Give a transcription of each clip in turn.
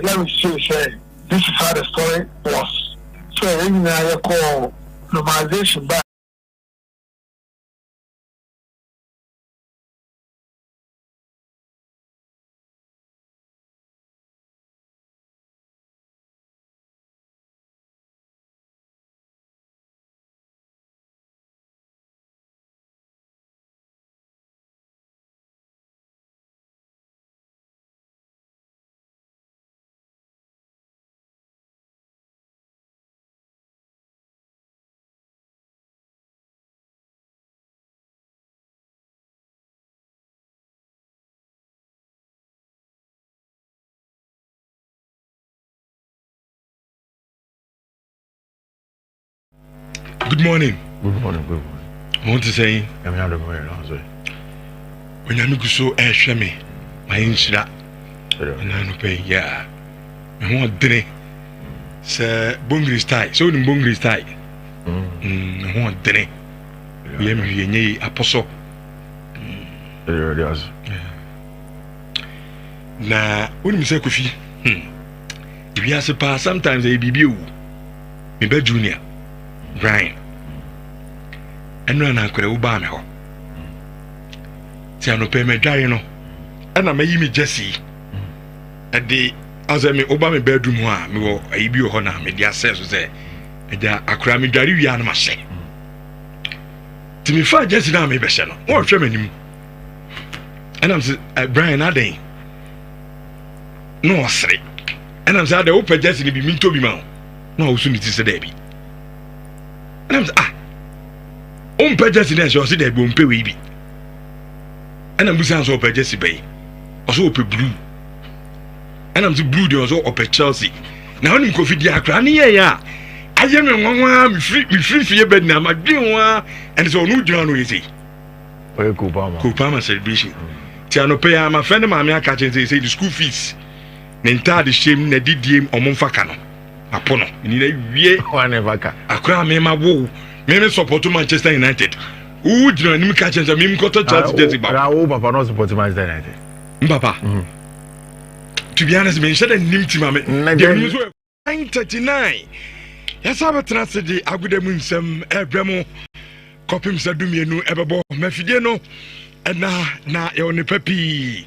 let me say this is how the story was. So in the call normalization back. Good morning. Good morning. I want to say, I'm here to morning. when I'm so me, my Nhyira, and I don't pay, yeah. I want dinner. Sir Bungri style, so in Bungri style. I want dinner. We am here, apostle. Now, when you say coffee, if you have a pass, sometimes a BBU, maybe junior. Brian and run uncle Obama. Tiano pay me dry no, and I may me Jesse at the as I may Obama bedroom. Me will a be honor, me dear says, say, and there are cramming dry yanma say. To me, far Jesse now, maybe Shannon, or Germany. And I'm saying, Brian Ade. No, say, and I'm saying, the open Jesse be mean to be mount. No, soon it is a Debbie. And I'm saying, purchase or see that won't pay we be. And I'm saying, so purchase bay, or so blue. And I'm the blue, there was all up at Chelsea. Now, I'm coffee, dear cranny, yeah. I am one free for your bed now, my dear one, and it's all new John Wizzy. Kupama celebration. Tiano pay, my friend of my catching, say the school fees. Nenta the shame, the DDM or Monfacano. Apono, ni wie Wanevaka. Akra me ma wo. Me support Manchester United. Who do you catch and me to Chelsea ba. Papa no support Manchester United. Papa. To be honest, me share nim team am. 939. Yes, I trust the agudemu nsem ebremo. Kopim sadumienu ebebo. Mafide no. Na e oni papi.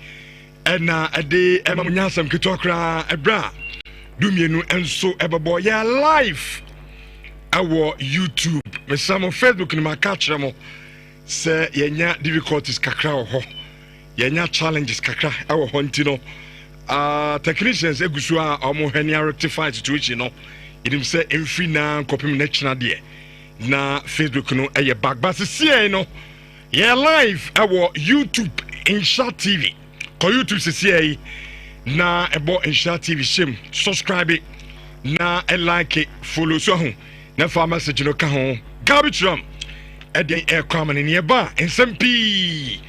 Na ade e mamunyasam kitokra ebra. Dumienu enso ebebo ya live our YouTube me some Facebook ni makachira mo se yenya difficulties kakra ho yenya challenges kakra ewo ho ntino technicians egusu a omo hwani rectify situation no idim se emfi na kopim na china de na Facebook no eye back but see no ya live our YouTube Nhyira TV ko YouTube see na ebo Nhyira TV shim subscribe it na like it follow so ho na fa message no ka ho garbage rum e dey air come in nearby ensem pi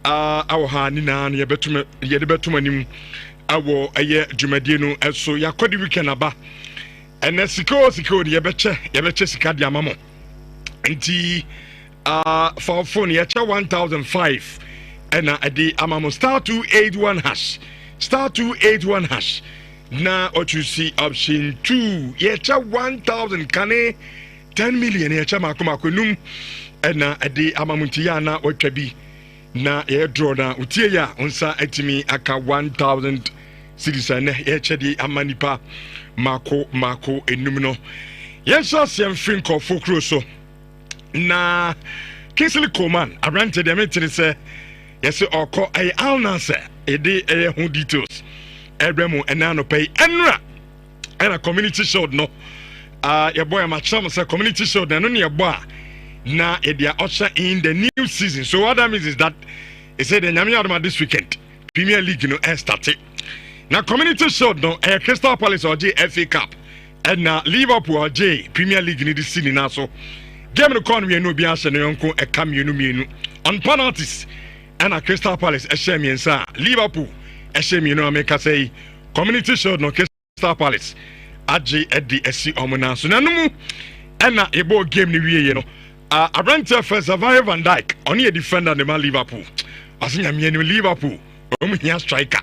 awo ha ni na ye de betum anim awo eye dwumadie no eso yakodi weekend aba ene siko de ye beche sika de amamo enti for phone ye cha 1005 ena ade amamo star 281 hash na what you see option 2 ye cha 1000 kane 10 million ye cha makomakonum ena ade amamunti ya na otwa bi na ye draw na utie ya onsa atimi aka 1000 cities na ye cha di amanipa mako enum no ye sha sem fin ko fokro so na Kingsley Coman arante de metri se yes oko ay alnase ede hu details ebremu enano pay enra and community shield no your boy ma chama say community shield no ne boy na e dia usher in the new season. So what that means is that he said the Nyamiya this weekend Premier League no started. Now community shield no Crystal Palace or FA Cup and na Liverpool or Premier League ni this season now. So game no kon we no bi ase no yonko e kam mienu on penalties and a Crystal Palace e share miensa Liverpool e share mienu America say community shield no Crystal Palace aje edi esi omuna so nanumu and na ebo game ni wie no Abrante first Van Dijk only a defender the man Liverpool asinya mienu Liverpool hia striker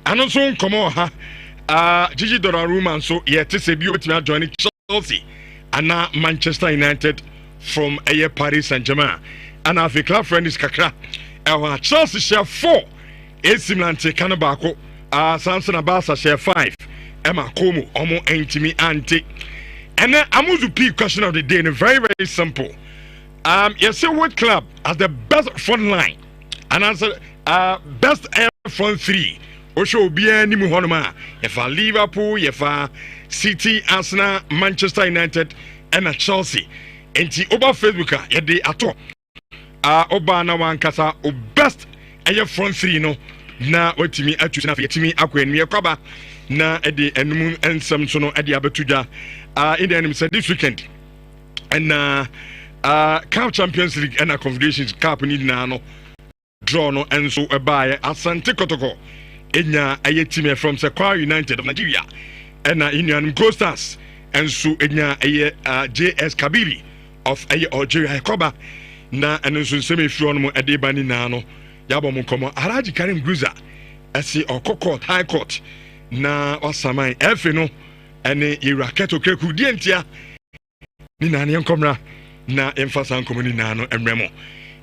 ano so nkomo ha Gigi Donnarumma so yet say bi obetimi join Chelsea ana Manchester United from Paris Saint-Germain and afi club friends kakra Chelsea share 4 AC Milan take kan baako Samson Abasa share 5 Emma Como omo entimi anti and then amuzu pick question of the day and very very simple you say what club as the best front line and answer best front 3 Osho Bia Nimu Honoma, Yefa Liverpool, Yefa City, Arsenal, Manchester United, and Chelsea. And the Oba Facebook, Yade Ato. Oba na wankasa o best aye front 3 no na watimi atu na yetimi akwenwe kwaba na ede enum ensam so no ede abetuja in the enemy said this weekend and CAF Champions League and Confederations Cup ni na no draw no enso ebaye Asante Kotoko enya aye team from Sequoia United of Nigeria and Indian Coasters enso enya aye JS Kabiri of aye Algeria Koba na enso nseme firo no ede bani na no yabo mo komo Alhaji Karim Gruza ese Okoko High Court na wasamai efe no ene iraketo kreku dientia ni na ne nkomra na emfasa nkomo ni na no emremo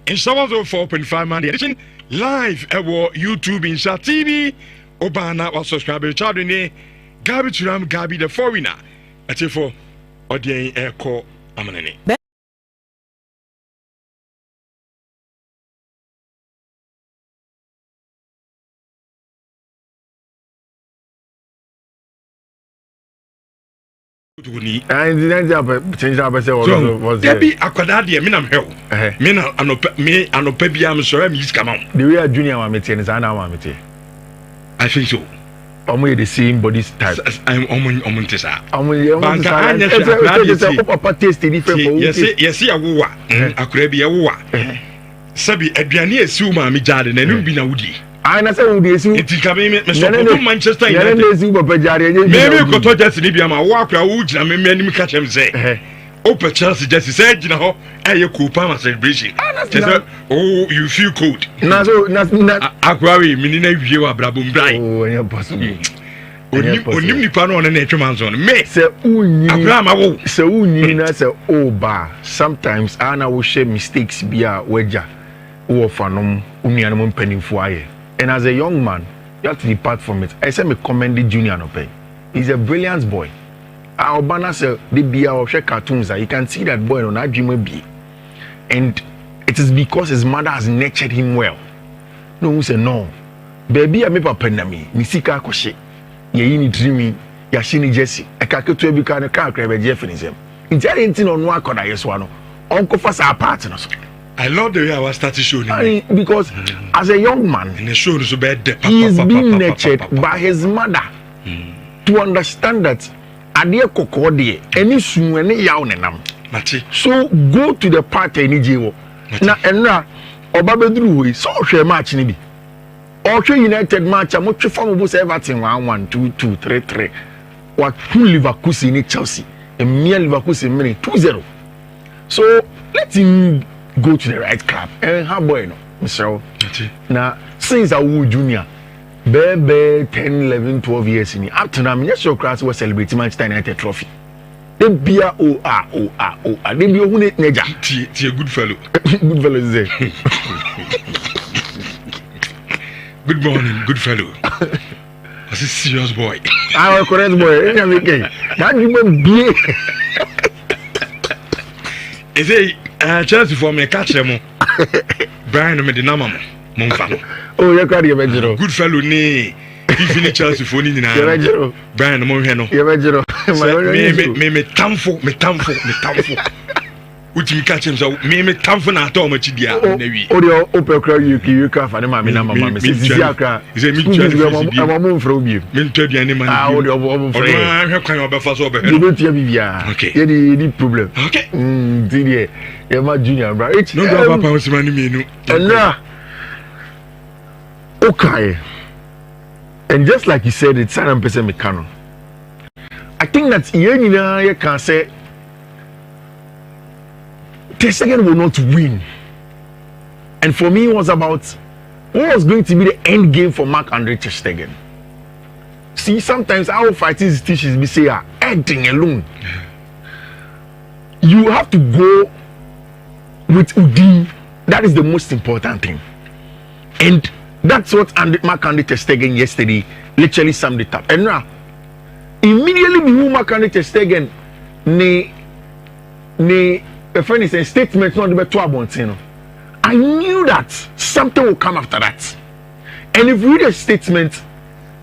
in Showers 4.5 man edition live ewo YouTube Insha TV obana wa subscribe channel ni Gabi Turam Gabi the foreigner atifo odien eko amanene And the change up was Debbie Aquada, de Minam Hill. Mina anope biam so mi come on. The way a junior mamity and Zana mamity. I think so. Only the same body type. I'm Omontesa. Papa tasted different. Yes, a woo. I could be a woo. Sabi Adriani Suma mi jade na nu bi na wudi. I na say wudi su. Enti ka me so Manchester United. Na su papa jade. Me ko to just ni bia ma wo akra wo gina me anim ka chem say. Open Chelsea just say gina ho eye Copa celebration. Oh, you feel cold. Na so na akra we mini na wie wa brabom brai. Oh, yeah possible. Onim nipa no na etwema nso no. Me say unyi. Akra ma wo. Say unyi na say oba. Sometimes ana wo share mistakes bia weja. Wo fanom unuanom mpanimfo aye. And as a young man, you have to depart from it. I say me commend the junior no pay. He's a brilliant boy. Our banner say the be our cartoons. You can see that boy on that dream be. And it is because his mother has nurtured him well. No who say no. Baby I me papa na me. Mi sika akoshe. Ye ni dreaming. Ya shini Jesse. E ka ketu ebi ka ne ka akra be Jeff ni sem. Injari ntin onu akoda yeso ano. Onko fa sa part no so. I love the way I was starting showing because as a young man, in the show is he is being nurtured by his mother to understand that adie kokode any sun any yaw nenam. So go to the party any jewo. Na enra oba bedru we so hwe match ni bi. Ohwe United match a mo twe fam bo say Everton 1-1 2-2 3-3. What Liverpool ni Chelsea. And me Liverpool mini 2-0. So let him go to the right club and how boy no Mr. Now since I was junior baby 10 11 12 years in up to now me sure class was celebrating Manchester United trophy they be a they be who neja ti a good fellow good fellow is there good morning good fellow was a serious boy I was correct boy that you be is it Chelsea for me catch them. Brian me the nama mo mfa. Oh, you carry your bedro. Good fellow ni. If you Chelsea for ni na. Brian mo hwe no. Your bedro. Me tamfo. Uti catch him so me tamfo na ato ma chidia na wi. O de open cry you ka fa ne ma me na mama me sisi akra. Is me Chelsea. Am mo mfra obi. Me ntwa ni man. Ah, o de obo mfra. O hwe kwan obefa so obehe. You don't hear bibia. Okay. Any problem. Okay. Did you my junior bro? It's no go papa o sima ni me nu. Okay. And just like you said, it's 100% mechanical. I think that you can say the second will not win. And for me, it was about what was going to be the end game for Mark-Andre ter Stegen. see, sometimes our fighting institutions be say, ending alone. You have to go with Udin. That is the most important thing. And that's what Marc-André ter Stegen yesterday literally summed it up. And now, immediately before Marc-André ter Stegen, a friend is a statement not about 12 months. I knew that something will come after that. And if you read a statement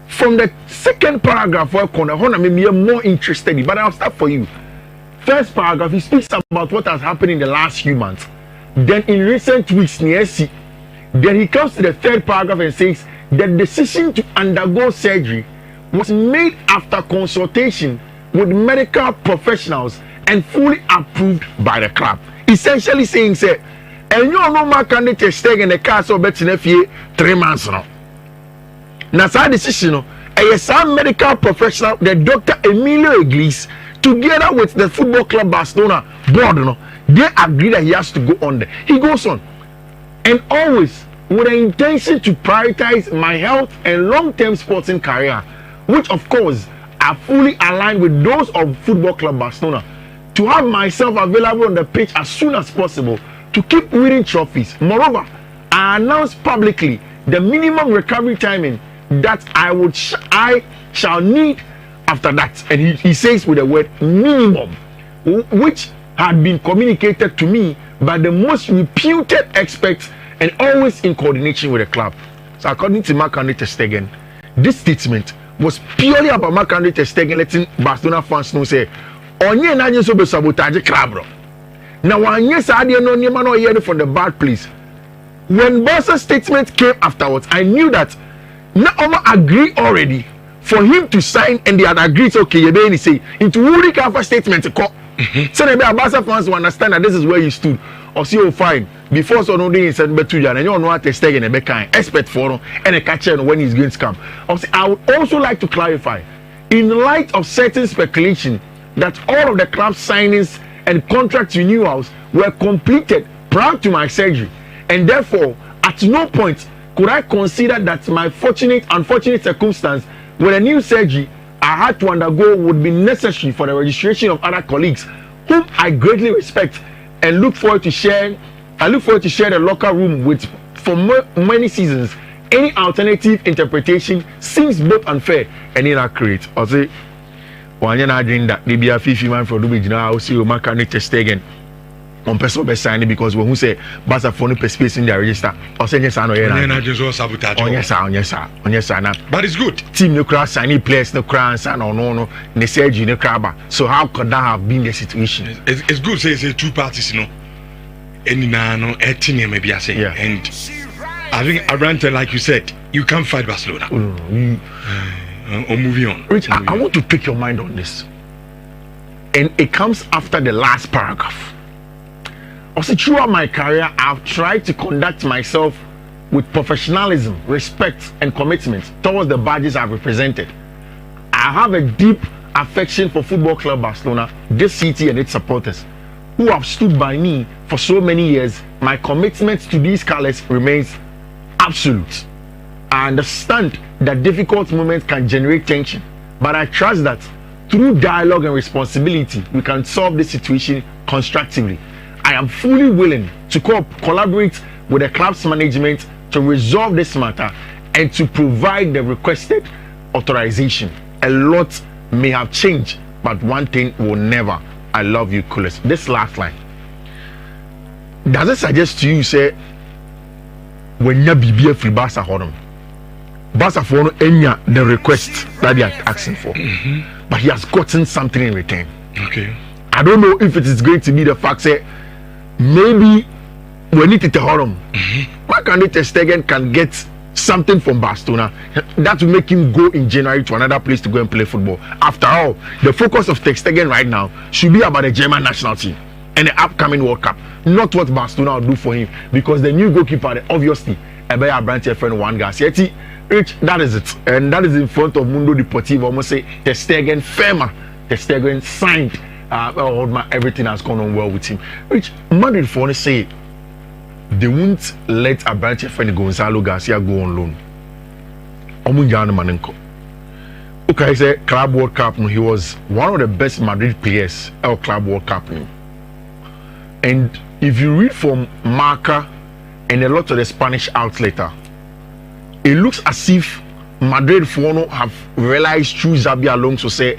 from the second paragraph, where I may be more interested, but I'll start for you. First paragraph, he speaks about what has happened in the last few months. Then in recent weeks, then he comes to the third paragraph and says the decision to undergo surgery was made after consultation with medical professionals and fully approved by the club. Essentially saying, say, and you know, Marc-André ter Stegen the castle betting a 3 months now. Now, that decision, some medical professional, the Dr. Emilio Iglesias, together with the Football Club Barcelona board, they agree that he has to go on there. He goes on, and always with the intention to prioritize my health and long-term sporting career, which of course are fully aligned with those of Football Club Barcelona, to have myself available on the pitch as soon as possible to keep winning trophies. Moreover, I announced publicly the minimum recovery timing that I shall need after that. And he says with the word minimum, which had been communicated to me by the most reputed experts and always in coordination with the club. So according to Marc-André ter Stegen, this statement was purely about Marc-André ter Stegen letting Barcelona fans know, say, onye na nje so be sabotage club bro. Now onye sa ade no nyema no hear from the bad place. When Barca's statement came afterwards, I knew that Naoma agreed already for him to sign, and they had agreed, okay, you say into Woody Kafa statement to call. So the Barca fans will understand that this is where you stood. Or see, oh, fine. Before so no day in Saint Betuja, and you know what to stay in a backline, expect for him and a catcher when he's going to come. I would also like to clarify, in light of certain speculation that all of the club signings and contract renewals were completed prior to my surgery, and therefore at no point could I consider that my unfortunate circumstance with a new surgery I had to undergo would be necessary for the registration of other colleagues whom I greatly respect and look forward to share the locker room with for many seasons. Any alternative interpretation seems both unfair and inaccurate. I'll say one year I drink that maybe a 50 man for Dubai now I'll see you Marc-André ter Stegen on person be signing because when who say Barca for no space in their register or say yes I know yes sir. But it's good. Team no cross signing players no cross and no ne surgery no craba. So how could that have been the situation? It's good say it's two parties, you know. And no etting maybe I say. Yeah. And I think Abrante, like you said, you can't fight Barcelona. Or moving on. Rich, I want to pick your mind on this. And it comes after the last paragraph. Also, throughout my career, I've tried to conduct myself with professionalism, respect, and commitment towards the badges I've represented. I have a deep affection for Football Club Barcelona, this city and its supporters, who have stood by me for so many years. My commitment to these colors remains absolute. I understand that difficult moments can generate tension, but I trust that through dialogue and responsibility, we can solve this situation constructively. I am fully willing to collaborate with the club's management to resolve this matter and to provide the requested authorization. A lot may have changed, but one thing will never. I love you, coolest. This last line, does it suggest to you, say, when you be a free Barca for Barca for the request that they are asking for, but he has gotten something in return. Okay. I don't know if it is going to be the fact that maybe we need to tell him Marc-André ter Stegen can get something from Barcelona that will make him go in January to another place to go and play football. After all, the focus of ter Stegen right now should be about the German national team and the upcoming World Cup, not what Barcelona will do for him, because the new goalkeeper, obviously, Ebeya Branche friend one guy. Rich, that is it, and that is in front of Mundo Deportivo. Almost say ter Stegen firma, ter Stegen signed. Everything has gone on well with him. Which Madrid for say they won't let a branch friend Gonzalo Garcia go on loan. Okay, I say Club World Cup. He was one of the best Madrid players at Club World Cup. And if you read from Marca and a lot of the Spanish outlets, it looks as if Madrid have realized through Xabi Alonso say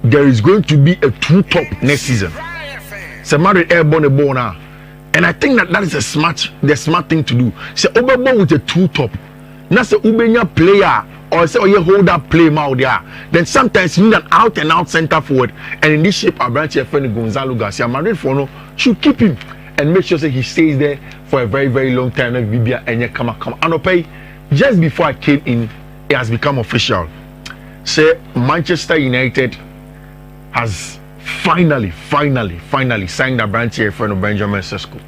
there is going to be a two-top next season. So Madrid airborne a ball now. And I think that is the smart thing to do. Say Oberborn with a two-top. Now say Ubenya player or say you hold up play out there. Then sometimes you need an out and out center forward. And in this shape, our branch friend Gonzalo Garcia, Madrid should keep him and make sure that he stays there for a very, very long time. Like Bibia and come. And okay, just before I came in, it has become official. Say Manchester United has finally signed a branch here friend of Benjamin Sesko.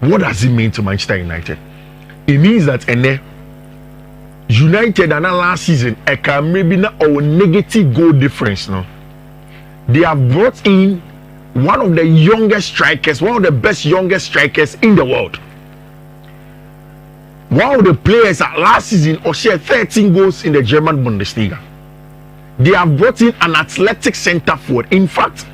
What does it mean to Manchester United? It means that United and last season maybe not a negative goal difference. No, they have brought in one of the youngest strikers, one of the best youngest strikers in the world. One of the players at last season shared 13 goals in the German Bundesliga. They have brought in an athletic centre forward. In fact,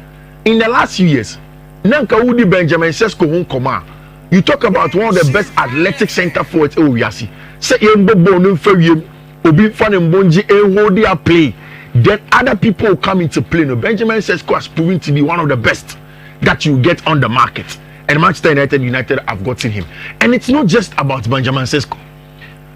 in the last few years, Nanka Udi Benjamin Sesko won Koma. You talk about one of the best athletic centre forwards. Oh, Yasi. Say Yembo Bono Ferrium, Obi Fan Mbonji, Ewodia play. Then other people will come into play. No, Benjamin Sesko has proven to be one of the best that you get on the market. And Manchester United have gotten him. And it's not just about Benjamin Sesko.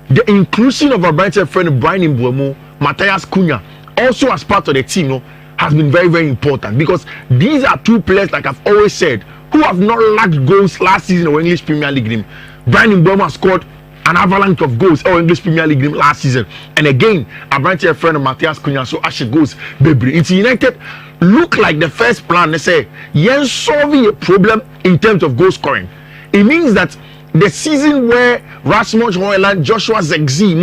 The inclusion of our Brighton friend Brian Mbeumo, Matthias Cunha, also as part of the team, has been very, very important, because these are two players, like I've always said, who have not lacked goals last season or English Premier League game. Brian Mbeumo scored an avalanche of goals or English Premier League game last season, and again, a Brighton friend of Matthias Cunha, so Ashe goes, baby. It's United look like the first plan. They say, yes, solving a problem in terms of goal scoring. It means that the season where Rasmus Højlund, Joshua Zirkzee,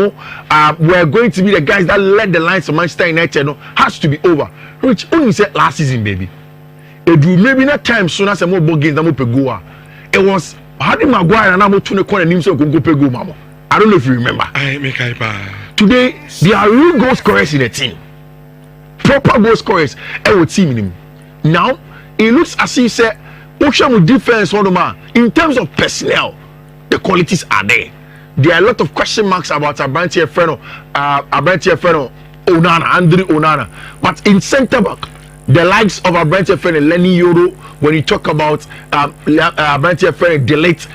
were going to be the guys that led the lines of Manchester United, has to be over. Which only said last season, baby. It will maybe not time soon as a more ball games than Mopegoa. It was Harry Maguire and I'm to the corner names of Go Mama. I don't know if you remember. Today, there are real goal scorers in the team. Proper goal scorers in team. Now, it looks as if say Ocean defense in terms of personnel, the qualities are there. There are a lot of question marks about Abrantia Freno, Andre Onana. But in centre back, the likes of Abrantia Freno, Lenny Yoro, when you talk about Abrantia Freno, delete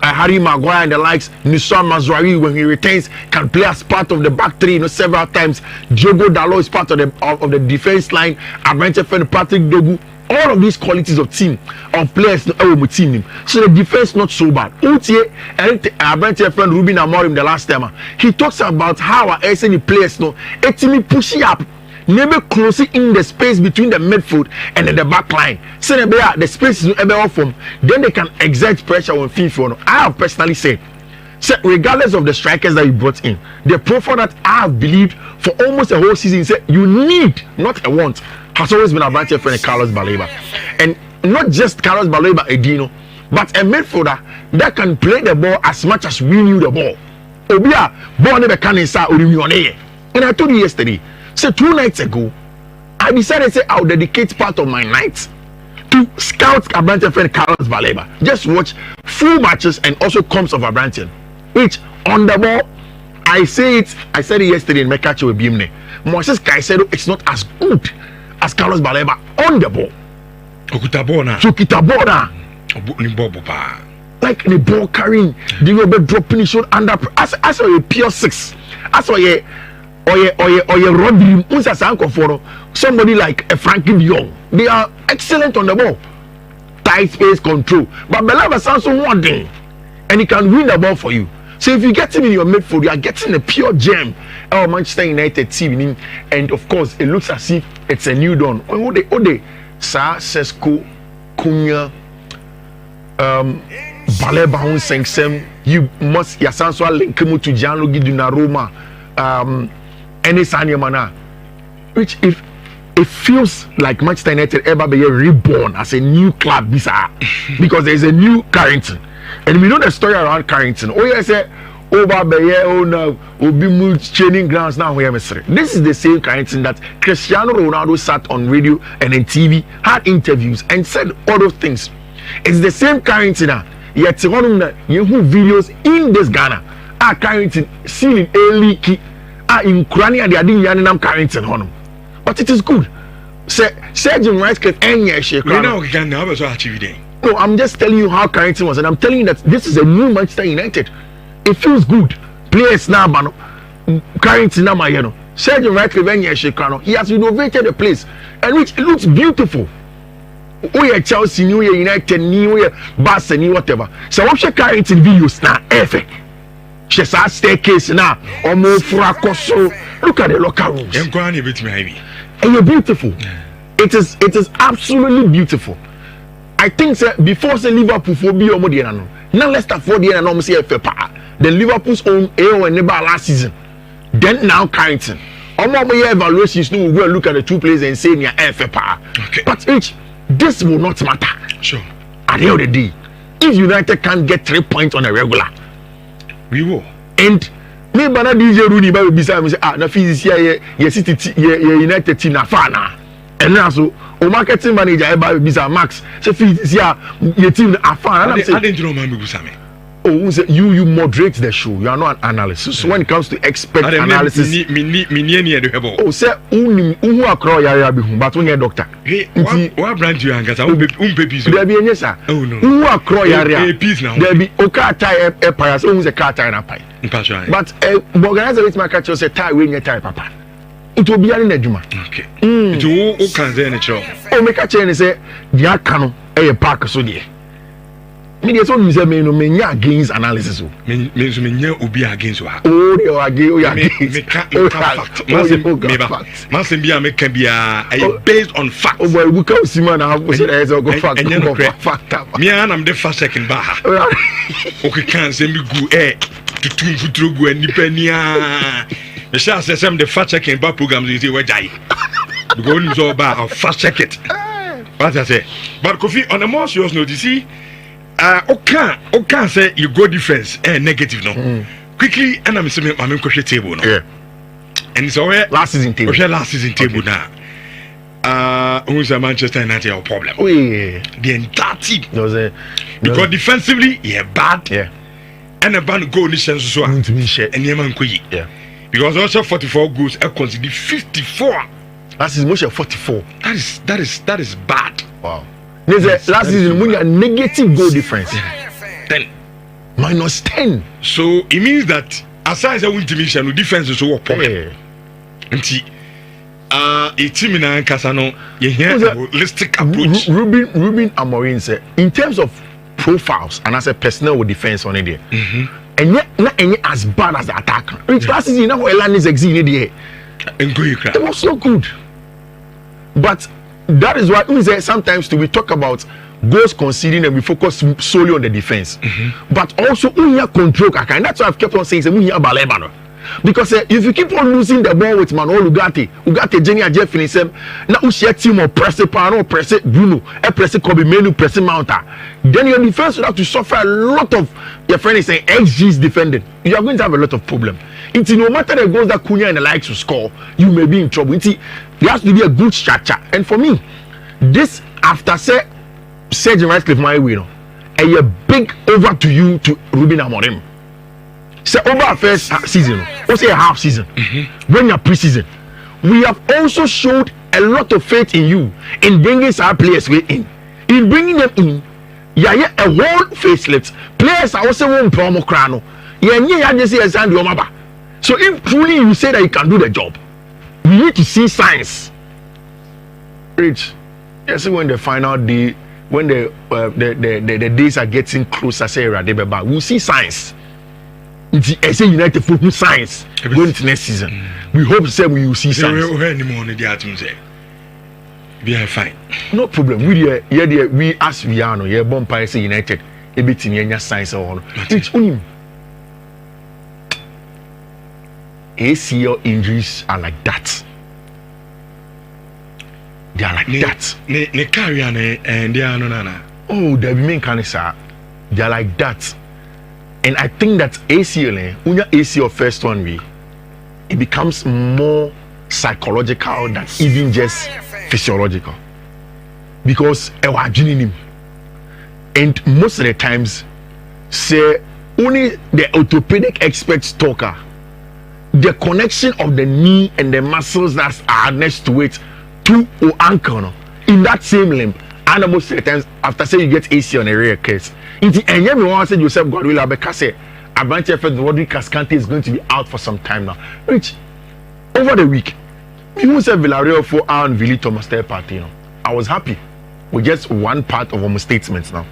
Harry Maguire and the likes, Nhyira Mazraoui, when he returns, can play as part of the back three, several times. Diogo Dalot is part of the defense line. Abrantia Freno, Patrick Dogu. All of these qualities of team, of players, team. So the defense not so bad. Otie and our friend Ruben Amorim the last time, he talks about how our SNE players push up, never closing in the space between the midfield and the back line. So the space is ever off from. Then they can exert pressure on FIFA. I have personally said, regardless of the strikers that you brought in, the profile that I have believed for almost a whole season, said you need, not a want, has always been a branch friend Carlos Baleba. And not just Carlos Baleba Edino, but a midfielder that can play the ball as much as we knew the ball. Obia, ball never can inside Urimione. And I told you yesterday, 2 nights ago, I decided to say I'll dedicate part of my night to scout a branch friend Carlos Baleba. Just watch full matches and also comes of a branch. Which on the ball, I said it yesterday in Mekacho with Bimne. Moses Caicedo, it's not as good as Carlos Baleba on the ball. Okutabona. Like the ball carrying, the rubber dropping his shot under as a pure 6. As or a Rodri, somebody like a Frankie de Jong. They are excellent on the ball. Tight space control. But Baleba sounds so one thing, and he can win the ball for you. So if you get him in your midfield, you are getting a pure gem. Our Manchester United team, and of course, it looks as if it's a new dawn. Ode, Sa Sesko, Cunha, Baleba Sengsem. You must yasanswa link him to Gianluigi Donnarumma, Enes, which if it feels like Manchester United ever be reborn as a new club, because there is a new Carrington. And we know the story around Carrington. Oh, yes, over the oh no will be moved training grounds now we this is the same kind of thing that Cristiano Ronaldo sat on radio and in TV, had interviews and said all those things. It's the same kind of thing now. Yet one of you videos in this Ghana are currently seen early key are in Kurani and they are doing Yaninam current in Honum. But it is good. Sergeant Ratcliffe and Yeshik. No, I'm just telling you how Carrington was, and I'm telling you that this is a new Manchester United. It feels good. Players now, Carrington now, Sergeant Ratcliffe and Yeshik. He has renovated the place, and which it looks beautiful. We are Chelsea, New Year United, New Year Barcelona, whatever. So what's your Carrington videos now? Efe. She's a staircase now. Look at the locker rooms. And you're beautiful. It is absolutely beautiful. I think before say Liverpool for be now Leicester for the no say the Liverpool's own AO and never last season. Then now Carrington. Evaluations no will look at the two players and say near FPA. Okay. But this will not matter. Sure. At the end of the day, if United can't get 3 points on a regular, we will. And me bana DJ Rooney ba be say na physics here City United team na fa na. And now so o marketing manager eba be say Max say physics here your team na fa na. I didn't know man be say me. Oh, you moderate the show. You are not an analyst. So when it comes to expert analysis, oh, say who across ya be but when you doctor. Hey, what brand you hang? There be any sir. Oh no. Who across ya? There be car tire empire. So who's a car tire na pie. But organizer with my catch say tire when you tire papa. It will be an eduma. Okay. Who can say any show? Oh, make a chain say dia kanu e park so there. Me dey so you say me no me nya against analysis o. Me nya obi against o. Oh, they are against. Me can fact. Masim bia me can be based on facts. Oh boy, we can see man have say there is go fact. Fact. Me am the first second ba. Okay, can say me go to futuro go anipania. Me say am the first second ba programs you say we jai. Because we so ba fast check it. What I say. But Kofi, on a more serious note, you see okay say you go defense negative no. Quickly and I'm saying I'm in table no. Yeah. And so last season table. Last season table now. Who's a Manchester United problem? Oh yeah. The entire team. Because defensively, bad. Yeah. And a bad goal in sense so. And Yeman Kuyi. Yeah. Because also 44 goals, I consider 54. Last season, much 44. That is bad. Wow. Last season, when you negative goal difference, 10 minus 10. So it means that aside from intimidation, defense is so problem. Nti a team in Ankasano, you hear a holistic approach. Ruben Amorim said, in terms of profiles and as a personnel with defense on it there, and yet not any as bad as the attacker. Last season, now Elan is exceeding there. It was so good, but. That is why we say sometimes we talk about goals conceding and we focus solely on the defense. But also we have control, and that's why I've kept on saying we have Balebano. Because if you keep on losing the ball with Manuel Ugarte, Jenny and Jeff in him, now we share team or press it, Pano, press it, Bruno, press it, Kobe Menu, press it, Mounta. Then your defense will have to suffer a lot of your friend is saying XG's defending. You are going to have a lot of problem. It's no matter the goals that Cunha and the likes to score, you may be in trouble. There has to be a good structure. And for me, this after Sergeant Ratcliffe my winner, a big over to you to Ruben Amorim. Say over first season, or say a half season, when you're preseason, we have also showed a lot of faith in you in bringing our players in bringing them in. Yeah, a whole facelift. Players are also one promo crano. Yeah, so if truly you say that you can do the job, we need to see signs. Rich, yes, when the final day, when the days are getting closer, say we'll see signs. I say United football signs going into next season. We hope we will see signs. We are fine. No problem. We as we are no, Bumpire say United. Everything any signs or it's only ACL injuries are like that. They are like that. Ne carry and they are no. Oh, they be main cancer. They are like that. And I think that ACL, when you ACL first one way, it becomes more psychological than even just physiological. Because and most of the times, say only the orthopedic experts talker, the connection of the knee and the muscles that are next to it to or ankle in that same limb. And most of the times, after say you get AC on a rare case, and you want to say yourself, God will because say Abranche for the Rodri Cascante is going to be out for some time now. Which over the week, you said Villarreal for and Vili Thomas Partey. I was happy with just one part of our statements now.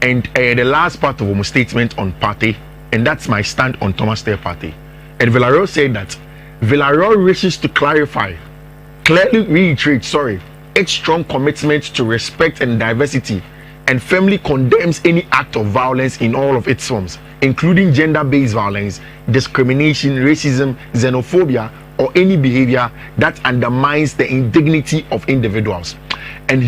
And the last part of our statement on Partey, and that's my stand on Thomas Partey. And Villarreal said that Villarreal wishes to clearly reiterate, its strong commitment to respect and diversity, and firmly condemns any act of violence in all of its forms, including gender-based violence, discrimination, racism, xenophobia, or any behavior that undermines the indignity of individuals. And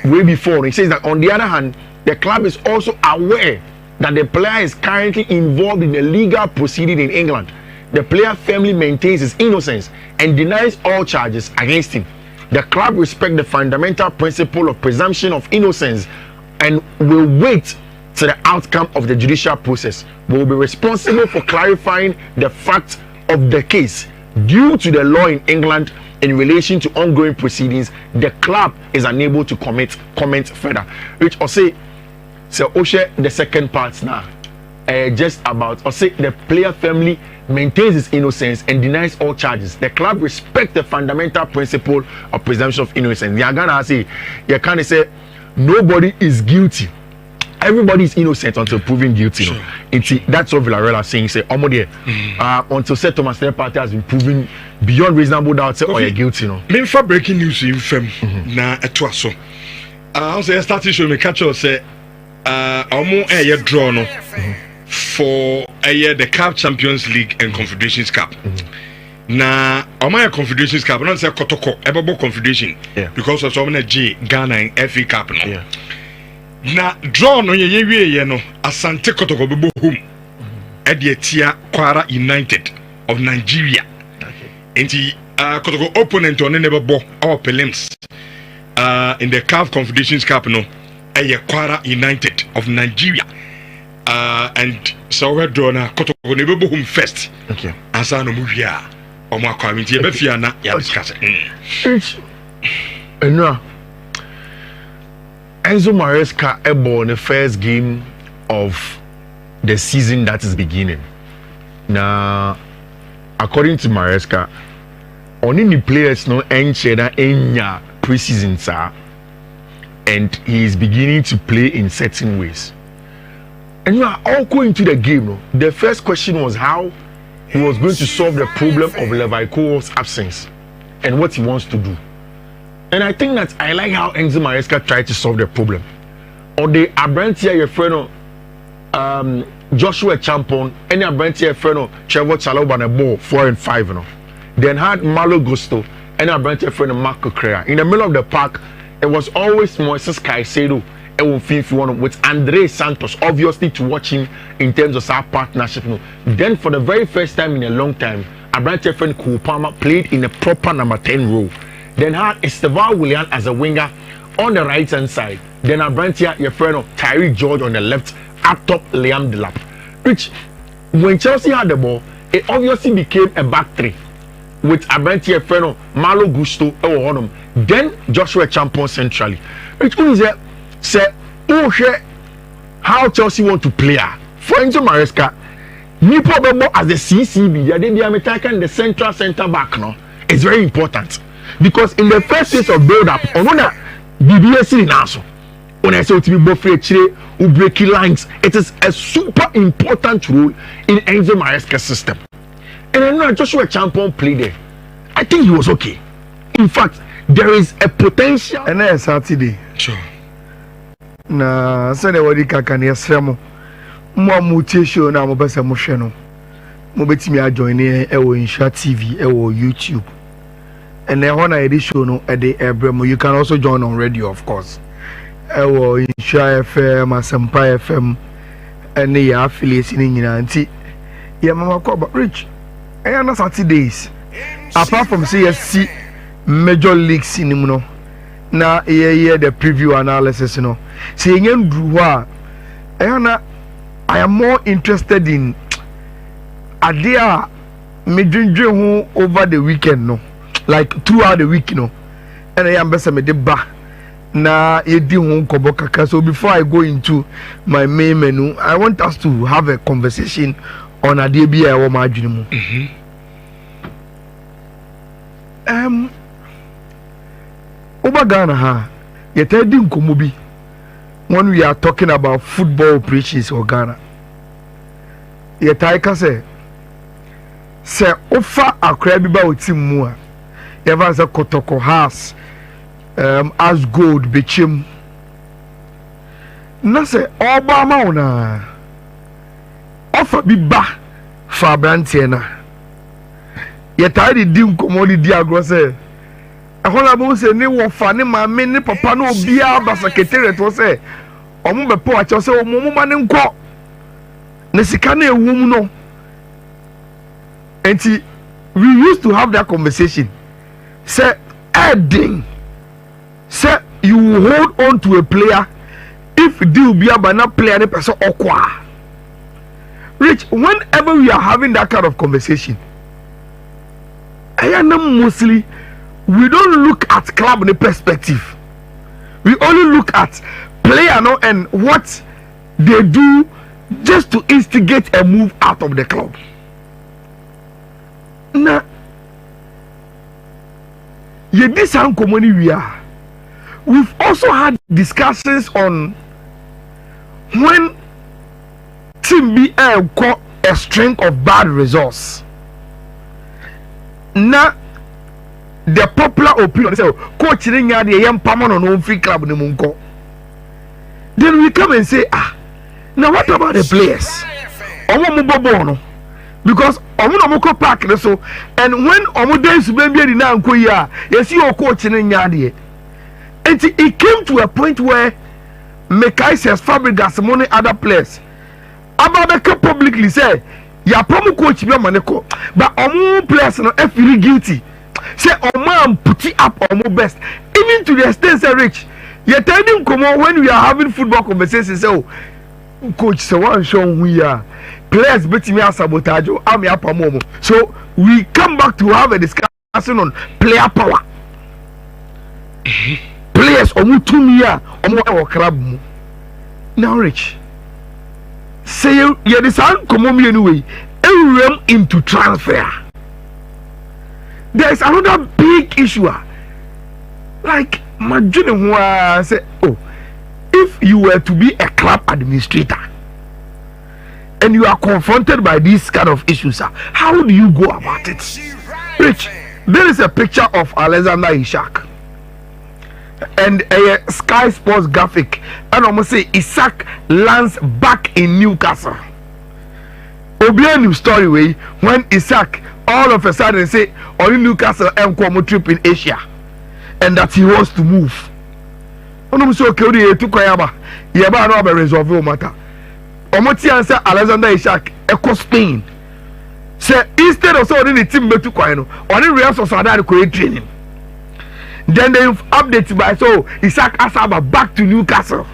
way before, he says that on the other hand, the club is also aware that the player is currently involved in a legal proceeding in England. The player firmly maintains his innocence and denies all charges against him. The club respects the fundamental principle of presumption of innocence and will wait to the outcome of the judicial process. We will be responsible for clarifying the facts of the case. Due to the law in England in relation to ongoing proceedings, the club is unable to comment further. Which I say, so Oshe, the second part now, just about, I say the player family maintains his innocence and denies all charges. The club respects the fundamental principle of presumption of innocence. They are gonna say, you can't say nobody is guilty. Everybody is innocent until proven guilty. Sure. That's what Villarreal are saying. Say, until said Thomas Partey has been proven beyond reasonable doubt, say, you're guilty. Me for breaking news in fem na etwa so. I say starting show me catch us say, draw no for the CAF Champions League and Confederations Cup. Na Confederations Cup, not say Kotoko, Ebabo Confederation, because of some G Ghana and FA Cup no. Yeah. Na draw no ye no Asante Kotoko bebo home Edietia Kwara United of Nigeria. Enti Kotoko opponent on never bo our prelims in the CAF Confederations Cup no Kwara United of Nigeria. And so we draw na Kotoko never bo home first. Okay. Asa no muvia omo akwamenti e be fia na ya discuss. Enzo Maresca able in the first game of the season that is beginning. Now, according to Maresca, only the players no enter enya preseason sir, and he is beginning to play in certain ways. And you are all going to the game. No? The first question was how he was going to solve the problem of Levi Cole's absence and what he wants to do. And I think that I like how Enzo Maresca tried to solve the problem. Or the Abrantia your friend Joshua Champon, any Abrantia your friend Trevor Chalobah and a ball 4 and 5. You know. Then had Malo Gusto and Abrantia friend Marco Correa. In the middle of the park, it was always Moises Caicedo with Andre Santos, obviously to watch him in terms of our partnership. You know. Then for the very first time in a long time, Abrantia friend Kupama played in a proper number 10 role. Then had Esteval Willian as a winger on the right hand side. Then Abrantia, your friend of Tyree George on the left, up top Liam Delap. Which, when Chelsea had the ball, it obviously became a back three with Abrantia, your friend of Malo Gusto, then Joshua Champon centrally. Which means that, say, how Chelsea want to play. For Enzo Maresca, Nipo Bebo as the CCB, they are attacking the centre back now. It's very important. Because in the first phase of build-up, on BBS in also, when I say to be both breaking lines, it is a super important role in Enzo Maresca's system. And I know Joshua Champon played there. I think he was okay. In fact, there is a potential. And then Saturday. Sure. Na Sunday wadi kakani yasremo. Mwa mutation na mobesa mosheno. Mobeti mi a join ewo Nhyira TV, ewo YouTube. And then when I did show no at the Abramo, you can also join on radio, of course. ewo Nhyira FM Asempa FM ene ya affiliate ni nyina nti ya mama ko rich na Saturdays apart from say yes major leagues ni mu no na ye the preview analysis no say yen dru ho a I am more interested in idea me dwendwen ho over the weekend no like throughout the week no and I am best me de ba na yedi ho nkobo kaka. So before I go into my main menu, I want us to have a conversation on idea bi e wo ma adwene mu. Over Ghana ha yeta di nkomo bi when we are talking about football operations in Ghana. Yeta ka say ofa akra bi ba o team mu a ever say Kotoko has as gold bechim na say oba ma una ofa bi ba fa brantie na yeta di nkomo di agro say ahola bo say ne wo fa ne ma me ne papa no obia ba secretariat wo say omo be po a che say omo ma ne nko ne sika na ewu mu no. And we used to have that conversation. Say, adding, say you will hold on to a player if deal be a banana player the person okwa. Rich, whenever we are having that kind of conversation, mostly we don't look at club in the perspective. We only look at player no and what they do just to instigate a move out of the club. Na ye sound commonly we are. We've also had discussions on when team be a string of bad results. Na the popular opinion say coach nya the young permanent no free club ni munko. Then we come and say now what about the players? Omo mo bobo no. Because omo park so and when omo dance be na nko yi a you see your coach in nyade and it came to a point where Mekaises Fabregas money other players ababeka publicly say ya promo coach be maneko but omo players no feel guilty say omo am put up omo best even to the extent say rich you telling come when we are having football conversations say coach say one show who ya players betimi sabotage am ya pamomo. So we come back to have a discussion on player power. Players omutumia omo club mu now rich say you the sound come anyway everyone into transfer. There's another big issue like imagine who say if you were to be a club administrator and you are confronted by these kind of issues, how do you go about it? Rich, there is a picture of Alexander Isak and a Sky Sports graphic, and I'm gonna say Isak lands back in Newcastle. Obian new story way when Isak all of a sudden say only Newcastle and come trip in Asia and that he wants to move. I'm so okay to Koyaba. Yaba no be resolve matter. Omoti answer Alexander Isak echo Spain. Say instead of so the team betu kwa no, only Real Sociedad create training. Then they update by so Isak Asaba back to Newcastle.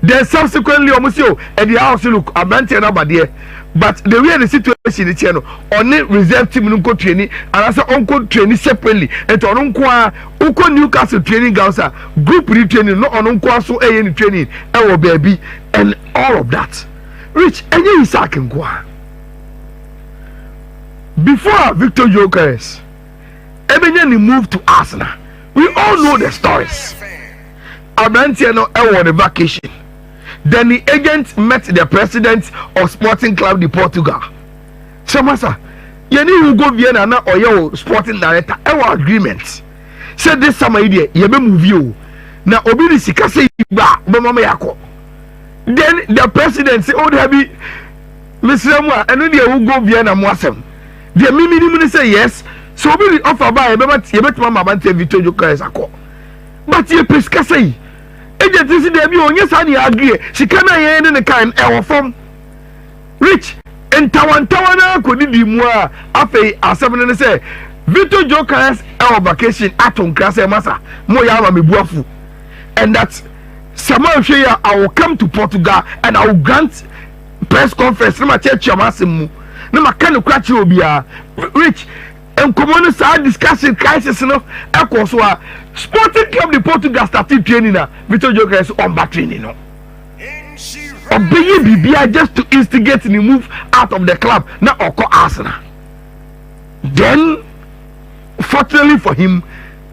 Then subsequently Omosio and the house look abante na there. But the way the situation is here, only reserve team no training and as on training separately. And on unko Newcastle training grounds group retraining no on unko so any training our baby and all of that. Rich any Isak nkwa. Before Victor Gyökeres, Ebenyani moved to Arsenal. We all know the stories. Abrantia no on a vacation. Then the agent met the president of Sporting Club de Portugal. So masa, you need to go Vienna na or your sporting director. Our agreement. Said this summer idea, you be move you. Na obi di sika say ba mama yako. Then the president say, oh Debbie, Mr. Mwa, and then you go Vienna mwasem. The mimi say yes. So obi offer ba you bet mama bante Victor Gyökeres ako. But you pesca say agent si dey bi onye sa ne agree sika na yen ne kan e wo fom rich entawantawa na kodidi mu a afei asem ne say Vito Jokers on vacation at on class massa mo ya ma mebuafu and that Samuel Shea I will come to Portugal and I will grant press conference na ma church amasemu na ma kan kwachi obia rich and common side discussion crisis no e so a Sporting Club de Portugal started training na Vito Jokers on back training no obey bibia just to instigate the move out of the club na oko Arsenal then fortunately for him,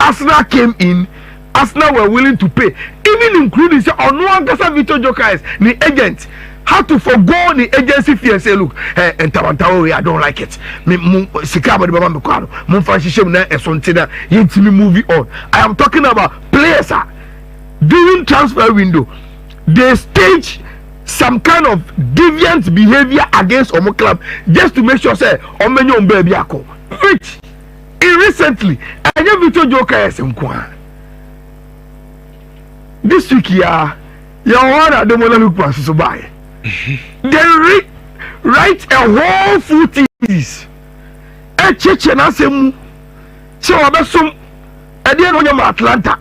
Arsenal came in. Arsenal were willing to pay, even including say, "Oh no, Vito Jokers, the agent had to forgo the agency fee and say, look, and I don't like it. Movie on. I am talking about players. During transfer window, they stage some kind of deviant behavior against Omo club just to make sure say, Omenyo baby ako." Which recently, I never Vito Jokers this week, yeah, you want to look for so buy. They write a whole footage. A church and asem. So abasum. I didn't know Atlanta.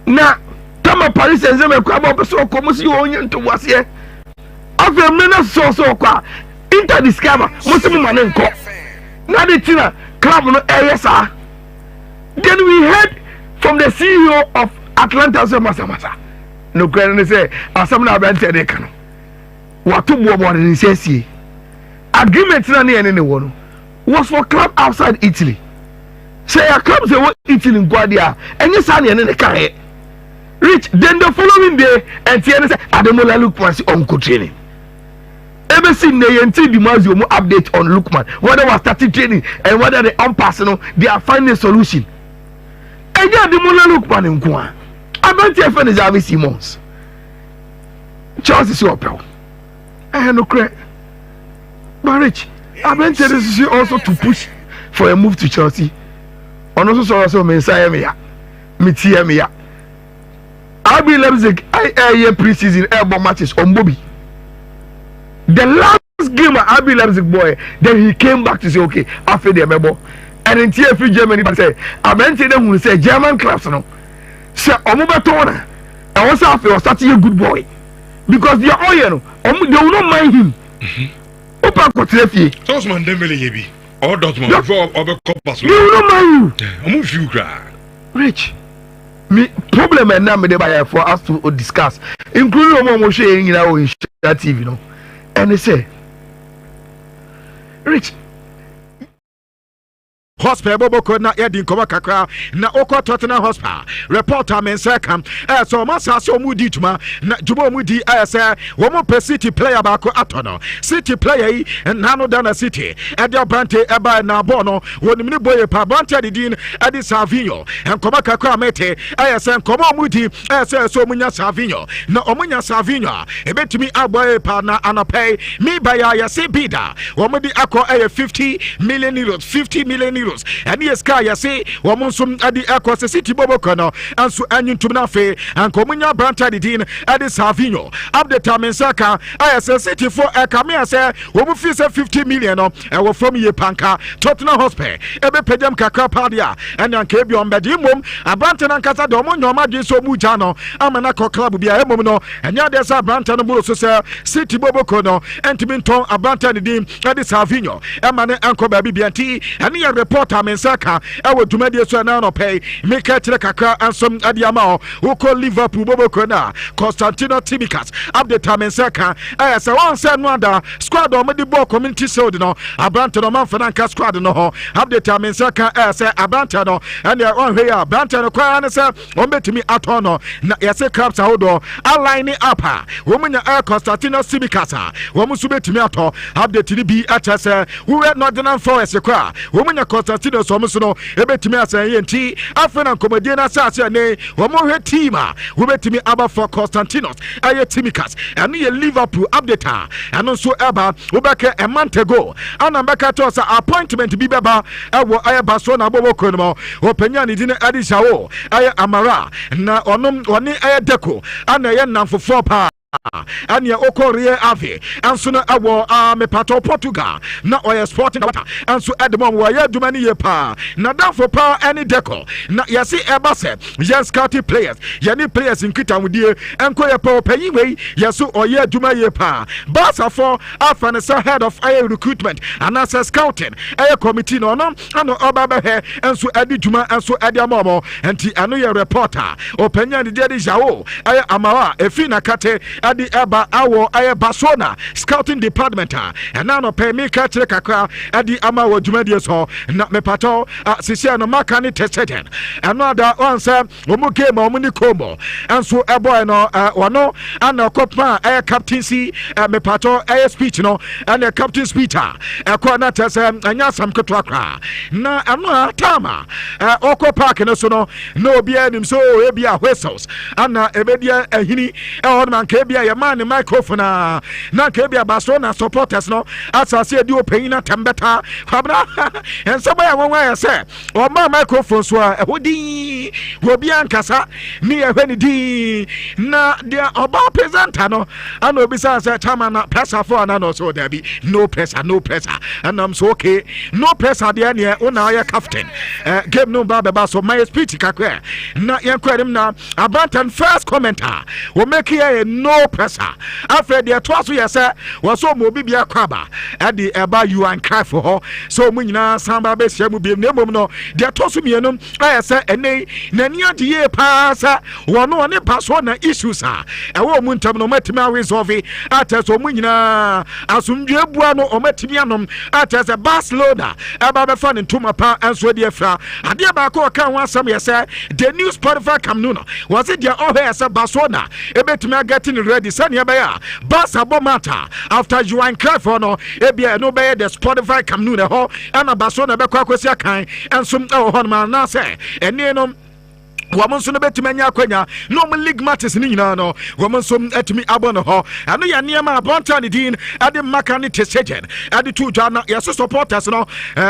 Na Tama Paris and Zeme Kwaba so come see you to was here. After mena so kwa inter discover Muslim manenko. Na the tina club no area. Then we heard from the CEO of Atlanta say masa. No question say asam na abante de kan. Watu bo ni say agreement na ne ne wo was for club outside Italy. Say a club say what Italy in Guardia and you say ne kan he. Rich then the following day and say Ademola Lookman on training. Ever seen the Dimazi update on Lookman whether was starting training and whether the unpersonal they are finding a solution. And yeah, Ademola Lookman in Kwa. I bet your friend is Javi Simons. Chelsea is open. I have no credit. But Rich, I bet this is also to push for a move to Chelsea. On also saw Messiah me me RB Leipzig I pre-season airborne matches on Bobby. The last game of RB Leipzig boy, then he came back to say, okay, after the member. And in TFC Germany, I say, I mentioned them who say German clubs, no. Say, Omobatona, and also after was such a good boy. Because they are all, you know, they will not mind him. Opa Kotrefi. So, man, Dembele Yebi. Or Dortmund before Ober Copas. They will not mind you. I'm a few cry. Rich. Me problem and now me dey for us to discuss, including Omo share in our TV, you know. And they say, Rich. Hospital Bobo na yedi nkoma kakra na okọ Tottenham Hotspur reporter men say kam so masa so mu di tuma na jubo mu di say wo mo pe City player ba ko atono City player yi na no da na City e de Partey e ba na ball no woni mini boye pa Partey de din e di Savinho nkoma kakra mete say nkoma mu di say so mu nya Savinho na omunya Savinho e betimi agboye pa na anopay mi ba ya say bida wo mo di akọ 50 million euros 50 million euros. And yes, Kaya say, Wamonsum at the Aquas City Bobocono, and so Anun Tumnafe, and Comunia Branta Din at the Savino. Up the Tamensaka, ISL City for a Camia say, Womufisa 50 million, and were from ye Panka, Tottenham Hotspur, Ebe Pedem Kakapadia, and Yankebion Bedimum, a Branton and Casadomo, no Magin so Mujano, Amanako Club be a Mono, and Yadesa Branton Buloso, City Bobocono, and Timinton, a Brantan Din at the Savino, Emane Uncle Baby Bianti, and near report. Mensaka, I will do media so now no pay. Make a kakra and some adiamao who call Liverpool Bobocona, Constantino Timikas, update Mensaka. I say one said wonder squad on the ball community so no, a Branton of Manfanaka squad no, update Mensaka, I say a Brantano, and the one here, Brantano Kwan, sir, one bet to me at honor. Yes, a crabs outdoor, aligning up, woman, Constantino Simicasa, woman submit to me at all, update to be at us, who had not done for us a cry, woman, Constantino Somusono ebetimi asan yenti afena komedie na sase ne wo mo hwe team a wo betimi aba for Constantinos aye Timikas eno ye Liverpool update eno so eba wo beke a month ago ana beka to sa appointment bi beba ewo aye Barcelona bobo kono opanya ni dine Adishawo aye Amara na onom oni aye Deco ana ye namfofo pa ania okorie ave anso na awo me pato Portugal na oye sporting water anso edmom wo ya duma ni ye pa na danfo pa any Deco na yesi eba se yes scouting players yani players in kita wudie enko ye pa opanyi wei yeso oye duma ye pa Barca for afanesa head of air recruitment and as scouting air committee no no ano oba be he enso edi duma enso edi amomo enti ano ye reporter opanya ni dedi jawo aye amawa efi na kate adi eba awo aye Barcelona scouting department and now no pay me catch kakra adi ama wo dwumadie so na me pato sisia no maka ni tested and no da on say omu game omu ni combo and so e boy no wono ana kopa aye captaincy me pato aye speech no and the captain speaker e ko na tese anya sam keto akra na ano tama oko park no so no obi anim so e bia whistles ana ebedia ahini e on man ke bia man microphone na kebia Barcelona supporters no asase di open na tembeta kwabra ensaba ya wonwa ya se o ma microphone so a hodi obi ankasa ni ehwe di na dia oba presenter no ana obi sa se chama na pressure for na no so there be no pressure and I'm so okay no pressure there ne una ya captain game no ba be so my speech kakwe na yankwadem na Abantan first commenter we make here no pressure after the twaso yesa waso mo bibia kwaba ade eba you and cry for her so mu nyina samba be hia mu biem nemom no the twaso mienum ayesa ene nani ade ye paasa wono ne paso na issues a ewo mu ntam no matimi resolve ateso mu nyina asumdwe bua no omatimi anom atese Barcelona eba be fa ne ntoma pa enso de afra ade ba ka kan wasam yesa the new Spotify come no was it their all yesa Barcelona ebetimi getting ready sani abaya Barca bomata after you and cry for no ebia no be the Spotify come no ho ana Barcelona be kwa kwesi akan enso ho no na say ene no wamonso no betumi anya akwanya no mo league matches ni nyina no wamonso etumi abono ho ano ya niema abonta ni din ade maka ni tesejen ade tu dwa na yeso supporters no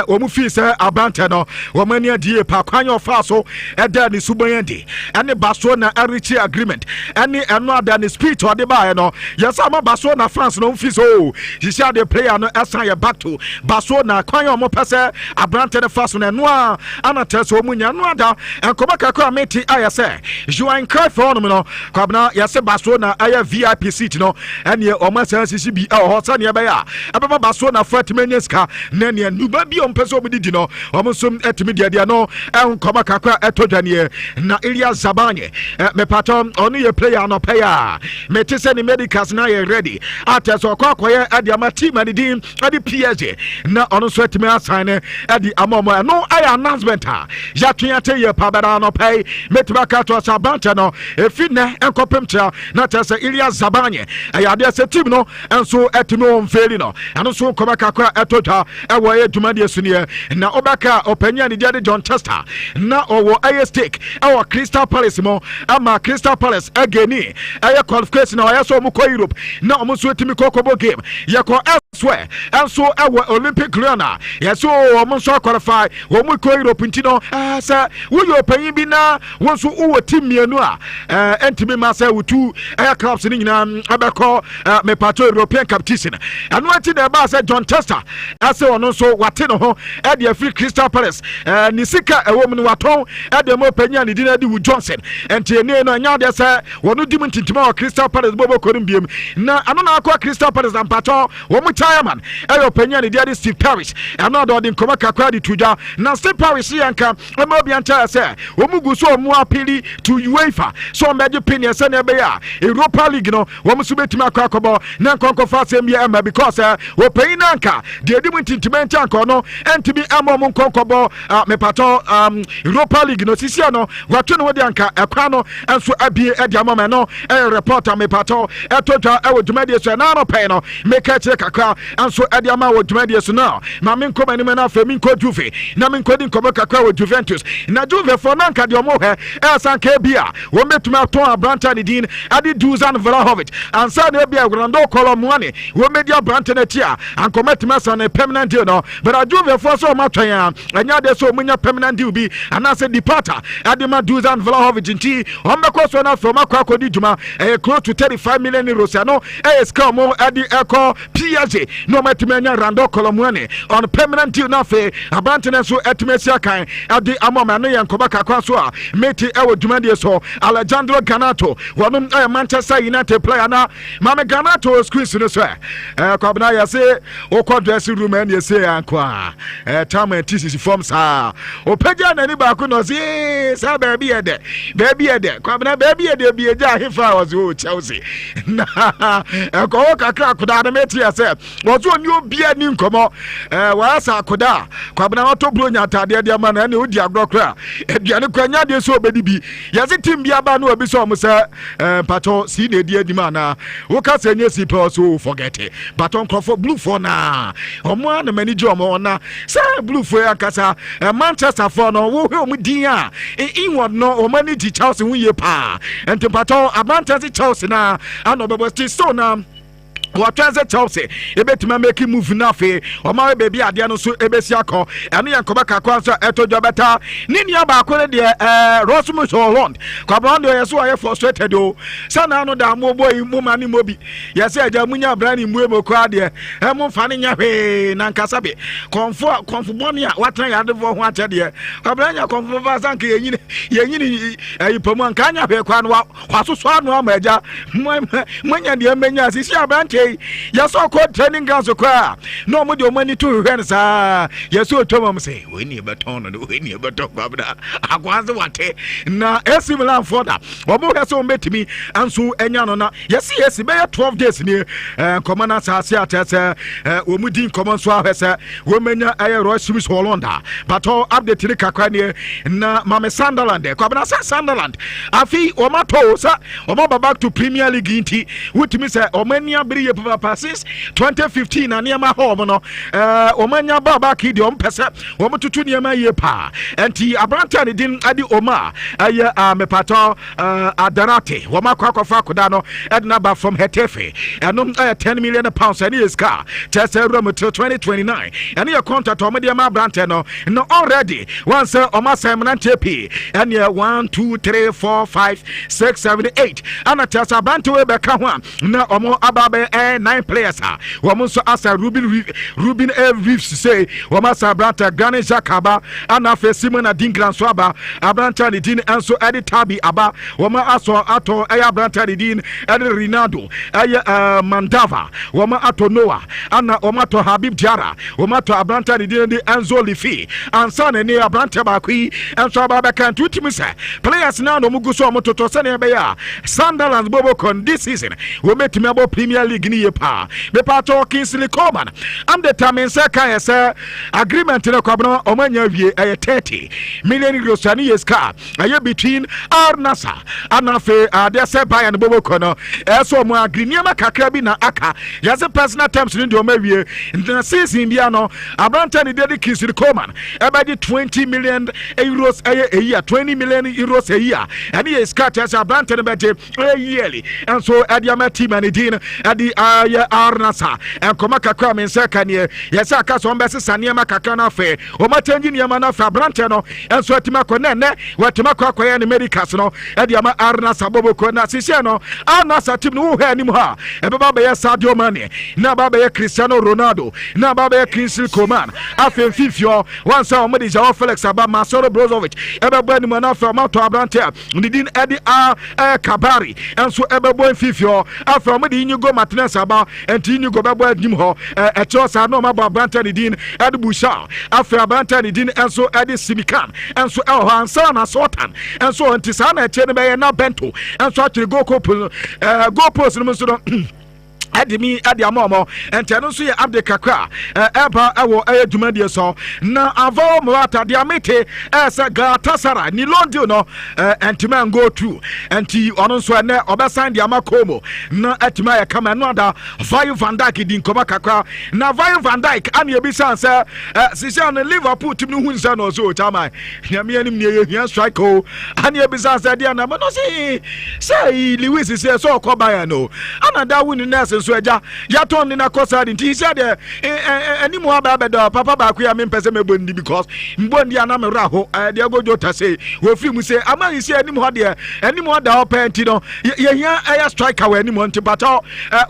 omu fi se abanta no womani adie pa kwanya ofa so eda ni subayandi ane Barcelona arichi agreement ane eno ada ni spirit ode ba no yeso ama Barcelona fans no fi so jisia the player no esan ye back to Barcelona kwanya omo pese abanta ne fast no a ana teso omunya no ada enkoba kakra ti ayase Joan Cruyff for no kwabna yase Barcelona aya VIP seat no ene o ma san sisi bi ho sa ne be ya ababa Barcelona fatmenyeska na ne nuba bi on peso bi di no o mo som etimi dia no enkoma kakra etodwane na Ilya Zabanye me patom onu ye player no player me tese ni medicals na ye ready ateso kwakoye ade ama team ani din ade PSG na onu so etimi assign ade amomo no aya announcement ya twete ye pabara no pay metibaka to Sabanta no efine enkopemtra na tese Ilya Zabanye ayade se team no enso etimi on feli no eno so komaka kwa etota ewo edumade sunie na obaka opanya ni dia de John Chester na owo aye stake ewo Crystal Palace mo ama Crystal Palace ageni aye qualification na aye so mu ko Europe na omo so etimi kokobo game yeko elsewhere enso ewo Olympic Lyon yeso omo so qualify omo ko Europe ntino sa wo yo panyin bi na wonso uwo team mienu a entimi ma say wutu clubs ni nyina abeko me pato European competition anu ati na ba say John Chester ase ono so wate no ho e de free Crystal Palace ni sika ewo mu no waton e de mo panya ni dina di Wu Johnson enti ene no anya de say wono dim ntintima o Crystal Palace bobo korim biem na anu na akwa Crystal Palace ampato wo mu chairman e yo panya ni dia Steve Parish anu do de nkoma kakra di tuja na Steve Parish yanka e mo bi anta say wo mu gu so mu appeal to UEFA so meje pin say na be ya Europa League no wo so betimi akwakobo na nkonkofa asem bi ema because wo pay na nka de edi mu tintimenti anko no entibi amo mu nkonkobo me pato Europa League no sisi no wato no de anka ekwa no enso abie edi amama no reporter me pato etotwa e wo dwumade so na no pay no make kire kakra enso edi ama wo dwumade so na ma me nkoma ni me na fa me nko Juve na me nkodi nkomo kakra wo Juventus na Juve for na nka de omo he sanka bia wo metumi aton abranta ni din adi Dusan Vlahovic ansa na bia Grando Colomwani wo media abranta na tia ankometuma san permanent deal no but Juve for so matwan anya de so munya permanent deal bi anase departer adi ma Dusan Vlahovic nti ombeko so na from akodi djuma close to 35 million euros no ska mo adi eko PSG no metumi anya Grando Colomwani on permanent deal na fe abranta na so etimesi kan adi amoma no yankoba kakwa so a meti ewo dwumade so Alejandro Garnacho wonum Manchester United player na mame Garnacho squeeze no so kwabna ya se okọ dressing room and you say anko time and TCC form sa opeja na ni ba ko no se sa baby ede kwabna baby ede bi eja hefa was o Chelsea na ko kakra koda na meti ya se wozo ni obi ani nkomo wa sa koda kwabna wato bronya atade de ma na ne odi agrokra eduane kwanya de so obedi bi yase team bia ba no obi so mo se pato si na di adima na wo ka se nye si pe so forget it pato nkofo blue for na omo na manager omo na se blue for akasa Manchester for no wo he din a inward no o manage Chelsea hu ye pa enti pato Manchester Chelsea na ano bebo still na Watranse Chelsea ebetima make move na fe o ma baby ade no so ebesi akọ eno yankoba kakwa so etojo beta nini aba akọ de Rasmus Holland kwabran de yeso aye frustrated o sana no da mo boy mu mani mobi yese aja munya brani mu emoko ade emu fa ne nya hwe na nkasa be konfo boni a watran ya de vo ho ache de kwabran ya konfo va sanka yenyini ayipamu anka anya hwe kwa no wasoso anu amaja mwanya de menya sisi abranche yaso ko training ground so kwa no mo de o mani to hwe sa yaso tomam say we ni beton no we ni beton kwabda akwanze wate na AC Milan for that obo yaso metimi anso enya no na yesi be 12 days ni komana sa ase atese o mudi komon so ahwese we menya Rasmus Holland but update ni kakra ni na mame Sunderland kwabna sa Sunderland afi o mato sa o back to Premier League inti wutimi say o mania bri papa since 2015 na niema home no omanya baba kidi ompese omututu niema ye pa enti abranta ne din adi oma aye mepato adarate womakwakofa koda no edna ba from Hetefe enum 10 million pounds ani iska tese rom till 2029 ani your contract omede ma abranta no already once oma semnante p eni 1 2 3 4 5 6 7 8 ana tese abranta we be ka ho na omo ababe 9 players ha womonso asa Ruben Reeves say womasa Abranta Granit Xhaka ana fe Simona Dingran so aba Abranta ni din enso Edi Tabi aba woma aso ato Abranta ni din Edi Ronaldo Mandava woma ato Noah ana woma to Habib Diarra woma to Abranta ni din Enzo Lifi ansa ne Abranta ba kwi enso aba be kan tutimi se players na no mugu so mototo se ne be ya Sunderland bobo con this season we metimi abo Premier League ni pa me pato Kingsley Coman am determine say kan say agreement na kwabno omanya wie 30 million euros ani yeska aye between Al Nassr and fe they say Bayern bobo kono so mo agree niam kakra bi na aka yase personal terms ni de omawie na season bia no Abranta ni dedi Kingsley Coman about 20 million euros a year 20 million euros a year ani yeska tese Abranta ni beje yearly and so adiama team and din adi Al Nassr and koma kakra men say kan yes aka so mbese saniema kakra na fe o matangi niema na fe Abranta no enso atima ko ne watima ko akoya ne medicals no adiama Al Nassr bobo ko na sisi no Al Nassr team no ho anim ha e baba be Sadio Mane na baba be Cristiano Ronaldo na baba be Kingsley Coman afen fifio once o medi Joao Felix aba Marcelo Brozovic e baba anim na fe mato Abranta ndidin edi Kabari enso e baba fifio afen o medi Inigo Martinez rumors about Antini Gobaba Jimho, a chosa no maba Brantani Din, Ed Busha, after Brantani Din, and so Eddie Simikan, and so Elhan Sana Sotan, and so Antisana Chenebe and Bento, and so actually go person. Adimi Adiamomo and Tenusi Abde Kakra Eba Ewo Jumedia so na Avo Morata Diamete as a Gatasara Nilondo no and Timan go through and T Ononso ne Obasan Diamakomo na Etimaya Kamanada Vayu Van Dijk din Komakakra na Vayu Van Dijk and Yabisan sir Sishan Liverpool Tim Hunsan or so Tama Yamianim near Strike and Yabisan said Diana Manosi say Lewis is so Kobayano another winning nurse so ya turn in a cosa he said any more baba papa back we mean person me because mbondi anam raho they go jota say we film say ama you say any more there any more da openti no ye here striker we any more but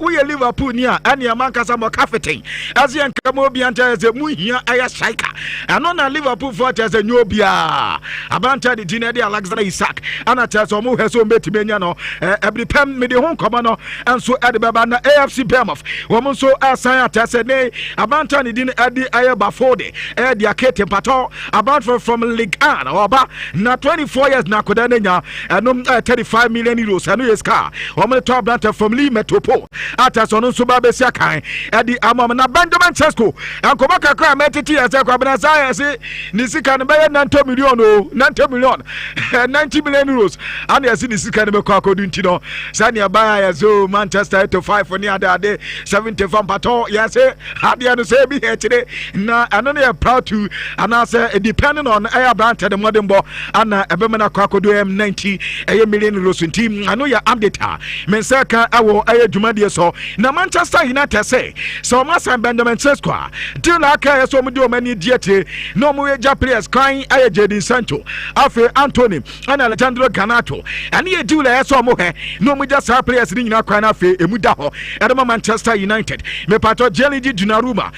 we Liverpool near any man kasa mo kafetin as yan kamo bi anta say mu here air striker and on Liverpool for as a new bia abanta the dinner de Alexander Isak ana tell so mo heso metimenya no every pem me de hon komo no and so at the baba na AFC Behemoth woman so asan atasene abanta ni din adi ayaba fode di akete pato about from League 1 oba na 24 years na kodanenya enum 35 million euros anu yes car woman top abanta from Lee Metropole atasono so ba besia kan edi amam na Benjamin Chesco ankoba kakra metiti ase kwabena science ni sika ne be 90 million o 90 million 90 million euros and yes ni sika ne be kwa kodunti no sani ba ya zo Manchester to 5 for ni ada 70 from pato yes hadia no say be here today na anone proud to and I say depending on air brand the modern bo and ebemana kwakodo M90 million euros team I know ya update men say kan awo aye dwumade so na Manchester United say so masa Benjamin Sesko till na aka so mu do mani diete no mu eja players kan aye Jadon Sancho afi Anthony and Alejandro Garnacho and ye do la so mu he no mu just players ni nyina kan afi emu da ho edema Manchester United me pato Jelly Donnarumma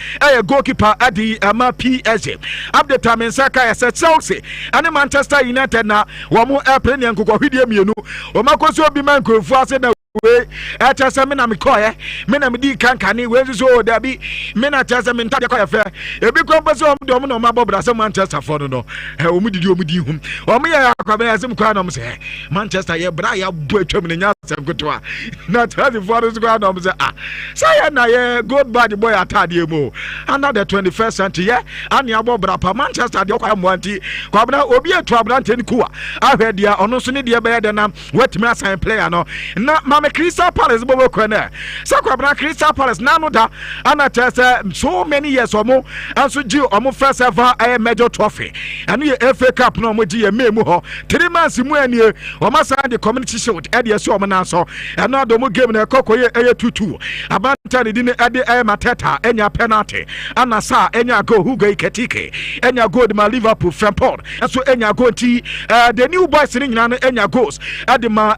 goalkeeper adi ama PSG update men saka ya Chelsea and Manchester United na wo mu airplane nkokɔ hwidie mienu o makoso obi man krofu ase na we atasa me na me koye me na me di kankane we so da bi me na atasa me ntade koye fe ebi ko pese o do mo no mabobra se Manchester for no o mu didi hum o me ya akwabe ya sem kwa no mo se Manchester ye bra ya bo atwam ne nya sem kotwa na tadi for so kwa no mo se say na ye good bad boy atade mu under the 21st century ye ani abobra pa Manchester de kwa mo anti kwa bra obi etu abrante ni kuwa ahwe dia ono so ne de be ye de na wetimi assign player no na me Crystal Palace bobo kwana sakwabra Crystal Palace nanu da ana tese so many years omo anso gi omo first ever major trophy and ye FA Cup no omo gi ye memu ho 3 months mu anie omo sa the community shield e de so omo na so and no do game na kokoye 2-2 abanta ne din e de Mateta enya penalty ana sa enya go Hugo Iketike enya goal ma Liverpool Frampord so enya goal ti the new boys ni nyina no enya goals ade ma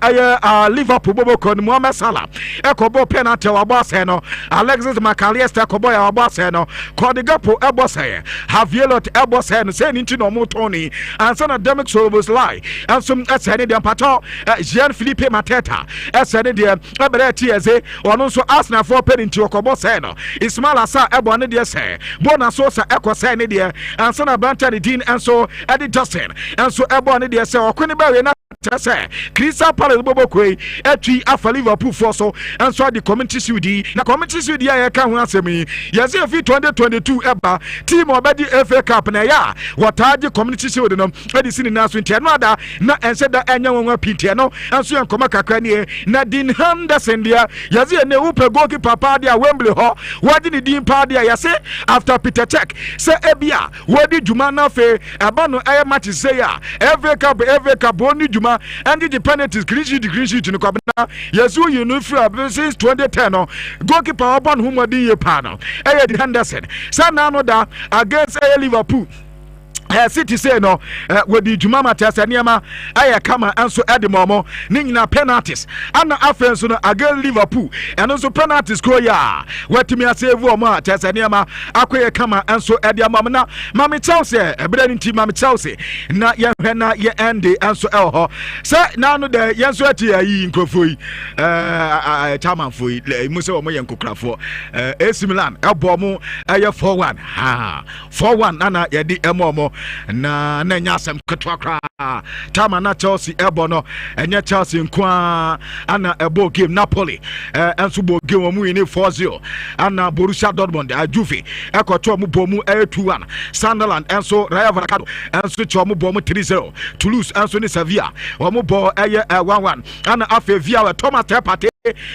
Liverpool bobo Mohamed Salah ekobo penalty wa boss no Alexis McAllister ekobo ya boss no Kodigapo eboss he Havielot eboss he no say nti no motoni ansa na Demick Szoboszlai ansum asene de pato Jean-Philippe Mateta asene de ebere tieze ono so Arsenal for penalty okobo say no Ismail Assar ebo ne de say Bona Sosa eko say ne de ansa na Brantford din enso Eddie Justin enso ebo ne de say okoni ba we na say Crystal Palace bobo koi etwi afa Liverpool for so and so the community shield na community shield ya ka ho asemi yes if 2022 eba team obedi FA Cup na ya wataje community shield no edisi ni naso ntia no ada na ense da enya wonwa pintie no enso en koma kakra ni na Dean Henderson dia yes ne upe goalkeeper pa dia Wembley ho wadi ni din pa dia yes after Peter Cech say ebia wadi juma na fe eba no match say ya FA Cup oni juma and the penalties green sheet no kwabna yesu you know since 2010 no goalkeeper upon whom wadi ye pa no Dean Henderson say na no da against Liverpool City say no with the Jumama Tasaniama I come and so at the moment Nina penalties and after so again Liverpool and also penalties go ya what me say Voma Tasaniama Aqua come and so at the mamma Mammy Chelsea a branding team Mammy Chelsea not yet ye Andy and so elho say now no the Yanswati in Kofui Tamanfui Musa Moyan Kukrafo AC Milan Elbomo a 4-1 4-1 Nana Yadi Emomo na nyasem ketwakra tama na Chelsea ebono enye Chelsea nkwa ana ebo game Napoli enso bo game mu ni 4-0 ana Borussia Dortmund ajuve ekoto mu bomu 2-1 Sunderland enso Rayo Vallecano enso cho mu bomu 3-0 Toulouse enso ni Sevilla wo mu bo 1-1 ana afa via Thomas Partey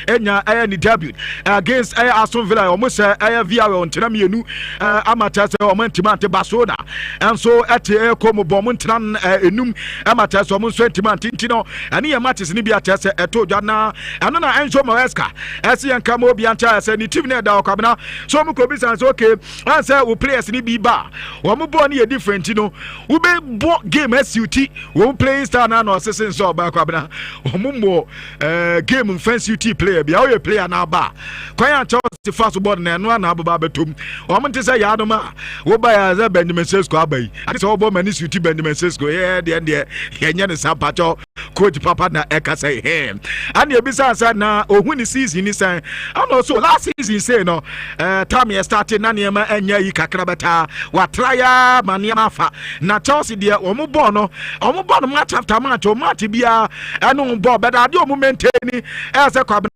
enya ni debut against Aston Villa omo se via ontena mienu amata se omo ntimante Barcelona enso ete komo bomu ntran enum amata se omo ntimante ntino ani ya matches ni bia tese eto dwana ano na Enzo Maresca ese yanka mo bia nta se ni team na da okwabena so mo ko bi san so okay answer we players ni bi ba omo bo ni different no we be bo game SUT we playing star na no assistant so ba okwabena omo mo game fancy player bia we player na ba kwanya Chelsea fast board na no na ababa betom o mo ntse ya adoma wo ba ya za Benjamin Sesko abai ati so bo mani suit Benjamin Sesko de yenye ne sampacho coach papa na eka say him and you bisa say na ohuni season ni say and also last season say no time you started na niema enya yi kakra beta wa trya maniema fa na Chelsea de o mo bo no match after match o match bia eno bo beda de o mo maintain ni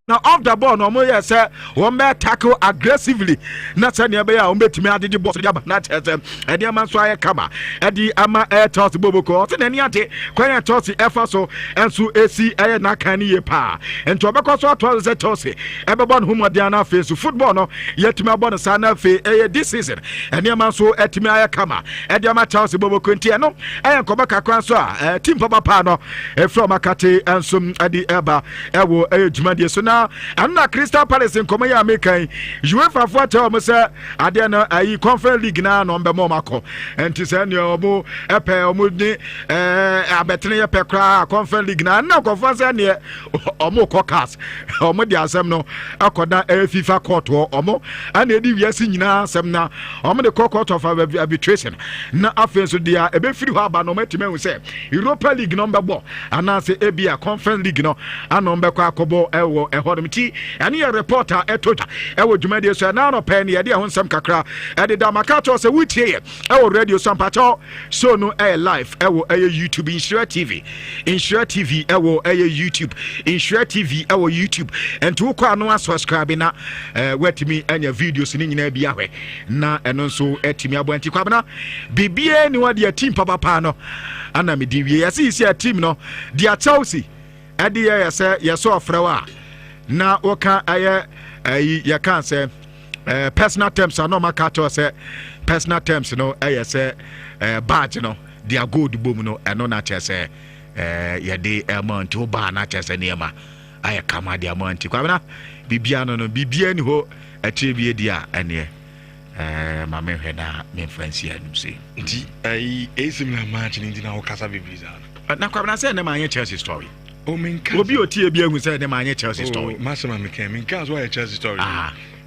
now off the ball no more yes one may tackle aggressively not any be ya betimi adede boss dia na chese e dia man so aye kama e di ama Chelsea boboko so na ni ate kwanya Chelsea efa so enso AC aye na kan ye pa ento obekọ so to Chelsea e be bon humo dia na face football no yetimi abon sa na fe e this season e dia man so etimi aye kama e dia ma Chelsea boboko nti no e ko beka kwan so team papa no e from akate enso adi eba e wo jumadi so na anna Crystal Palace in Komaya American UEFA for tell say ade na ayi Conference League na no mbe mo mako enti say ne omo epe omo ni abetene ye pekra Conference League na conference ne omo caucus omo di asem no akoda FIFA court omo ana edi wiase nyina asem na omo the court of arbitration na afenso dia ebe firi ho aba no matime hu say Europa League no mbebo ana say ebia Conference League no ana mbekọ akobo ewo ehormti ani ya reporter etota ewo dwumade so na no pen ye de ho nsem kakra e de da makato se wutie ewo radio sampacho so no live ewo YouTube Nhyira TV ewo YouTube Nhyira TV ewo YouTube ento kwa no subscribe na wetimi anya videos ni nyina bia hwe na eno nso etimi abwanti kwa bana bibie ni wade team papa no ana me di wie yesi team no dia Chelsea ade yese yeso ofrewa na oka aye ya kan say personal terms are no makato say personal terms no say badge no dia gold bom no eno na chese ya de amount o ba na chese niema aye kama dia amount kwa na bibia no bibia ni ho atebie dia ene ma me hweda me fancy anu say nti ai esimna match ni na o kasa bibliza na kwa na say na ma Chelsea story Obi oti ebia hu say dem anye Chelsea story. Masema menka so Chelsea story.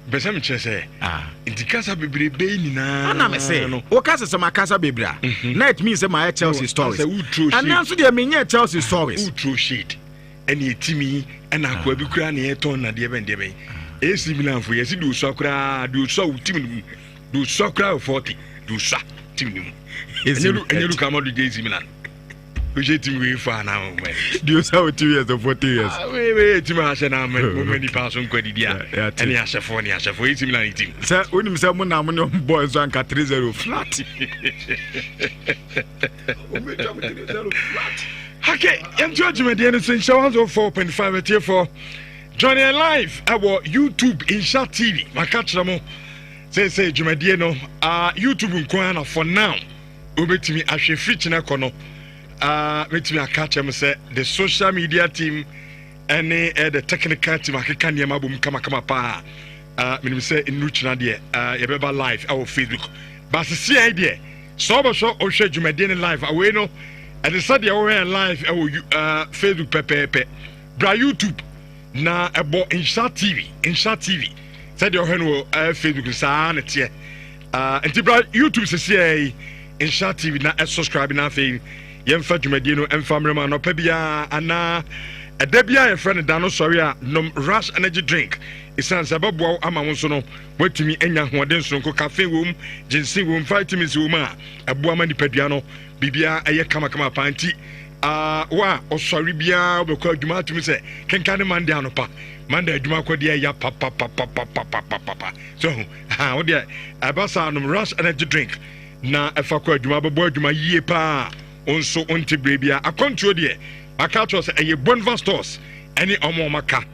Bese me chese. Indikasa bebrebe nyina. Na me say. O kasa se makasa bebra. Na it means say my Chelsea stories. And now so dey menye Chelsea stories. True shit. Eni etimi na akwa bi kura na eton na de ben. AC Milan fo yesi do so kura do so team do so kura 40 do so team ni. Enyeru kamadu de AC Milan. We team we for now. Do you say 2 years or 40 years? We team has na many person kwadi dia. Any ashefo ni ashefo team na team. Sir, when you say mo na mo boys so anka 3-0 flat. Okay, enjoy the end show 4.5 at here for joining live our YouTube Nhyira TV. Makachra mo say Jumadie no YouTube nkwana for now. Obetimi ahwe fitch na kono. Metimi akacha me say the social media team and the technical team akeka niam abom kama pa. Menim say inu china de yebeba live our Facebook. But see idea so ba so o hwe dwumade ne live away no and the said you were live Facebook pepe bra YouTube na ebo Nhyira TV said you were Facebook sa na tie enti bra YouTube se say Nhyira TV na subscribe na fe yemfa dwumade no emfa mrema no pa bia ana edabia your friend da no sorry a nom rush energy drink isan sababu ama wonso no watimi enya hoden sonko cafe wom ginseng wom vitamins wom a eboa ma nipadua no bibia eye kama panti wa osori bia obekọ adwuma atumi se kenkane mande anopa mande adwuma kwode ya papa so wo de abasa nom rush energy drink na efa kwa adwuma bebo adwuma yie pa onso onti brebia akontuo de aka to say eye Bonva stores any omo maka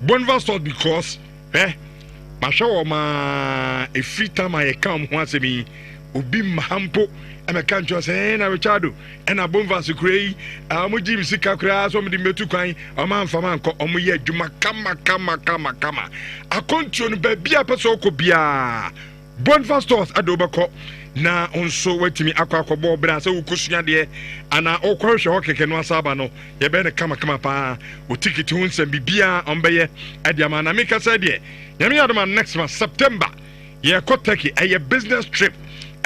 Bonva stores because mashawo ma a free time I come once me obi mahampo and I can't just say na Richardo and a Bonva se krei mo jim sika kra so me di metu kwan o man fama nko o mo ye adwuma kama akontuo no ba bia peso ko bia Bonva stores adobako na onso watimi akwakobo bra se ukosua de ana okwahwe hokeke no asaba no ye be ne kama pa o ticket hu nsem bibia ombeye adiama na meka say de nyame adama next month September ye ko Turkey a business trip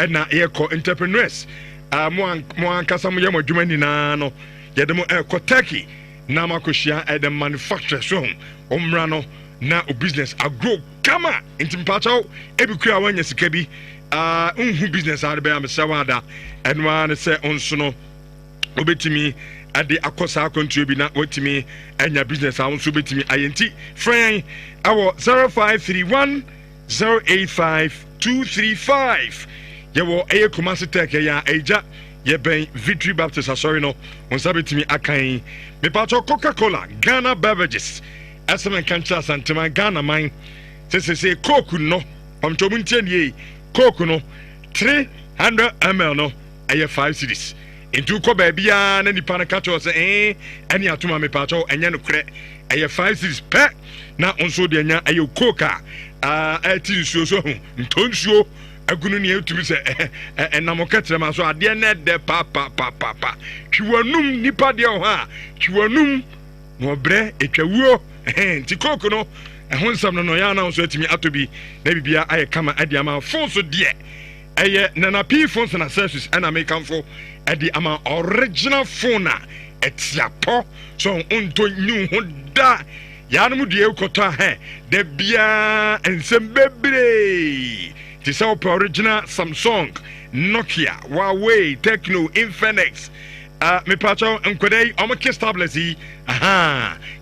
na ye ko entrepreneurs mo ankasa mo ye mo dwuma ni na no ye de mo ko Turkey na makohia the manufacturer so omra no na o business agro kama intimpacho ebikura wanya sika bi unhu business are be am sawada enwa ne se onso no obetimi ade akosa akontu bi na wetimi anya business a onso betimi ayenti friend awo 0531 085 235 yewo eye Kumasi Tech ya eja ye ben Victory Baptist sorry no onsa betimi akan me pacho Coca-Cola Ghana beverages asem kancha santema Ghana mine se Coke no pamto muntie nie Coke no 300 ml no aye 5 cedis into ko ba bia na nipa na kacho se ani atuma me pacho enya no kre aye 5 cedis pe na onso de enya aye Coke ati nsuo so ntonsuo agunu ne etumi se enamoketre ma so ade na de pa twiwanum nipa de ho a twiwanum no bre etwawuo nti Coke no ehonsam no ya na so atimi atobi na bibia aye kama ade ama phone so de eye nana p phones na services and American for ade ama original phone na etiapo so onto nyu hoda ya no de ekota de bia ensem bebre ti say original Samsung Nokia Huawei Tecno Infinix me pacho enkwedai omo tablets yi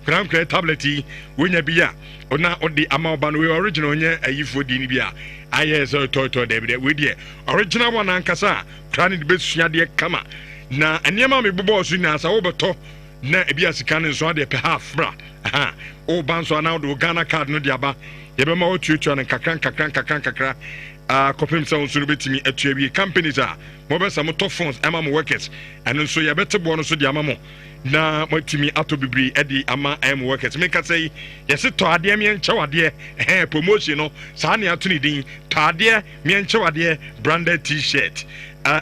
kram tablet yi wonya bia ona odi ama oba no original nye ayifo di ni bia aye so to de we die original one ankasa kran de besua de kama na eniema me bobo so na sa wo beto na ebia sika ne so de pe half bra o ban so na do Ghana card no de aba ye be ma o tutu na kakran kopim sa unsuru betimi atuabi companies mo be sa mo to phones ama mo workers and so ye bete bo no so de ama mo na matimi ato bibiri edi ama am workers make say yes to ade me nchewade promotion no sa na ato ni din to ade me nchewade branded t-shirt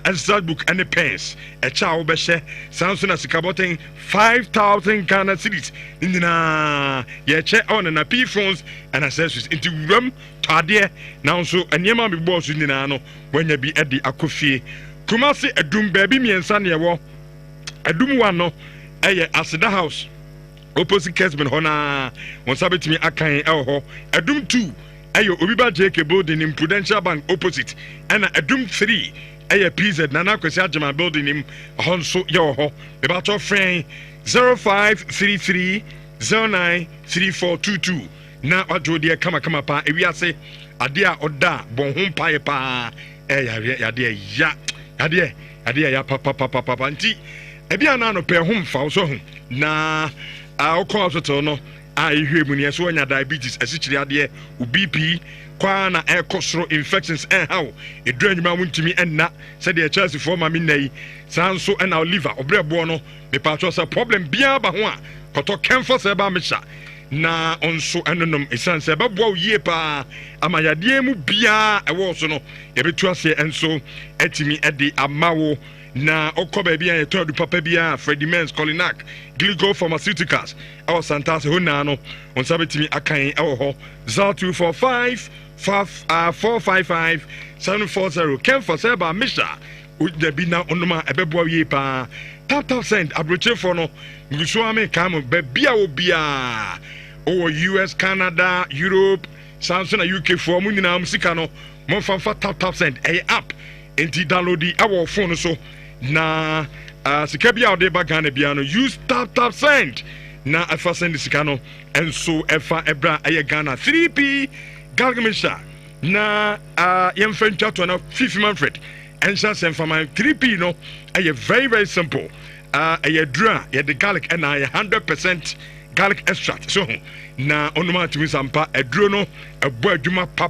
extra book and pens a cha wo be hye sanso na sikaboten 5,000 Ghana cedis ndina ye che on na p phones and accessories into rum to ade now so eniema me boss ndina no wanya bi edi akofie Kumasi edum baby miensa ne wo edum wa no eye Asida House opposite Kesman hona won sabetimi akan ho edum 2 eye Obiba JK building in Prudential Bank opposite and edum 3 eye PZ Nana Kwesi Ajama building in honso ye ho be ba to friend 0533 093422 na wadwo de kama pa ewiase ade a oda bon ho pae pa yade ya papa nti ebia na no pe ho mfa so ho na akọ hospital no ehwe mu ne so anya diabetes asichiri ade BP kwa na ekosoro infections how edu anyuma muntimi enna se de Chelsea for ma minai sanso na liver obrebo no me patcho say problem bia ba ho a koto kemfo se ba mecha na onso enonom esan se bebo yie pa amayade mu bia ewo so no yebetu ase enso etimi ede amawo na okoba bia yeto du papa bia Freddie Mens Colinac Gligo Pharmaceuticals our Santase ho na no onsa betimi akan ewo ho 0245 455 740 Ken for Seba Misha the bina onoma ebebo yie pa tap cent abroche for no nguso ame kam be bia obia o US Canada Europe Samsung UK for mu nyina musika no mo fa tap cent app enti download di our phone so na sika bia ode ba Ghana bia no use tap cent na afa send sika no enso efa ebra aye Ghana 3p galgamisha na yemfa ntwato na fifi Manfred ensha semfa man 3p no aye very simple aye dra ye the garlic and 100% garlic extract so na onuma tumi sampa eduro no ebo adwuma pa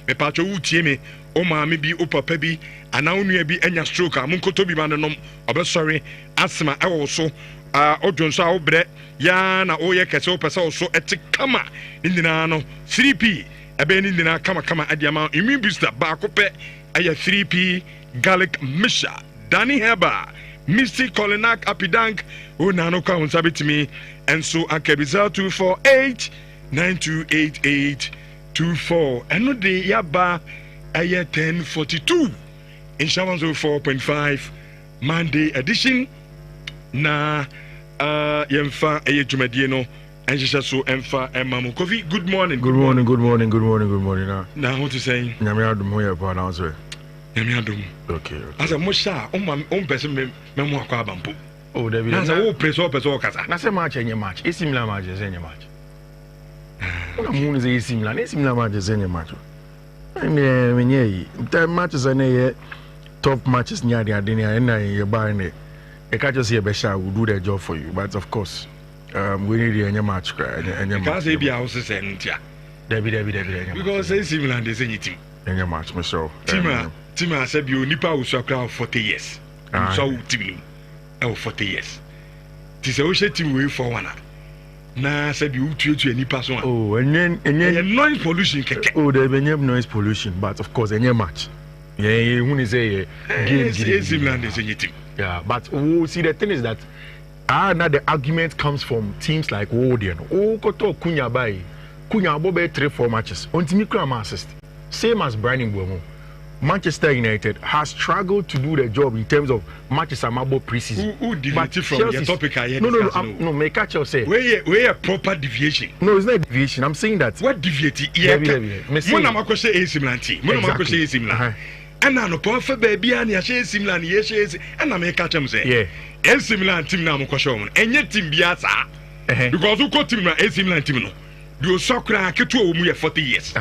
me pa cho wutie me o ma me bi o papa bi ana onua bi anya stroke a munkoto bi manom obesori asma ewo so odwonso a obre ya na o ye kese o pesa o so etikama ndina no 3p ebe ni ndina kama adiama immune booster ba kope aya 3p garlic misha Danny Heba Misty Colinac Apidank Nano Ka Unsabitimi and so Akabiza 248 928824 and no day Yaba Aya 1042 in Shaman 04.5 Monday edition na Yemfa Aya Jumadieno and so Emfa and Mamu Kofi. Good morning. Good morning. Now what to say? Okay. As a Mosha, person memo akabampo. Oh, David. As a person kasa. Na se match any match. It's similar match as any match. Moon is similar match as any match. I mean, the matches are near top matches near the Adenia and you're buying it. I can't just say Besha will do their job for you, but of course, we need any match. Because they be house and David. Because they similar and they say anything. Any match, myself. Tima said you nipa usakra 40 years. So team 40 years. This is a team way for one. Na said you to nipa so. Oh, and then noise pollution keke. Oh, there be noise pollution, but of course any match. Yeah, when is a game similar and say anything. Yeah, but see the thing is that now the argument comes from teams like Wodian. Koto Kunya Bai. Kunya Bobe 3-4 matches. Ontimi Krama assist. Same as Brian Mbeumo. Manchester United has struggled to do the job in terms of matches amabo preseason. Who deviated from your topic? No, may catch you say. Where a proper deviation? No, it's not deviation. I'm saying that. What deviated? Yeah, Monamako say AC Milan. Monamako say AC Milan. And now no perfect baby and AC Milan. Yes, and I may catch him say. Yeah, AC Milan team now Mokosho and yet team Biasa because who got team AC Milan team no. Do soccer ketu omu 40 years.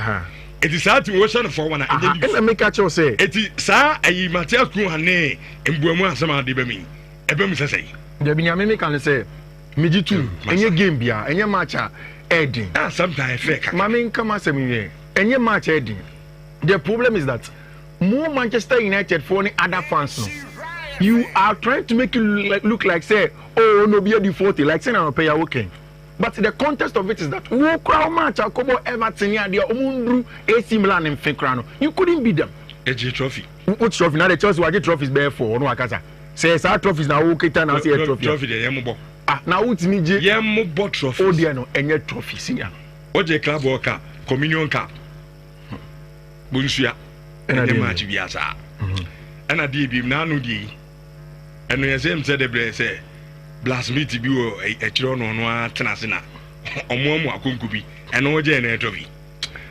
It is hard to watch for one. And I make catch you say. It is sa a Matthias Kuhane and Buemo Sama de Bemi. Ebem say. The Binyame can say, Mijitu, and your game bia, and your match Edding. Sometimes fake. Mammy come as a million, and your match Edding. The problem is that more Manchester United for any other fans. No. You are trying to make it look like say, oh, no, be a default, like saying I'll pay your working. But the context of it is that who crowd match Akobo Everton here, the Omundru AC Milan and Fenkrano. You couldn't beat them. A trophy. What trophy? Now the Chelsea what the trophies bear for no Akasa. Says our trophies now okay now see a trophy. Trophy the Yamubo. Now what's me J Yamubo trophy. Oh dear no, any trophy senior. What the club World Cup, Communion Cup. Bunsuya. And the match biasa. And I did him now no di. And the same said the say blasphemy bi o chiro no no atenasena omoamu akonkubi eno je na etobi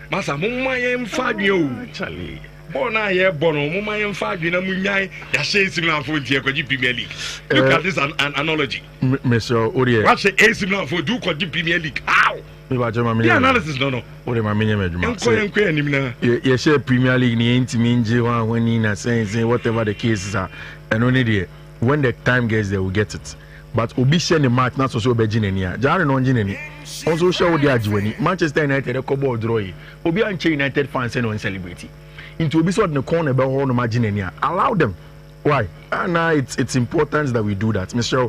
masa mommayem fadwe o Charlie bona ye bono mommayem fadwe na munyan ya share Milan for the Premier League. Look at this an analogy. Mr. Odie what say AC Milan for do Premier League how the analysis no Ode ma menye meduma enko anim na ye share Premier League ni entimi nje wan when na saying whatever the cases are and only there when the time gets there we get it. But obi share the match not so be ginenia jare no gineni also share odi ajiwani Manchester United e kobo draw obi anche United fans no celebrate into obi so the corner be ho no ginenia allow them why and it's important that we do that Mr.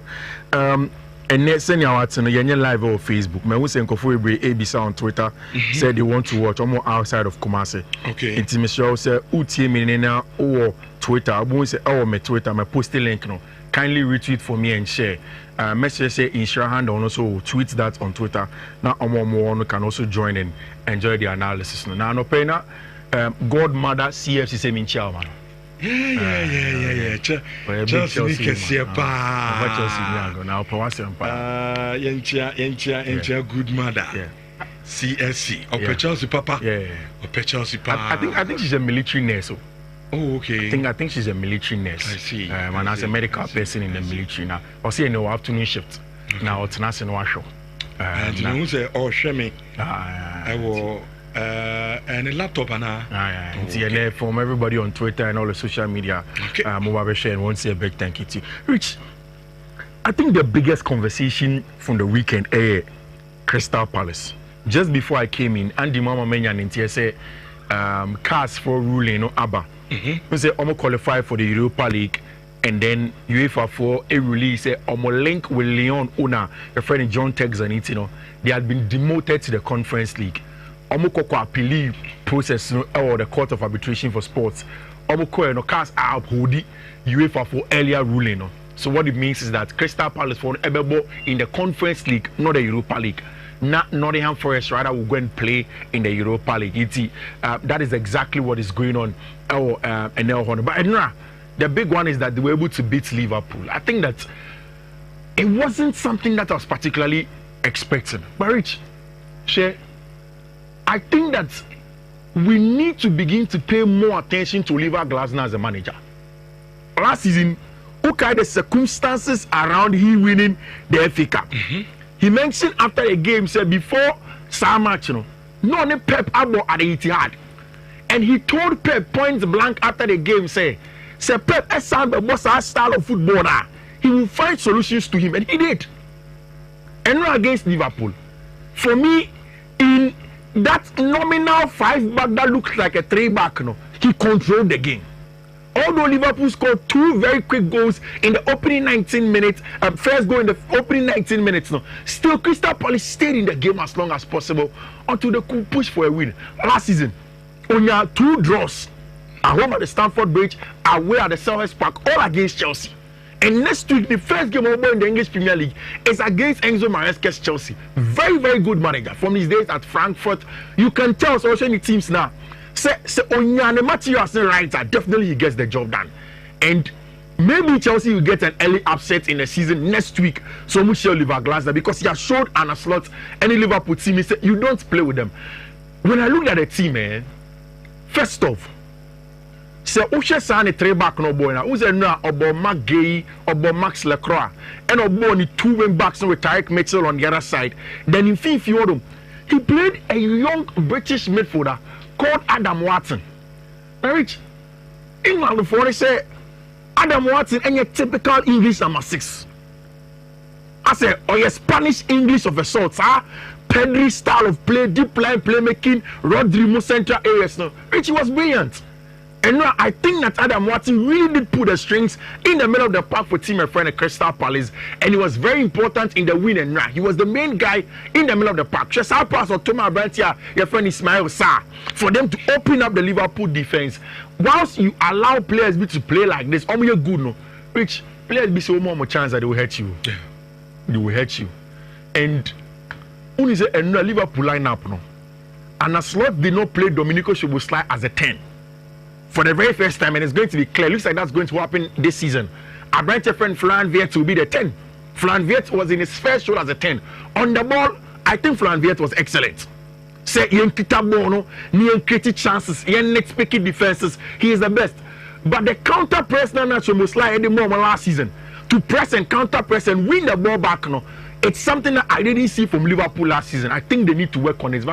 And next thing I watch, you're live on Facebook. My wife and Kofu ABC on Twitter said they want to watch. I'm outside of Kumasi. Okay. It's Michelle said, "Uti minena or Twitter." I won't say, "Oh, my Twitter, my post link no." Kindly retweet for me and share. Message say Nhyira hand on also tweet that on Twitter. Now Omo can also join and enjoy the analysis. Now no pay na Godmother CFC say minchia man. Yeah. Chelsea can see a pa. Now Yencha good mother. Yeah. CSC. Or Chelsea papa. Yeah. Or Chelsea pa. I think she's a military nurse. Oh, okay. I think she's a military nurse. I see. And as a medical person in the military now. Or say no afternoon shift. Now it's not in show. And you know say oh Shemi. I will and a laptop and from everybody on Twitter and all the social media. Okay. Mobile share and won't say a big thank you to you. Rich, I think the biggest conversation from the weekend Crystal Palace. Just before I came in, Andy Mama Menyan in TSA cast for ruling no ABBA. We say Omo qualify for the Europa League, and then UEFA for a release say Omo link with Leon Una, your friend John Tex and it, they had been demoted to the Conference League. Omo koko appeal process or the Court of Arbitration for Sports. Omo ko cast out hoodie UEFA for earlier ruling. So what it means is that Crystal Palace for Ebebo in the Conference League, not the Europa League. Not Nottingham Forest rather will go and play in the Europa League. That is exactly what is going on. But the big one is that they were able to beat Liverpool. I think that it wasn't something that I was particularly expecting. But Rich, I think that we need to begin to pay more attention to Oliver Glasner as a manager. Last season, look at the circumstances around him winning the FA Cup. He mentioned after the game, said before some match, no Pep abo at the Etihad. And he told Pep point blank after the game, say Pep boss our style of football now. He will find solutions to him, and he did. And not against Liverpool. For me, in that nominal 5-back that looks like a 3-back, he controlled the game. Although Liverpool scored 2 very quick goals in the opening 19 minutes, first goal in the opening 19 minutes, still Crystal Palace stayed in the game as long as possible until they could push for a win. Last season, only 2 draws at home at the Stamford Bridge, away at the Selhurst Park, all against Chelsea. And next week, the first game over in the English Premier League is against Enzo Maresca's Chelsea. Very, very good manager from his days at Frankfurt. You can tell also any teams now. Say Onyane materials right, definitely he gets the job done. And maybe Chelsea will get an early upset in the season next week. So much Oliver Glasner because he has showed Anna Slot any Liverpool team. He said you don't play with them. When I look at the team, first off, say Ushe Sane 3-back no boy now. Who's no Obo Mac-Gay, Obo Max Lacroix, and Obo only 2 wing backs with Tyreek Mitchell on the other side. Then in Fifiodum, he played a young British midfielder called Adam Watson. Rich, England before they say Adam Watson and your typical English number 6. I say, or your Spanish English of a sort, Pedri style of play, deep line playmaking, Rodrigo central areas. Rich, he was brilliant. And now I think that Adam Watson really did put the strings in the middle of the park for team and friend at Crystal Palace, and he was very important in the win. And now he was the main guy in the middle of the park. Just how pass or Thomas Brantia, your friend Ismail Sarr, for them to open up the Liverpool defense. Whilst you allow players to play like this, you're good, no? Which players be so more chance that they will hurt you. Yeah. They will hurt you. And when you say no Liverpool lineup, no, and a slot did not play Domenico Szoboszlai as a 10. For the very first time, and it's going to be clear. Looks like that's going to happen this season. Our branch friend Flan Viet will be the 10. Flan Viet was in his first role as a 10. On the ball, I think Flan Viet was excellent. Say, he created chances, he next picking defenses. He is the best. But the counter press now most like any more last season. To press and counter press and win the ball back, it's something that I didn't see from Liverpool last season. I think they need to work on it.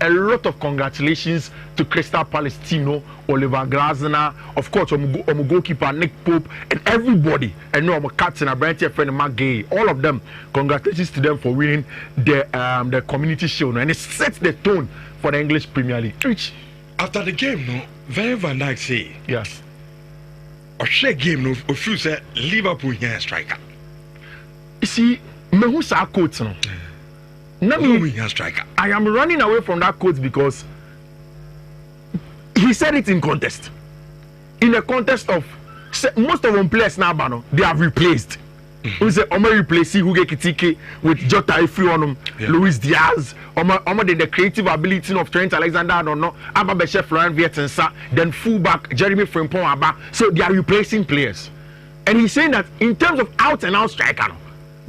A lot of congratulations to Crystal Palace team, Oliver Glasner, of course, goalkeeper Nick Pope, and everybody. And my captain, Abrante friend Mark Gay, all of them. Congratulations to them for winning the Community Shield, and it sets the tone for the English Premier League. After the game, very Van Dijk say, yes, a share game, if you say Liverpool here striker. You see, who saw quotes no. Striker. I am running away from that quote because he said it in contest. In the context of most of them players now, they have replaced. We say Omo replace Hugo Kitike with Jota Ifeanyi, Luis Diaz. Omo the creative ability of Trent Alexander no Abba Beshe Florian Wirtz, then fullback Jeremy Frimpong Abba. So they are replacing players. And he's saying that in terms of out and out striker,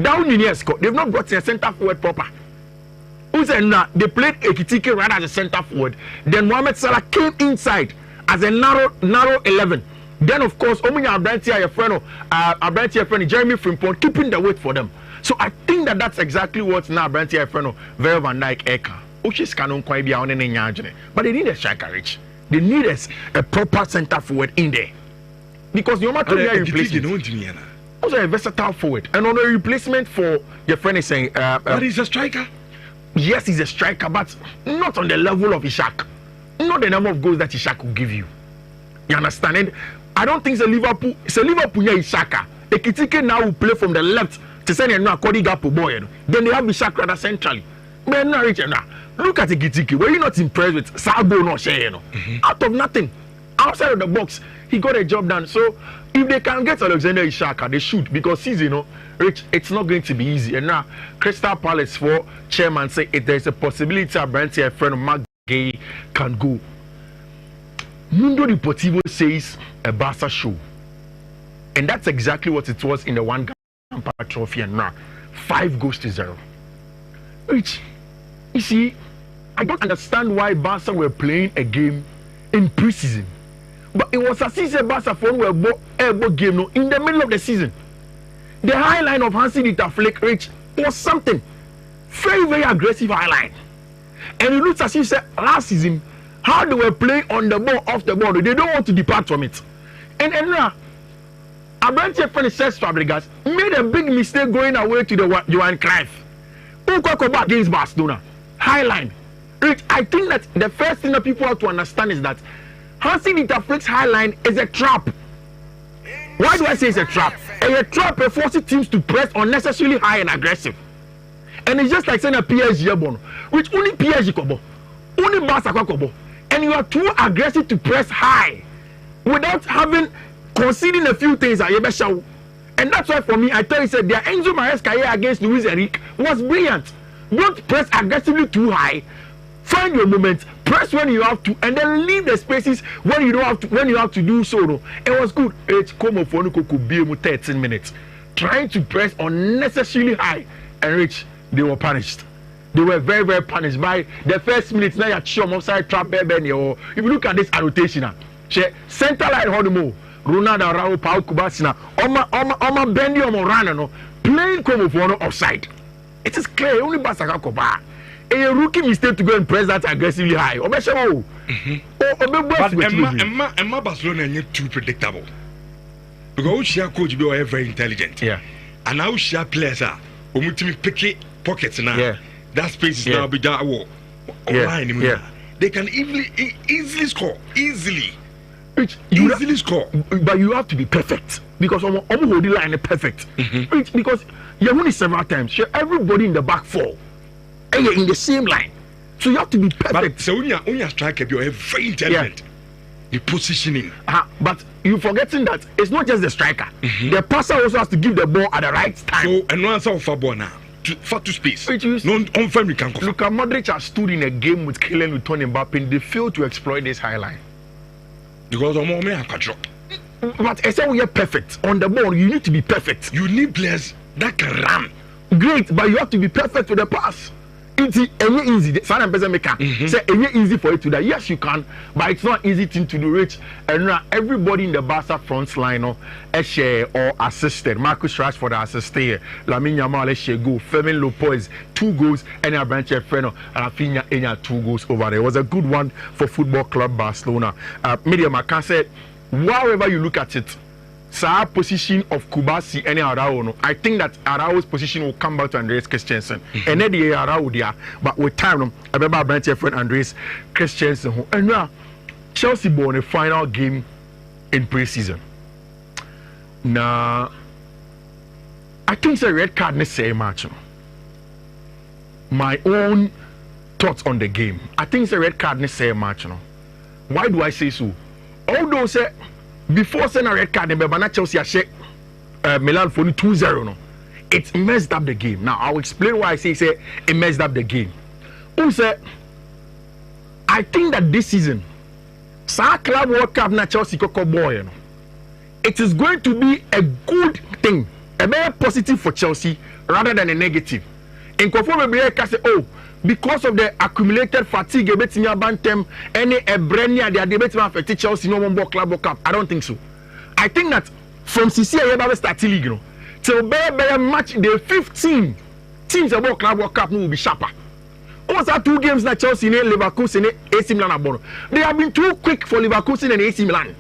down in here score, they've not brought a centre forward proper. Who said nah, they played Ekitike right as a centre forward. Then Mohamed Salah came inside as a narrow 11. Then of course, Omunya Abrantia friend Jeremy Frimpong keeping the weight for them. So I think that's exactly what now Abrantia friend Virgil van Dijk Eka. Uchis canon quite be on any nyajene. But they need a striker rich. They need a proper centre forward in there. Because no matter where you replace it, also a versatile forward. And on a replacement for your friend is saying but he's a striker. Yes, he's a striker, but not on the level of Ishak. Not the number of goals that Ishak will give you. You understand it? I don't think it's a Liverpool yeah, Ishaka. Ekitike now will play from the left to send a Kodi Gapo boy. Then they have Ishak rather centrally. But not rich now. Look at Ekitike. Were you not impressed with Sabo no share? Out of nothing. Outside of the box, he got a job done. So if they can get Alexander Ishaka, they should, because he's, Rich, it's not going to be easy. And now Crystal Palace for chairman say if there's a possibility a friend of Mark Gay can go. Mundo Deportivo says a Barca show. And that's exactly what it was in the one Gampa trophy, and now 5-0. Rich, you see, I don't understand why Barca were playing a game in preseason. But it was a season Barca for a game in the middle of the season. The high line of Hansi Dieter Flick, Rich, was something very, very aggressive high line. And it looks as if last season, how they were playing on the ball, off the ball, they don't want to depart from it. And now, Abrantia Fernandez Fabregas made a big mistake going away to the Johan Cruyff. Who got back against Barcelona? High line. Rich, I think that the first thing that people have to understand is that Hansi Dieter Flick's high line is a trap. Why do I say it's a trap? A trap forces teams to press unnecessarily high and aggressive. And it's just like saying a PSG born, which only PSG kobo, only Barca kobo, and you are too aggressive to press high without having conceding a few things. And that's why for me, I tell you, said their Enzo Maresca here against Luis Enrique was brilliant. Don't press aggressively too high. Find your moment, press when you have to, and then leave the spaces when you don't have to. When you have to do so, no. It was good. It's come for could be 13 minutes, trying to press unnecessarily high, and Rich, they were punished. They were very, very punished by the first minute. Now you're sure outside trap baby. Or if you look at this annotation, center line Honimo, Ronaldo, Raul, Paul Kubasina, Oma Bendy, Oma Rano, playing come for offside. It is clear. Only Basaka Koba. A rookie mistake to go and press that aggressively high. But Emma Barcelona is too predictable. Because she coach be very intelligent. Yeah. And now she players are pick pockets now. Yeah. That space is now be that war. Online. Yeah. They can easily score. Easily score. But you have to be perfect. Because I'm holding line perfect. Because you won it several times. Everybody in the back four. And you're in the same line, so you have to be perfect. But so when you're striker, you're very intelligent. The positioning. But you're forgetting that it's not just the striker. The passer also has to give the ball at the right time. So and no answer for ball now. For two space. No on family can come. Luka Modric has stood in a game with Kylian with Tony Mbappe. They failed to exploit this high line. Because of more I can drop. But I said we are perfect on the ball. You need to be perfect. You need players that can run. Great, but you have to be perfect with the pass. It's easy. Say easy for you to that. Yes, you can, but it's not easy thing to do. Rich and everybody in the Barca front line, or assisted. Marcus Rashford assisted. Lamine Yamal go. Fermin Lopez 2 goals, and a branch of Freno and Rafinha 2 goals over there. It was a good one for Football Club Barcelona. Medium, I can say, wherever you look at it. Sa position of Kubasi and Arao, I think that Arao's position will come back to Andreas Christensen. And then the Arao there, but with time, I remember Brent friend Andreas Christensen. And now Chelsea won a final game in pre-season. Now I think it's a red card ne say match. My own thoughts on the game. I think it's a red card ne say match. Why do I say so? Although say before saying a red card, the Chelsea shake Milan for 2-0. No, it messed up the game. Now I'll explain why I say it messed up the game. Who said? I think that this season, Club World Cup na Chelsea koko boy. It is going to be a good thing, a very positive for Chelsea rather than a negative. In conform with say, oh, because of the accumulated fatigue, betting Bantem, any a brenya, they are debating affect Chelsea no one more Club World Cup. I don't think so. I think that from CCA we start league, you know, till better match the 15 teams about Club World Cup will be sharper. Also 2 games like Chelsea, Leverkusen, AC Milan. They have been too quick for Leverkusen and AC Milan,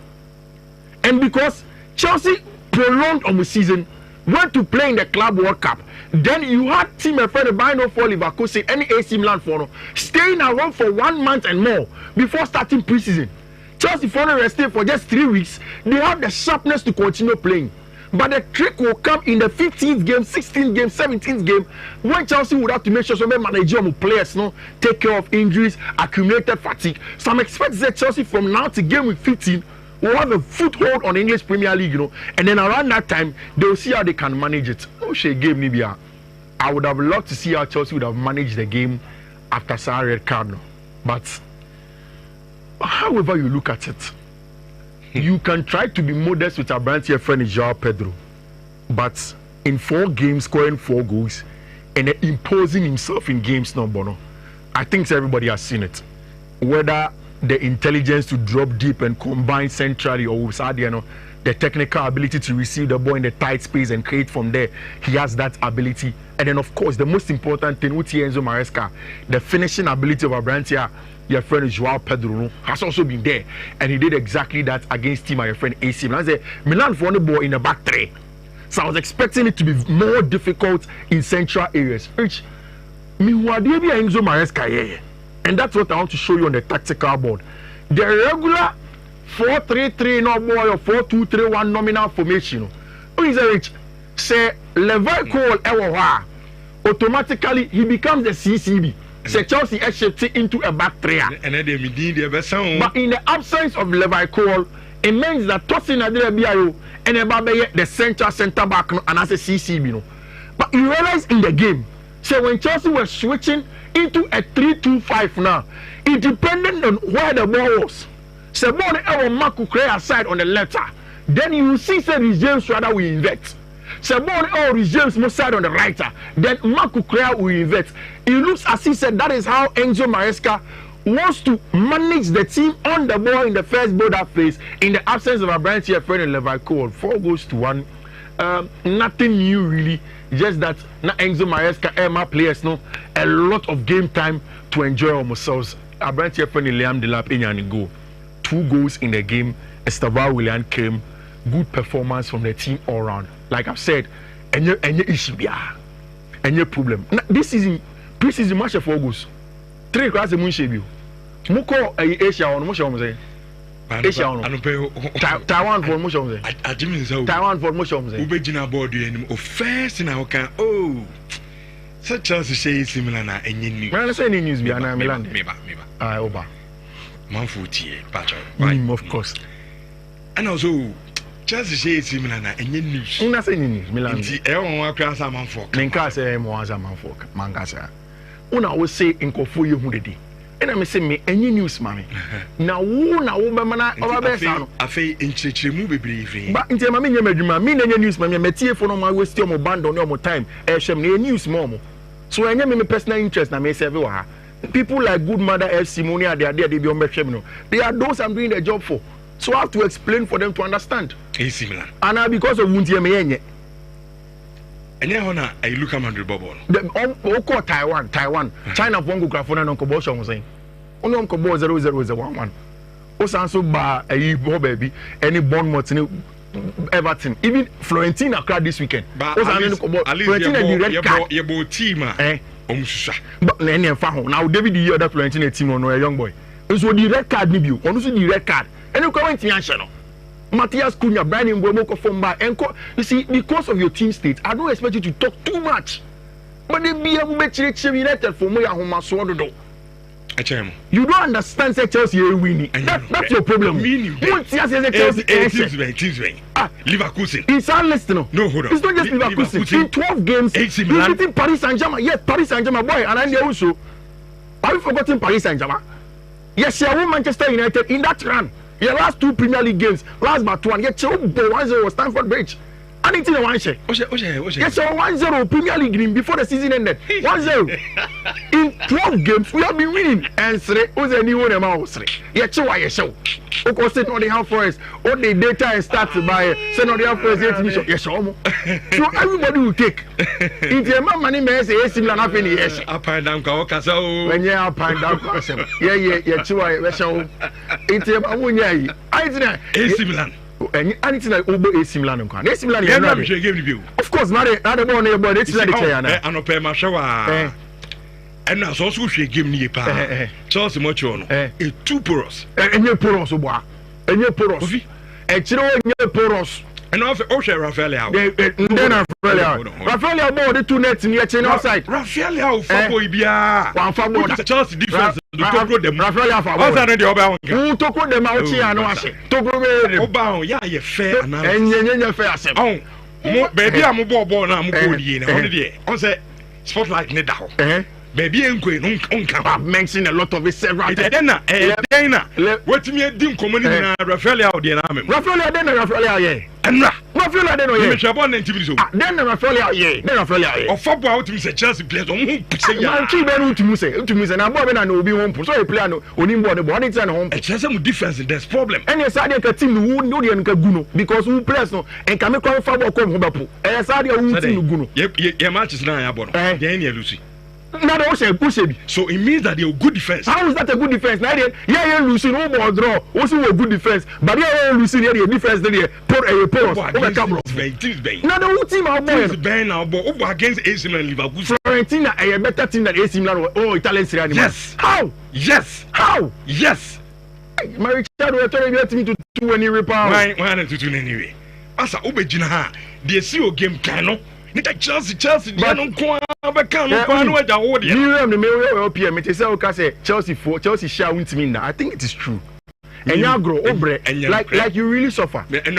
and because Chelsea prolonged on the season, went to play in the Club World Cup. Then you had team and friend buying for Leverkusen and AC Milan for staying around for 1 month and more before starting preseason. Chelsea for rested for just 3 weeks. They have the sharpness to continue playing. But the trick will come in the 15th game, 16th game, 17th game, when Chelsea would have to make sure some managerial players take care of injuries, accumulated fatigue. So I'm expecting that Chelsea from now to game week 15 will have a foothold on the English Premier League, and then around that time they will see how they can manage it. Oh, she gave me I would have loved to see how Chelsea would have managed the game after Sarah red card. But however you look at it, you can try to be modest with our brand here friend João Pedro, but in 4 games scoring 4 goals and imposing himself in games no bono. I think everybody has seen it. Whether the intelligence to drop deep and combine centrally, or the technical ability to receive the ball in the tight space and create from there, he has that ability. And then of course the most important thing with Enzo Maresca, the finishing ability of our brand here, your friend João Pedro has also been there, and he did exactly that against team my friend AC Milan. I say Milan for the ball in the back 3, so I was expecting it to be more difficult in central areas, which me who are Enzo Maresca, and that's what I want to show you on the tactical board. The regular 4-3-3 no boy or 4-2-3-1 nominal formation. Who is a rich? Say Levi Cole Ewa, automatically he becomes the CCB. Say Chelsea shifts into a back 3. And then they but in the absence of Levi Cole, it means that Tosin Adelabiayo and the centre back and as a CCB. But you realize in the game, say when Chelsea was switching into a 3-2-5 now, it depended on where the ball was. Say ball the Marco Crea side on the left side, then you will see say James rather will invert. Say ball the James more side on the right side, then Marco Crea will invert. It looks as he said that is how Enzo Maresca wants to manage the team on the ball in the first build-up phase in the absence of a branch here friend and Levi Cole. 4-1. Nothing new really, just that na Enzo Maresca Emma players a lot of game time to enjoy ourselves. A branch here friend Liam Delap in goal. 2 goals in the game. Estevao Willian came. Good performance from the team all round. Like I've said, any issue, any problem. Now, this season, pre-season match of 4 goals. 3 across the moon shape. Muko Asia on motion say. Asia on. Taiwan for motion say. Taiwan for motion say. Ubejina board you first in our can. Oh, such as say similar na any news. When I say any news, be an Milan. Meba. Over. Manfuti, Pacho. Of course. And also, just say similar na any news. Una say any news, Milan. Everyone class a man for. Nenka say mo as a man for. Mangasa. Una will say in Kofu you hundred. And I say me any news, mommy. Now, who now be mana over best. I feel in Chichimu be briefing. But in the mammy, me news, mammy, me tea for no my waste your band on your time. Shem news, momo. So I me personal interest na me say everywhere. People like Good Mother FC Money are there, they be on Bechemino. They are those I'm doing the job for. So I have to explain for them to understand. It's similar. And because of Muntie and now I look at Mandri Bobo. The Taiwan. China Pongo Grafona no Kobosha was saying. Only on Kobo 00011. Also by a baby, any Bournemouth, Everton, even Florentina crowd this weekend. But Florentina your team, but now David the other Florentina team on a young boy. So the red card debut, on the red card. And you comment to Matthias Cunha, Brian Mbeumo from by Enko. You see, because of your team state, I don't expect you to talk too much. But they be able to United for me and you don't understand say Chelsea are winning. That's your problem. What Chelsea Liverpool. It's unlistenable. No, hold on. It's not just Liverpool. In 12 games, you're beating Paris Saint-Germain. Yes, Paris Saint-Germain, boy, and then also. Have you forgotten Paris Saint-Germain? Yes, you won Manchester United in that run. Your last 2 Premier League games, last but 1. Yes, you won 1-0 Stamford Bridge. And it's in a one share. Yes, you won 1-0 Premier League game before the season ended. 1-0. In 12 games, we have been winning. And Sre, who's a new one among Sre? Yes, you are your show. Of course, it's not the half forest. All the data is started by Senor the half forest. Yes, so everybody will take. If your money may say, yes, similar nothing. Yes, up and down, Kawakas. When you're up and down, yeah, you are your show. It's a one. I didn't. Similar. And it's like Obo AC Milan. AC Milan, of course, not a born about it's like a no pay my shower. And now, so she give me a pa. Chelsea much on a 2 poros. And your poros, and your poros. And you know, your poros. And also, Raphael. Then Raphael bought the 2 nets in your chain outside. Raphael, Fabia, one for Chelsea difference. Raphael, who took them out here and was it? Took yeah, you fair and fair. Oh, baby, I'm a boy now. I'm going to on say spotlight Nedao. Baby, I'm going I've mentioned a lot of it several times. What me dim community Raphael out there. Raphael, then Raphael, yeah. And Raphael, I don't know. You shall born in TV. Then Raphael, yeah. Then Raphael, or football out to say Chelsea players. Oh, I'm keep on to say, and I'm going to be home. So I play on the body and home. It's just some difference in this problem. And yes, I think a team who know the Nkaguno because who plays no and can make one football come home. And I who team Guno. Yep, your match is now about Daniel Lucy. Not also push it. So it means that they're good defense. How is that a good defense? Now, yeah, losing no more draw. Also a good defense. But yeah, losing the defense. Then put a post. Now the whole team are boy now, but against AC Milan, Liverpool. Florentina, a better team than AC Milan. Oh, Italian Serie A. Yes. How? Yes. How? Yes. My Richard will tell me to do any repair. Why not to do anyway? Asa Obejina, the CEO game cano. Chelsea, but no Chelsea shall win to me now. I think it is true. And you grow like you really suffer. Because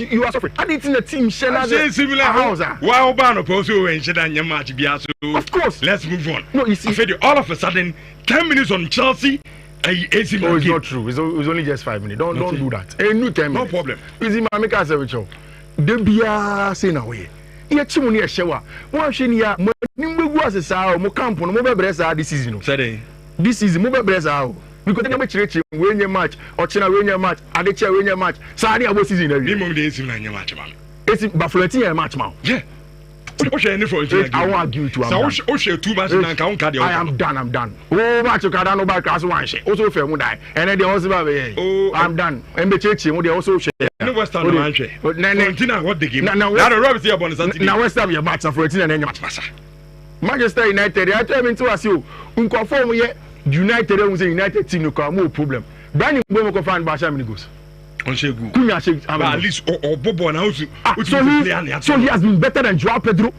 you are suffering. I didn't see the team share house. Of course. Let's move on. No, you see, all of a sudden 10 minutes on Chelsea. It's not true. It's only just 5 minutes. Don't do that. New 10 minutes. No problem. Easy, my make us with you. The beer say na way. Ye chimu ni ehyewa. Won hwe ni ya nimgbegu asesa o mo camp no mo be bresa this season. Say this season mo be bresa o. Because na be chirechire we nye match, ochina we nye match, adeche we nye match. Sa na abo season na wi. Ni mo dey season na nye match man. Esi Barcelona match man. Yeah. I won't argue to too much. I am done. Oh, match you can't back as one share. Also, fair would die. And then they also have I'm done. And the church, they also share. No West Ham, what the game? Now, West Ham, your match for 18 and then match. Manchester United, I tell me to ask you, conform yet. United was a United team, no problem. Brandon Bomo fan Basham goes. At least or Bobo now. So he has been better than Joao Pedro.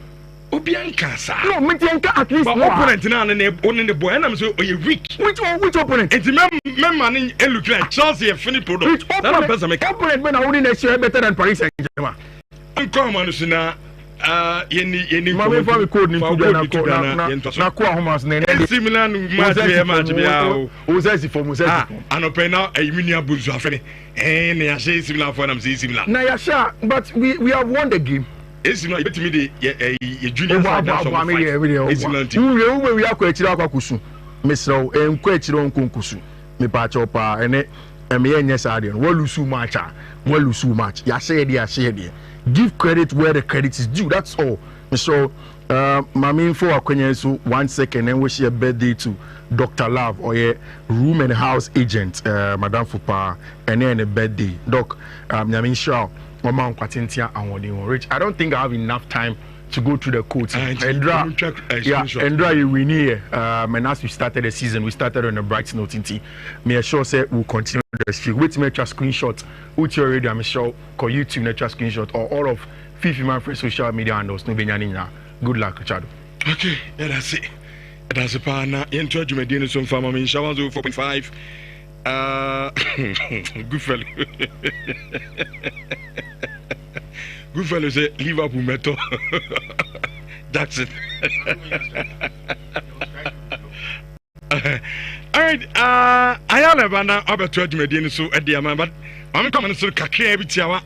Obianca, sir. No, Mitianca at least. But opponent now and the boy, and I'm so weak. Which opponent? It's money and look like Chelsea and Philip Prodo. Which opponent when I only next year better than Paris Saint-Germain? Come on, Sina. Any Mama for me code na ko ahomas na similar match bia o say for mo say anope na ayiminia buzu afere na ya say similar for na say similar na ya sha but we have won the game esima ibetimi de junior side na so we akwa akira akwa kusu mesro enko akira onkonkusu me pa chopa ene me yenye sade no we lose match ya say there give credit where the credit is due. That's all. So, Mami for Akwenye, so 1 second, and wish a birthday to Dr. Love or a room and house agent, Madame Fupa, and then a birthday. Doc, Yamin Shaw, Mama Kwatintia, and what you rich. I don't think I have enough time to go through the codes. Endra, you win here. And as we started the season, we started on a bright note. Me sure say we'll continue the streak. Wait to make a screenshot. Which you already, I'm sure, call YouTube, make a screenshot, or all of Fifi man for social media handles. No benyani. Good luck, Richard. Okay, yeah, that's it. That's a partner. Enter you medina some farmer in Shawans 4.5. Good fellow. Good fellow say Liverpool metal. That's it. All right. I have about 20 medina so at the amount, but I'm coming to Kakri every hour.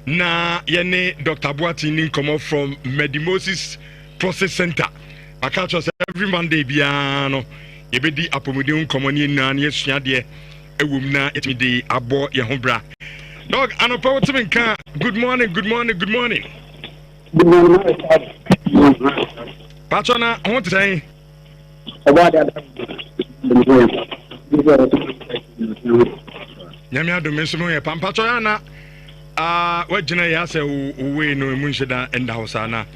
Na yene Dr. Boati nin come up from Medimosis Process Center. I catch us every Monday biano. Yebedi apomudi komoni na ne sua de ewum na etimi de abo ye hombra. Dog anopa wotimin ka good morning. Good morning. Patrona won say Nyame adome so ye pampacho na wajina ya se we no mu nheda enda hosana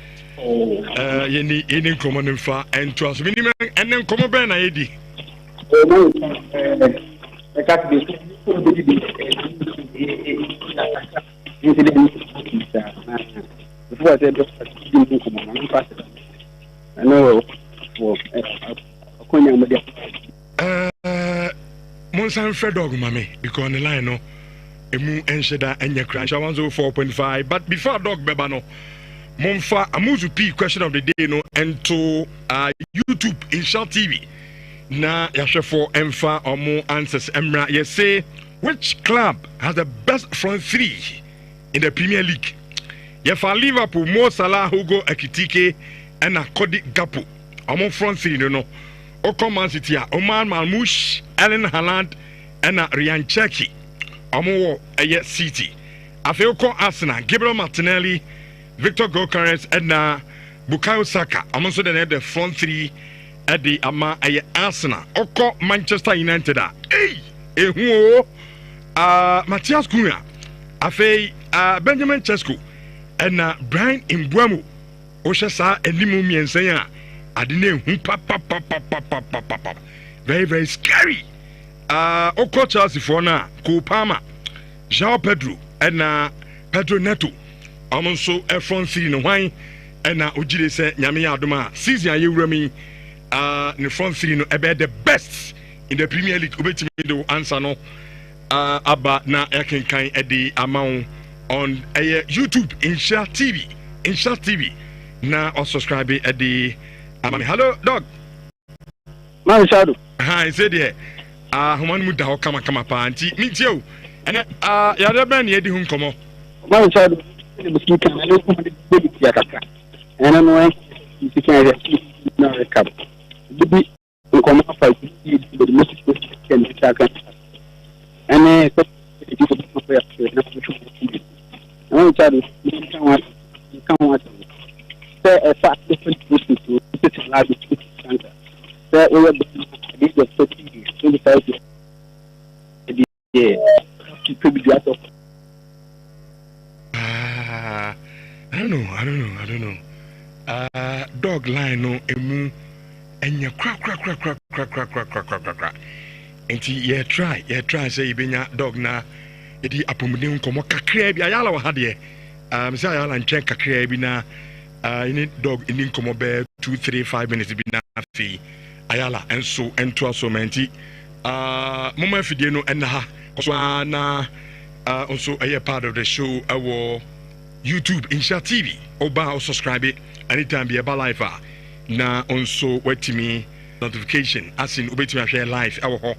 yeni common fa and trust minimum and then come ben na yedi Monsan Fredog mame because on the line no emu ensheda enye crash 104.5 but before dog beba no Monfa Amuzu P question of the day no into YouTube Insha TV na yashefo emfa omo answers emra you say which club has the best front three in the Premier League? Yefa Liverpool Mo Salah Hugo Ekitike and Cody Gakpo omo front three no Oko Man City Omar Marmoush Erling Haaland and Ryan Cherki omo eye City Afeoko Arsenal Gabriel Martinelli Victor Gyökeres and Bukayo Saka. I'm also the front three at the Ama Arsenal. Oko Manchester United. Hey, Matthias Cunha. Afe Benjamin Sesko and Brian Mbeumo. Oshasa Elimu Miensenya. Adine very very scary. Oko Chelsea for na Kupama, João Pedro and Pedro Neto. Also a front three no wine and Ujide say Nyame Adoma season Yurami the front three no about the best in the Premier League. Ubetimi do answer no aba na ekenkan at the amount on YouTube Insha TV na or subscribe at the hello dog man shadow hi say there human mu da kama pa anti mitio and ya da ban ye di hu komo man shadow and I know you can recap. The come up the most can and say a fact different to large center. There were the 25 years. I don't know. Dog line no emu enya crack. Enti ye try say ibenya dog na edi apomuden komo kakra bi ayala wa hade me say ayala nchen kakra bi na ini dog ini komo be 2-3-5 minutes bi na fi ayala enso ento asomenti mama fidie no enna ha so na also a part of the show our YouTube Insha TV oba or subscribe it anytime be about live na also wait me notification as in obetimi share live our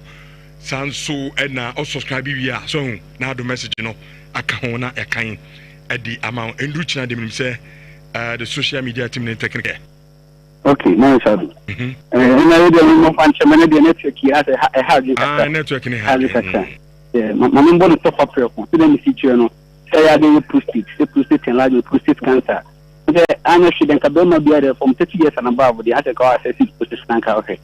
sanso and na or subscribe we so now the message no aka ho na ekan at the amount and reach na dem say the social media team technical okay nice and I don't fancy many the network here as I have network in yeah my number is top up for you feature no say I dey prostate and prostate cancer. I'm not sure that Kabema be from 30 years and above. The other car says it's prostate cancer. Okay,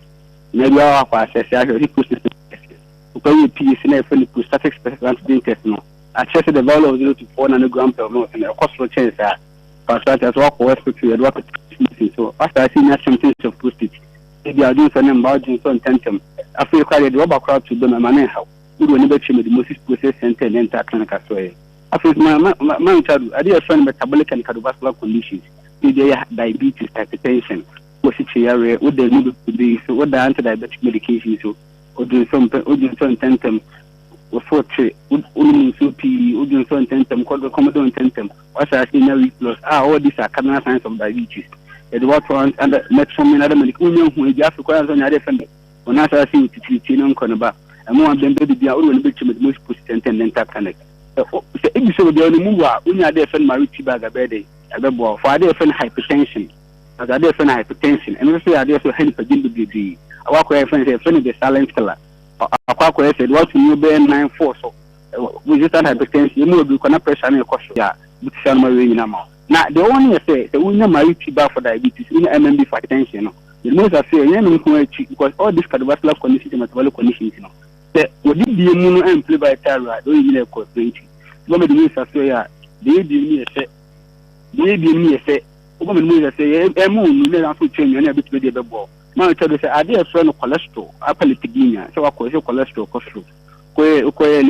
maybe our process I have prostate cancer. Because PEC never prostatic specific test no. I tested the value of 0 to 4 nanogram per month and the cost for change that Pastor as well for hospital, you work so after I see something of postage. If you are doing some margin so intentum, I feel quite a rubber crowd to them a man how. We will never change the most process center and enter clinical soil. I feel my child, I did a friend metabolic and cardiovascular conditions. They have diabetes, hypertension, what area, what they need to be, so what the anti-diabetic medication, so or doing some intentum. For Udin intentum, called the Commodore intentum, what's I see now plus all these are cardinal signs of diabetes. It was one and met some other medical union who is just requires on your defender. When I see Titinum Conaba, and more than baby, I will be with most persistent and then connect. So if you the only move, when I defend my rich bag a bed, for I defend hypertension, as I defend hypertension, and also I also help a degree. I walk away from the silent killer. I said, what you bear 9-4 so we just had hypertension, you know, you cannot pressure on your cost. Yeah, but now, the only say the winner married for diabetes, in MMB for hypertension. The most I say, because all these cardiovascular conditions and metabolic conditions, you know, that what did the immuno and play by thyroid, don't even cause 20. One of the news I say, they give me a set, woman news I say, you let us change and a bit with the ball. Now I tell you, I did a friend of cholesterol, apelipidemia, so I call cholesterol,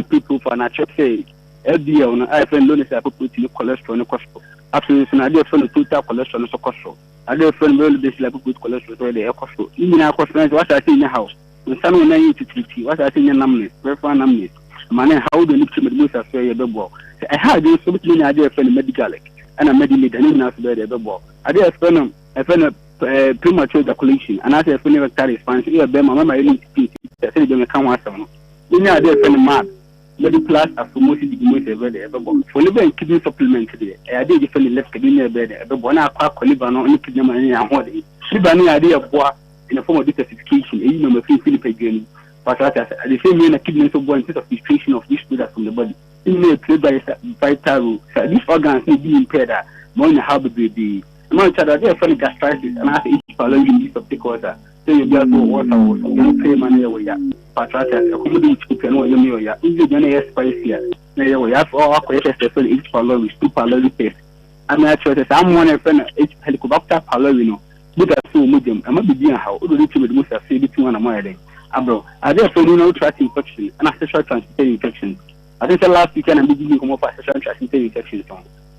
people for natural say, LDL, I friend loan is I put cholesterol and cholesterol. Absolutely, I did a friend of total cholesterol and cholesterol. I did a friend very basically put cholesterol where they are cholesterol. Even our cholesterol, what I see in the house, when someone I need to treat you, what I see in the numbness, very fine numbness. Man, how do you need to make most of your bubble? I had this so many idea of medical and a medical and even after the bubble. I did a friend of premature ejaculation, and I said, if you never carry response, you have been my mama, you need to speak. I said, you can't want someone. You know, they're friend mad. Body plus a promoted the most ever there. For liver and kidney supplement today, I did differently left kidney bed, but one hour liver no only kidney money and holiday. Liver idea of what in the form of detoxification, you know, Philip again. But at the same way, a kidney so born instead of filtration of this product from the body. You may play by vital, so these organs may be impaired, more than how the baby. Among each other, they are funny gastritis, and after each following in this of the quarter, so you get for water or some play money away. But I accommodate to piano, you know, if you're going to spicy, we have all questions for each following 2 calorie paste. I'm not sure that someone a friend each helicopter palorino, but I saw medium, I must be doing how would you with most of the between a mile. Abro, I therefore no tract infection and a sexual transmitted infection. I think the last weekend I'm beginning to come up with sexual transmitted infection.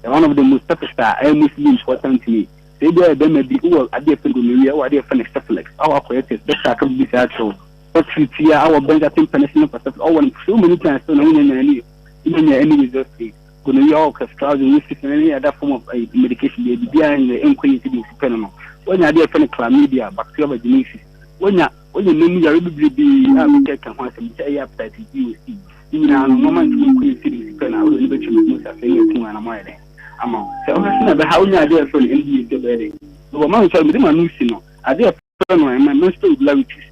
One of the most toughest and most important to me. They may be all at the Penguin or the Phenix. Our creators, that can be actual. But we our bank at international perspective, all so many times, so any reserve free. When we all castral, you use any other form of medication, they be behind the inquiry to be dependent. When you are there, chlamydia, bacterial genesis. When you name your baby, taken once and say, appetite, you see. Even a moment to see the pen, I will never choose a thing to an amount. So never how you are there for the wedding. The man told me, the man, I did a friend of my menstrual regularities.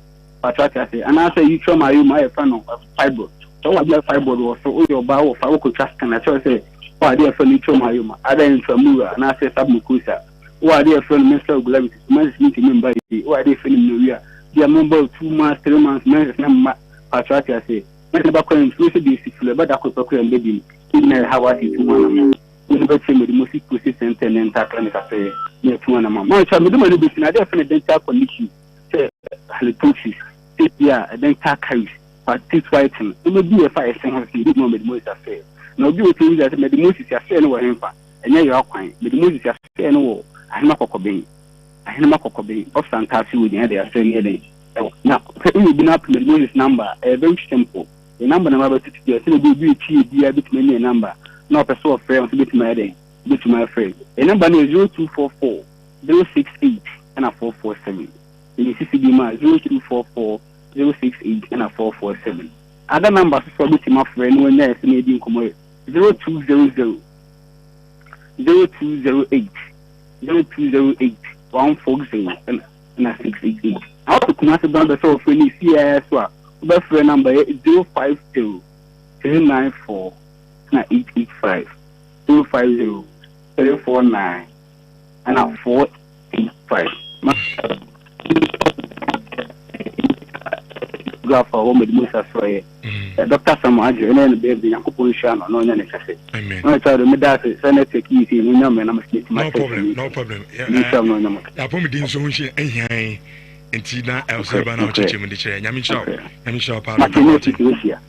But I say, and I say, you show my friend of fibroid. So I have fibroid or so your bow of our trust, and I say, oh, I did for you, my other intramura, and I say, submucosa. Oh, I did for menstrual regularities, managed meeting by the, oh, I did for Nhyira. The number of 2 months, 3 months, managed number. I say, never calling exclusively but I could procure and baby. In how I see 2 months. Never say the most persistent and tackling cafe near 2 months. My child, the money between a definite dental condition, say, halitosis, yeah, a dental caries, but teeth whitening. It will be a fire saying, you know, with most affair. No, do it that the most is a fair no one, and you are quite, but the most is a fair no, I'm not cocobain. I am not cocobain, of some taxi with the other saying, now, you will be up to the most number, a very simple. The number of 60 years, it will be a bit many a number. No person of friends, bit my day, bit my friend. The number is 0244 068 and a 447. The CCD 0244 068 and a 447. Other numbers for bit my friend when there's Canadian Commodity 0200 0208 0208 140 and a 688. I also come out about the soul for any CIS. Best friend number is 050 394 885 250 349 and a 485. go for home with Musa Soye. Dr. Samajo, and then baby, Yankupon Shano, no, any case. I try to make that Senate easy, no, and I'm no problem, no problem. I put me in so much, and Tina, I'll say, but I'll teach him in the chair. Yamisha,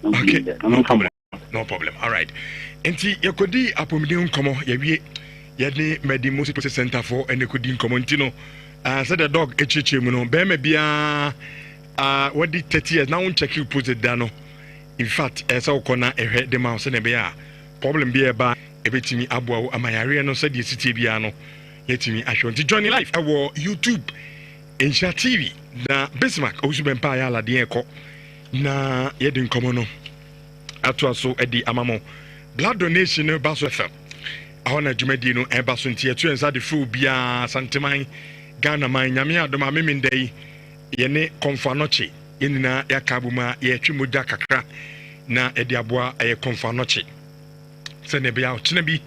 okay, no problem. No problem. All right. Enti yakodi apomidin komo yawie yade medi music process center for and yakodi komo ntino said the dog echiche mu no be me bia what did 30 years now won check you put it down. In fact esa ukona ehwe de ma so ne bia problem bia ba ebetimi aboa amayare no said the city bia no yetimi ahwe nti join life awo YouTube Nhyira TV na Bismarck osubempa ya lade ekọ na yede komo no ato so edi amamo blood donation no baso FM ahona dwumadi no baso ntie etu ensa de fu bia santeman Ghana man nyame adoma memendai ye ne konfanoche yenina yakabuma ye twimoja kakra na edi aboa ye konfanoche se ne bia ochina bi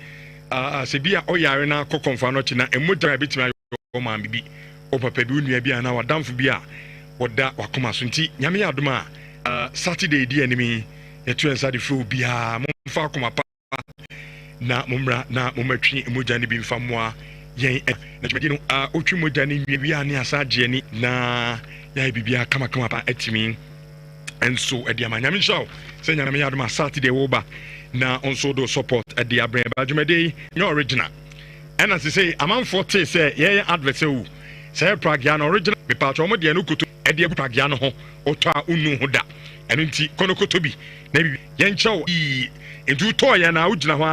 se bia oyare na konfanoche na emoja bitima yo ma bibi o papa bi nua bia na wadamfo bia woda wakoma so nti nyame adoma Saturday di enemy etu ensa de fu bia momfa akoma pa na mumra na mumatwi emoja ne bi mfa moa yen na dwumadi no otwi moja ne nwia ne asaje ni na ya bibia kama pa etimi enso edi amanyame show se nyame ya do Saturday wo ba na onso do support edi abrɛ ba dwumadi no original and as say amam 40 say ye advert say say pragya no original be part omo de no kuto edi pragya no ho oto a unu ho da eno nti konokoto bi na bi yen chew edu to ya na ugina ho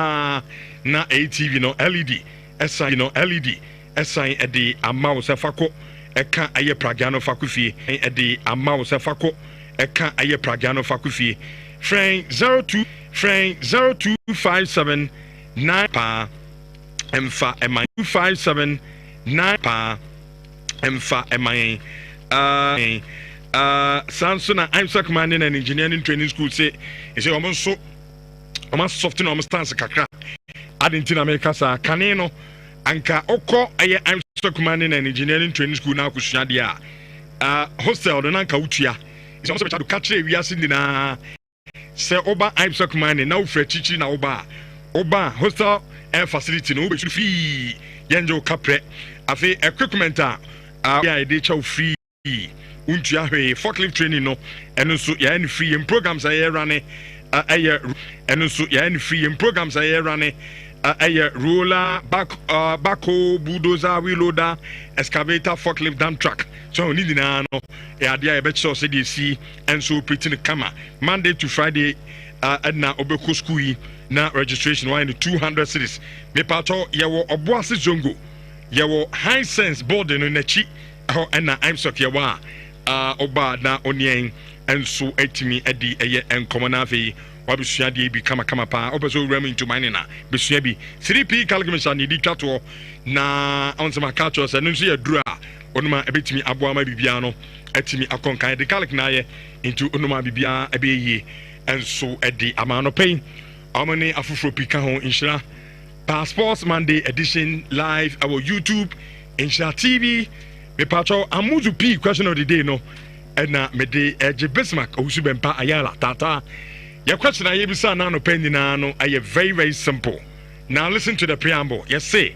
na ATV no LED esan no LED esan edi amawo se fako eka aye pragano fakufie edi amawo se fako eka aye pragano fakufie friend 0257 9 pa emfa emai 257 pa emfa emai Sansona Isaac Manning and engineering training school say almost soften on stance kakra adinti na America sa kaneno anka okọ aye Isaac Manning and engineering training school na kusua dia hostel do nanka utua is also better to catch we are sending na say oba Isaac Manning na ufre chichi na oba hostel and facility no be free yenjo kapre afi equipment yeah dey chow free untua hwe forklift training no eno so ya any free in programs aye running eno so ya any free in programs aye running roller backhoe bulldozer wheel loader excavator forklift dump truck so need na no ya dia e be cho say dey see and so pretty kama Monday to Friday na obeko school yi na registration why in 200 cities me pato yewo oboase zongo yewo high sense boarding no nachi ho na I'm so yewa oba na onien enso etimi edi eye enkomo na afi wabusua de bi kama pa obeso ram into mine na besua bi 3p calculation ni di twato na onsema catcho se nso ye dura onuma ebetimi aboama bibia no etimi akonkan de calc na ye into onuma bibia ebeye enso edi amano pain amani afufro pika ho Nhyira Passports Monday edition live our YouTube Nhyira TV me pacho amuzu p question of the day no na me de eje Bismarck osubempa ayala tata your question I bisa na no pendina no are very very simple. Now listen to the preamble. Yes say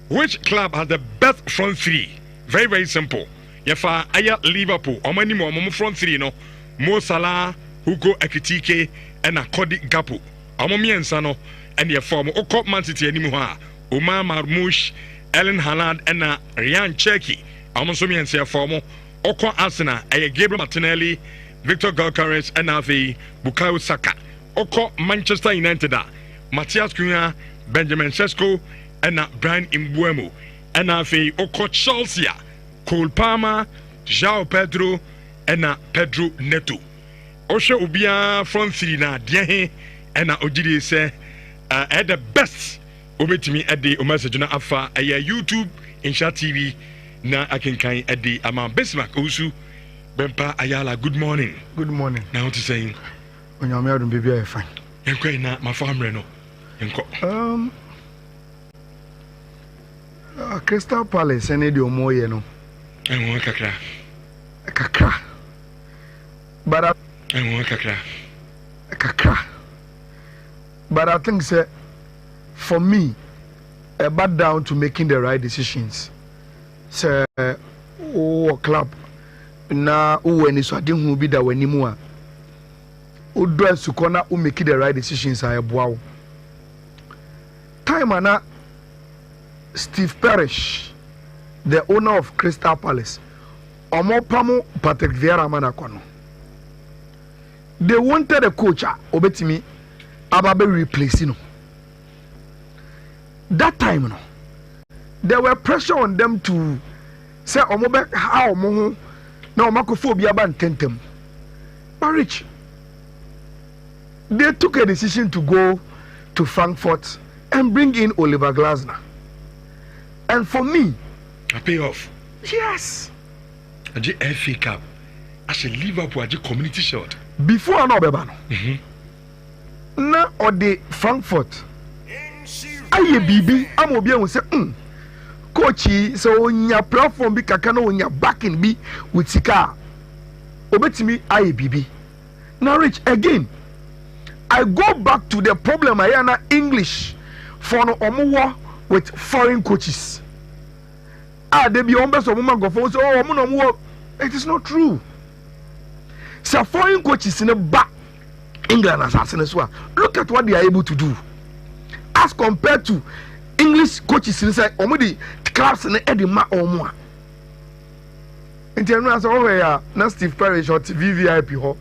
which club has the best front three? Very very simple. Yefa aya Liverpool omani mo front three no Mo Salah, Hugo Ekitike and Cody Gakpo omomiensa no and ye form okop Man City animu ha Omar Marmoush Erling Haaland and Ryan Cherki amonso miensa form okwa Arsenal aya Gabriel Martinelli Victor Gyökeres and Avi Bukayo Saka oko Manchester United Matthias Cunha Benjamin Sesko and Brian Mbeumo and Avi oko Chelsea Cole Palmer João Pedro and Pedro Neto Osho ubia front three na dia and Ojide say at the best obetimi at the message na afa YouTube Nhyira TV na akenkan at the ama Bismarck Osu Bempa Ayala, good morning. Good morning. Now what you saying? When you're married, baby, I'm fine. You're na my family no. Crystal Palace and Eddie Omoye no. I want kakra. Kakra. But but I think say for me back down to making the right decisions. Say club na when is wadin hu bi da wanimu a odwa sukona o make the right decisions I boawo. Time ana Steve Parish, the owner of Crystal Palace, Omopamo Patrick Vieira Manakono. They wanted a coach, Obetimi, Ababe replacing. That time, no, there were pressure on them to say, Omobe, how Moho, no, Makophobia ban tentem. But Rich, they took a decision to go to Frankfurt and bring in Oliver Glasner. And for me, a payoff. Yes. A FA Cup. As a Liverpool, a community shield. Before I know Bebano. Na or the Frankfurt. Aye BB, I'm obi say, coachy, so on your platform be kakano on your backing be with Sika. Obetimi aye BB. Now Rich again. I go back to the problem I am English for no omuwa with foreign coaches. They be members of woman go for say, oh, it is not true. So foreign coaches in the back England as well. Look at what they are able to do as compared to English coaches inside the clubs in the Edinburgh or more. In terms of over now Steve Parish or VVIP,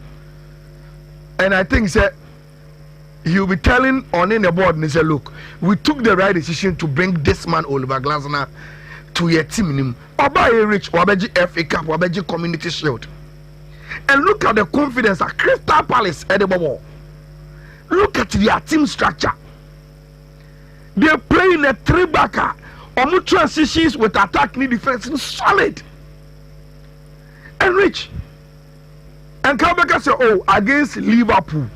and I think that he'll be telling on in the board and say, look, we took the right decision to bring this man Oliver Glasner to your team. Oba Rich, Wabeji FA Cup, Wabeji Community Shield. And look at the confidence at Crystal Palace at the bubble. Look at their team structure. They're playing a 3-backer. Omu transitions with attack and defense solid. And Rich. And Kabeka say, oh, against Liverpool,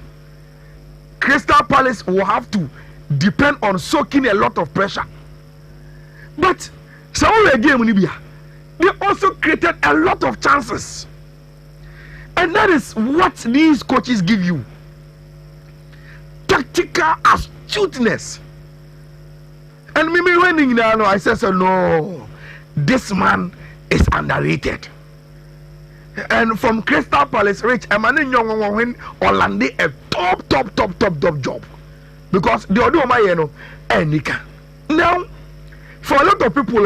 Crystal Palace will have to depend on soaking a lot of pressure. But they also created a lot of chances. And that is what these coaches give you. Tactical astuteness. And me when I said, so no, this man is underrated. And from Crystal Palace, Rich, Emmanuel Young win Orlando a top job. Because the other one, Nika. Now, for a lot of people,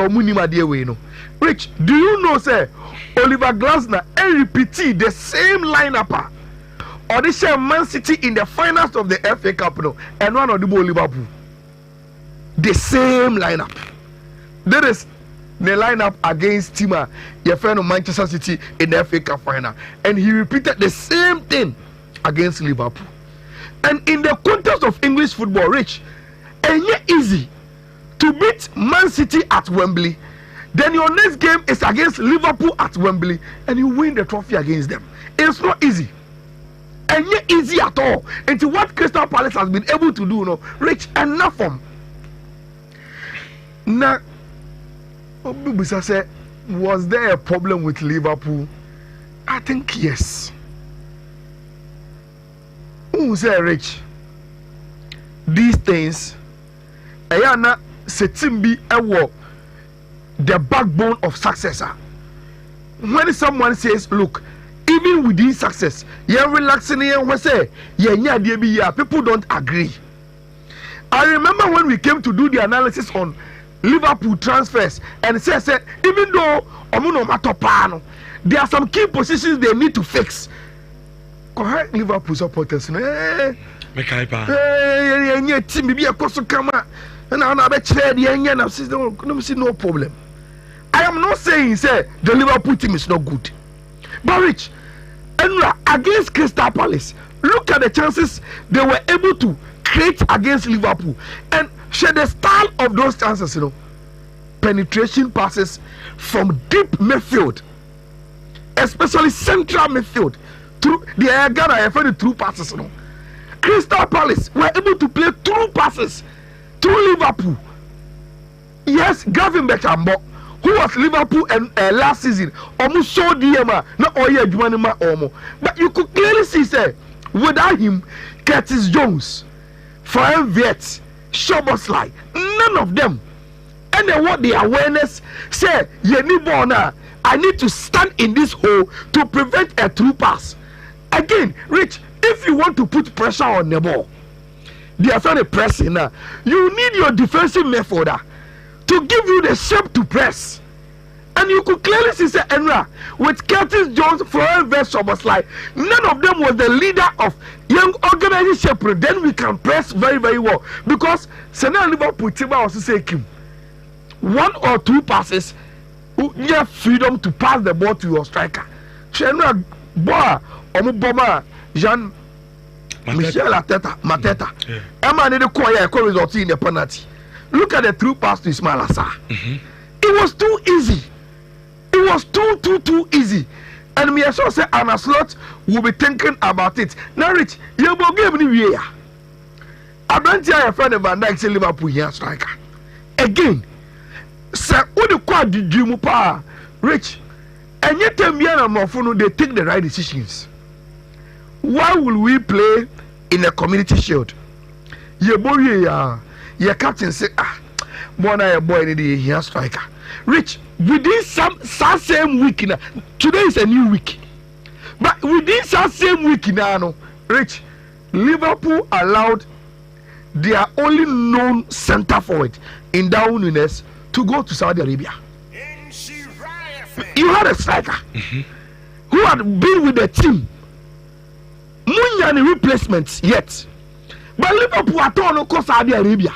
Rich, do you know, say, Oliver Glasner and repeat the same lineup or the same Man City in the finals of the FA Cup, and one of the Liverpool. The same lineup. That is the lineup against Tima, your friend of Manchester City in the FA Cup final, and he repeated the same thing against Liverpool. And in the context of English football, Rich, and yet easy to beat Man City at Wembley. Then your next game is against Liverpool at Wembley, and you win the trophy against them. It's not easy, and yet easy at all. Into what Crystal Palace has been able to do, Rich, enough from. Now, Obubisa said, was there a problem with Liverpool? I think yes. Who say, Rich? These things, Ayana Setimbi Ewo, the backbone of success. When someone says, look, even within success, you're relaxing here, people don't agree. I remember when we came to do the analysis on Liverpool transfers and said even though there are some key positions they need to fix. Correct Liverpool supporters. No problem. I am not saying the Liverpool team is not good. But Rich, against Crystal Palace, look at the chances they were able to create against Liverpool. And share the style of those chances, penetration passes from deep midfield, especially central midfield, through the through passes. Crystal Palace were able to play through passes through Liverpool. Yes, Gavin Bechambo who was Liverpool and last season, almost so DMA, not all year Jumanima Omo. But you could clearly see, say, without him, Curtis Jones, Fran Viet, Szoboszlai, none of them. And then what the awareness say, I need to stand in this hole to prevent a through pass. Again, Rich, if you want to put pressure on the ball, they are trying to press in now. You need your defensive midfielder to give you the shape to press. And you could clearly see, say, Enra, with Curtis Jones, Florent Szoboszlai, none of them was the leader of young organization. Then we can press very, very well. Because Senna Liverpool team also say, Kim, 1 or 2 passes, you have freedom to pass the ball to your striker. Senna, Boa, Omuboma, Jean Michel Mateta. Emma did the result in the penalty. Look at the through pass to Ismail Assar. It was too easy. It was too easy. And me also say Anna Slot will be thinking about it. Now, Rich, you will give me here. I don't tell your friend Van Dijk say Liverpool here striker. Again, sir, what the quad did you power? Rich, and yet they take the right decisions. Why will we play in a community shield? Your captain say, boy need a here striker. Rich, within some same week now, today is a new week. But within some same week now, Rich, Liverpool allowed their only known center forward in Darwin Núñez to go to Saudi Arabia. You had a striker who had been with the team. Munyani replacements yet. But Liverpool are torn across Saudi Arabia.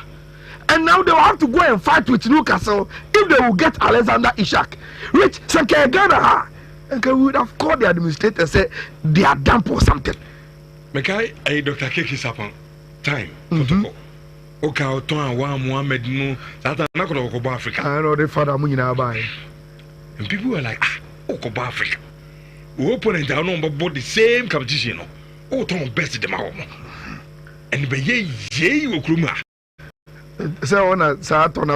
And now they will have to go and fight with Newcastle if they will get Alexander Isak. Rich, Ghana, and we would have called the administrator and said they are done for something. Mekai, Dr. Kekis upon time. Protocol. Okay, Oton, Mohammed, no, that's not going to go to Africa. I know the father Munina by. And people were like, go Africa. We open and down on board the same competition. Oh, Tom best them out. And be ye, Okruma. So on a Saturn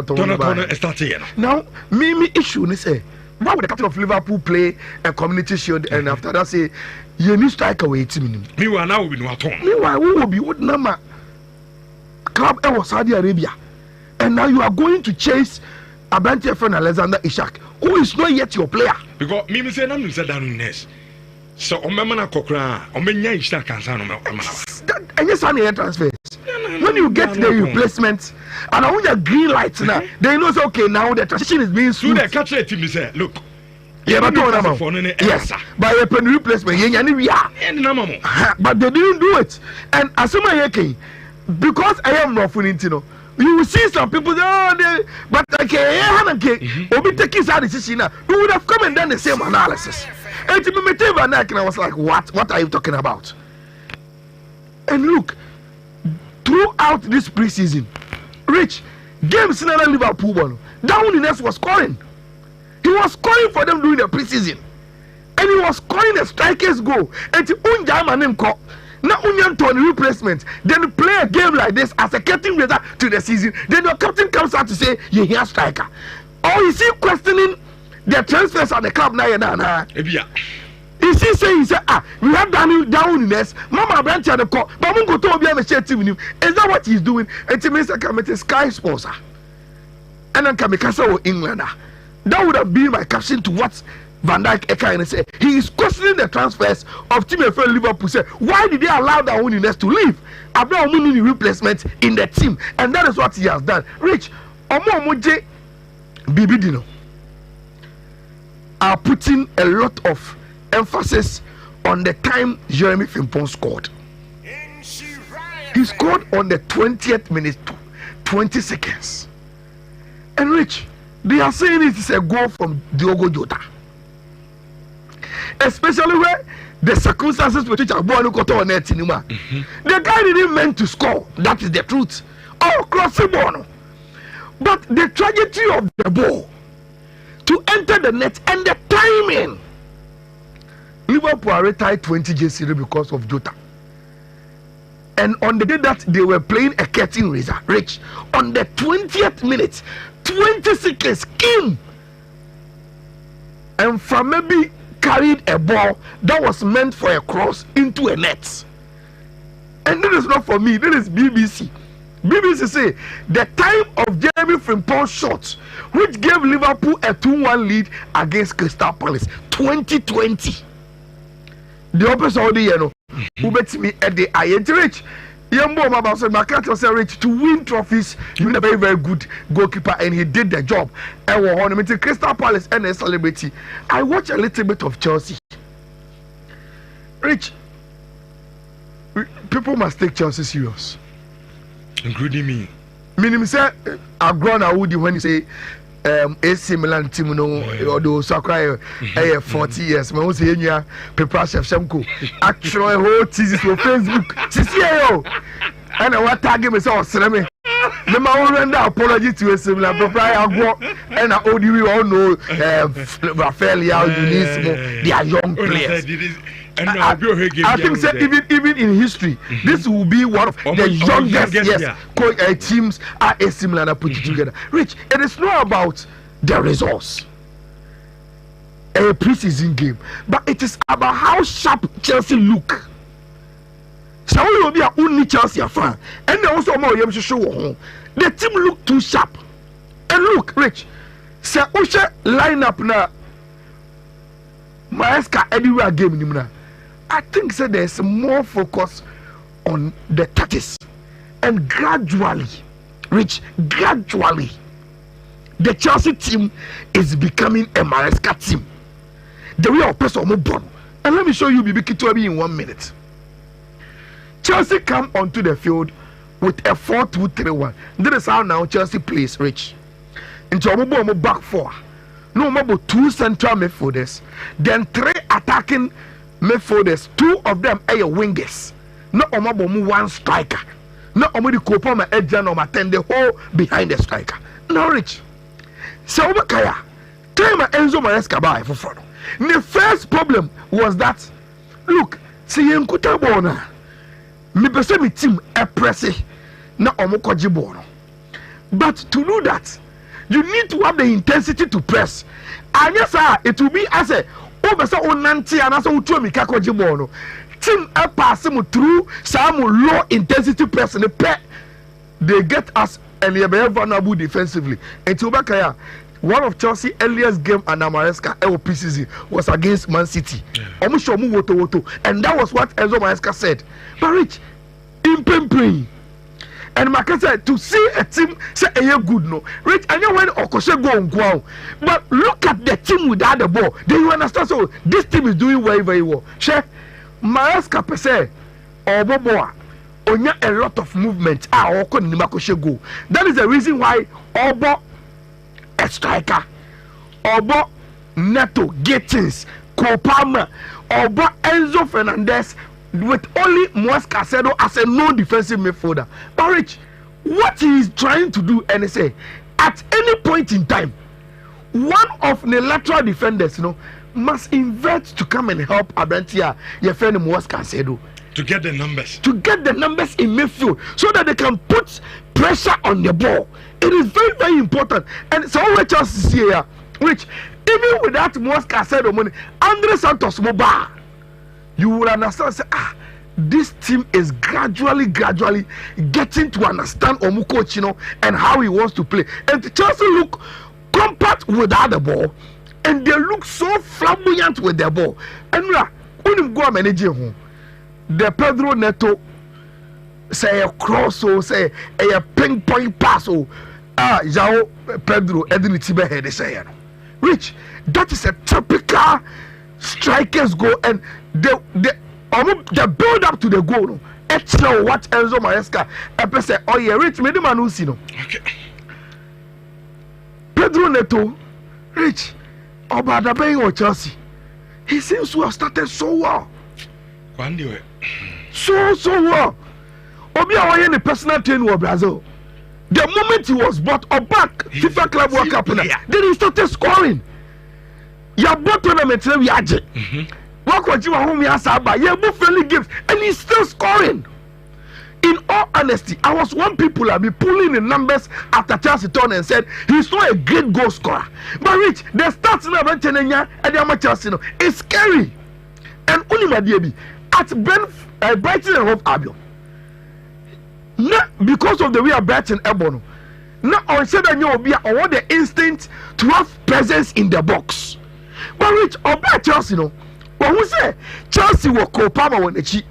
start here. Now, me issue say, why would the captain of Liverpool play a community shield and after that say, you need strike away team? Meanwhile, now we know at home. Meanwhile, who will be what number club in Saudi Arabia? And now you are going to chase Abante friend Alexander Isak, who is not yet your player. Because me say I'm said down in this. So on Mamma Kokra, on Menya Isak can sound and yes, I transfers. When you get the replacement and I want your green lights now, they know it's okay now the transition is being smooth. So they catch it to say, look. Yeah, but yes, by a pen replacement, but they didn't do it. And as because I am not funny, you will see some people but Obi taking that decision now, we would have come and done the same analysis. And to me, I was like, what are you talking about? And look, throughout this preseason, Rich, games in Liverpool, Darwin Núñez was scoring. He was scoring for them during the preseason. And he was scoring a striker's goal. And the Unjama now Unyan replacement. Then play a game like this as a captain result to the season. Then your captain comes out to say, you're here striker. Or is he questioning the transfers at the club now? Is he saying, we have Darwin Núñez, Mama Branch at the court, but I'm going to be on a share team with him. Is that what he's doing? And to me, it's a Sky sponsor. And then Kamikasa England. That would have been my caption to what Van Dijk Eka say. He is questioning the transfers of Team FL Liverpool. Say, why did they allow Darwin Núñez to leave? I've not only replacement in the team, and that is what he has done. Rich, Omomoje Bibidino are putting a lot of emphasis on the time Jeremy Frimpong scored. He scored on the 20th minute, 20 seconds. And Rich, they are saying it is a goal from Diogo Jota. Especially where the circumstances with which Abuano got on net in the guy didn't mean to score. That is the truth. Oh, crossing ball. But the trajectory of the ball to enter the net and the timing. Liverpool retired 20 J0 because of Jota. And on the day that they were playing a curtain raiser, Rich, on the 20th minute, 20 seconds, Kim and from maybe carried a ball that was meant for a cross into a net. And this is not for me, this is BBC. BBC say the time of Jeremy Frimpong's shot, which gave Liverpool a 2-1 lead against Crystal Palace, 2020. The opposite of the year, who bet me at the INT Rich. Yambo Mama said, Marcato said, Rich, to win trophies, you need a very, very good goalkeeper, and he did the job. And we're on Crystal Palace and a celebrity. I watch a little bit of Chelsea. Rich, people must take Chelsea serious. Including me. Meaning, say, I've grown a woody when you say, AC Milan team, or those who cry 40 years. My own say, Pepa Shevchenko. Actually, whole thesis for Facebook. CCAO. And I want to tag him as all Sreme. The man render apology to AC Milan. Pepa Agro. And I owe you all know Rafael Unismo. They are young players. I think that even in history, this will be one of the youngest teams are AC Milan put it together. Rich, it is not about the results, a preseason game, but it is about how sharp Chelsea look. So we will be a only Chelsea fan, and also more you show home. The team look too sharp. And look, Rich, say Usha lineup na Maesca anywhere game nimna. I think that there's more focus on the tactics, and gradually, Rich, gradually, the Chelsea team is becoming a Maresca team. The way of person born. And let me show you Bibi Kitobi in 1 minute. Chelsea come onto the field with a 4-2-3-1. That is how now Chelsea plays, Rich. Into a back four. No more 2 central midfielders, then 3 attacking midfielders, 2 of them are wingers. No omabomu 1 striker. No omadi kopoma edge no attend the whole behind the striker. Now Rich. So Obakaya, time Enzo Maresca by for front. The first problem was that look, see Nkuta bona. Me pese me team e presse na omokoji bono. But to do that, you need to have the intensity to press. And yes, it will be as a over so nanti and also to me kakoji bono. Team a pass through some low intensity pressing the pet. They get us and they are very vulnerable defensively. And Tubakaya, one of Chelsea earliest game and Maresca LPCC was against Man City. And that was what Enzo Maresca said. But Rich, in Pempring. And Marcus said to see a team say a good no. Rich, I know when Okoshe go on ground. But look at the team without the ball. Then you understand, so this team is doing very, very well. Che Maresca per se or Boboa onya a lot of movement. That is the reason why Obo a striker, Obo Neto Gittins, Kopama, Obo Enzo Fernandez with only Moise Caicedo as a non-defensive midfielder. But Rich, what he is trying to do, and say, at any point in time, one of the lateral defenders, must invert to come and help Abrantia, your friend Moise Caicedo. To get the numbers. To get the numbers in midfield so that they can put pressure on the ball. It is very, very important. And so what Chelsea see here, which even without Moise Caicedo money, Andre Santos mobile, you will understand, say, this team is gradually getting to understand Omuko and how he wants to play. And Chelsea look compact without the ball, and they look so flamboyant with the ball. And when you go manage home, the Pedro Neto say a cross or say a ping pong pass or Jao Pedro Edinitibe head say Rich, that is a typical strikers goal, and the build up to the goal. It's now what Enzo Maresca ever say, oh yeah, Rich, me the man who see no. Okay. Pedro Neto, Rich, about the bay or Chelsea, he seems to have started so well. So well. Obi awaye the personal trainer of Brazil. The moment he was bought or back, FIFA Club World Cup, then he started scoring. Ya bought tournament we aje. Work what you home ya saba. Ya both friendly games and he's still scoring. in all honesty, I was one people I be pulling the numbers after Chelsea turn and said he's not a great goal scorer. But Rich, the stats now about Chenenya and the Chelsea no, it's scary. And only my DB at Brighton and Hove Albion. Not because of the way Brighton Ebono. Now I said that you be want the instinct to have presence in the box. But Rich, about Chelsea no, what we say Chelsea will co-power on the cheap.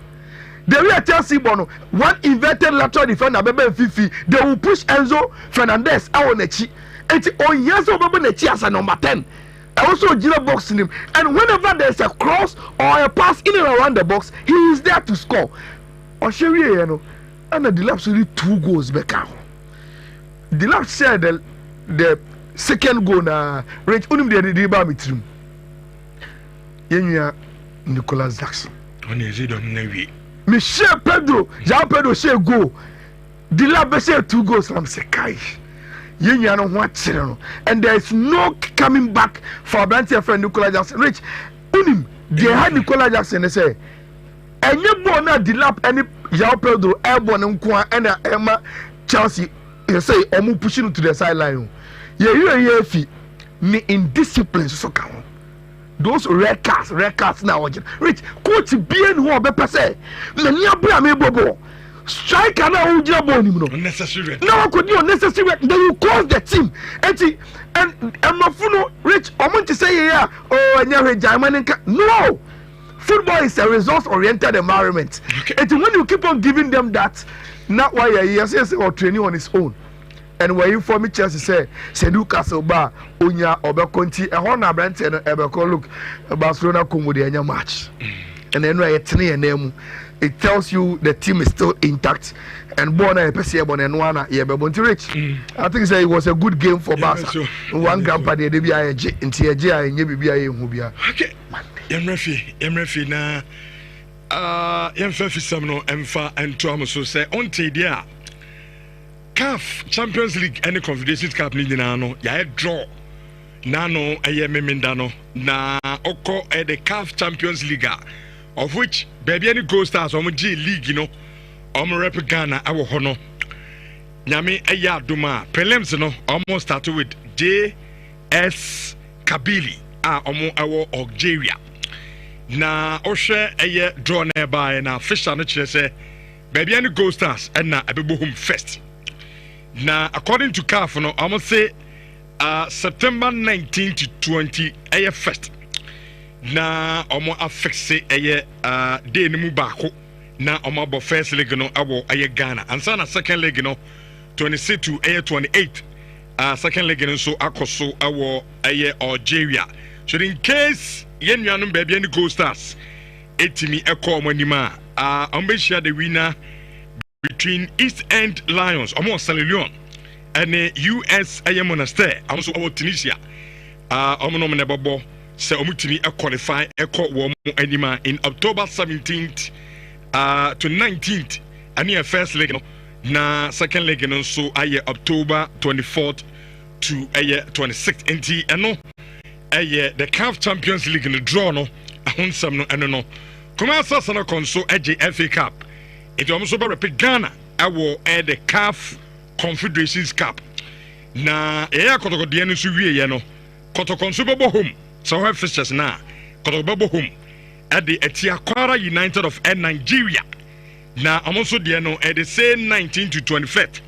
The way Chelsea bono one inverted lateral defender bebe Fifi, they will push Enzo Fernandez out on the cheek. And on Yenzo bebe nechi as a number 10. I also Gina boxing him. And whenever there's a cross or a pass in and around the box, he is there to score. Oshiri, you know, and the Delap only 2 goals back out. Delap said the second goal na Rich unim the deba mitrim. Yenya Nicolas Jackson. On is it on Navy? Michel Pedro, Jean Pedro say go. Delap say 2 goals from Sekai. Yenya no what and there is no coming back for Branty friend Nicolas Jackson. Rich unim they had Nicolas Jackson they say. And you born na Delap any Jean Pedro airborne nko and Emma Chelsea you say omu pushing to the sideline. You fi ni indiscipline so come. Those red cards now. Rich, coach bien who be pese. Na nia bra me bobo. Striker na who jira ball ni no. Unnecessary. Now could you unnecessary then you cause the team. And Mafuno Rich omonti say here oh anya rejaman no. Football is a results oriented environment. Okay. And when you keep on giving them that, not why he says or training on his own. And when you for me Chelsea say Newcastle ba onya obekonti e ho na brante no ebeko look Barcelona come with the match. And then why it tells you the team is still intact and born a person born and one Rich. I think say it was a good game for Barca. One grandpa dey be nti eje a enye bibia ye hu bia. Okay. Yemrefi na yemfa fisam no emfa ento amso say onte dia CAF Champions League and the Confederations Cup ni nyina no ya draw na no eye memenda no na oko the CAF Champions League of which baby any Gold Stars omo G League no omo rep Ghana awo ho no nyame eye adoma prelims no omo start with JS Kabili omo awo Algeria na ohwe eye draw na by na official no kire say baby any Gold Stars and na abebo home first. Now, according to CAF, no, I must say September 19 to 20, a first. Now, I'm affix say a day no mubako. Now, I'm about first leg no, I Ghana. And so, second leg no, 26 to 28. Second leg no, so akoso awo Algeria. So, in case yen yanum baby any Gold Stars, etimi eko monima. I'm share the winner between East End Lions, almost Sierra Leone, and the US Monastir, also over Tunisia. Omonom Nebobo, say Omutini qualify Echo Warm Anima in October 17th to 19th, and your first leg, na second leg, and so October 24th to 26th. And no, the CAF Champions League in the draw, no, I want some no, and no. Come on, Sasana Conso, FA Cup. It almost over Ghana. I will add the CAF Confederations Cup. Na kotoko dienu suwie ye no. Kotoko Super home. So have fixtures na. Kotoko home at the Etiakwara United of Nigeria. Na amoso dienu at the same 19 to 25th.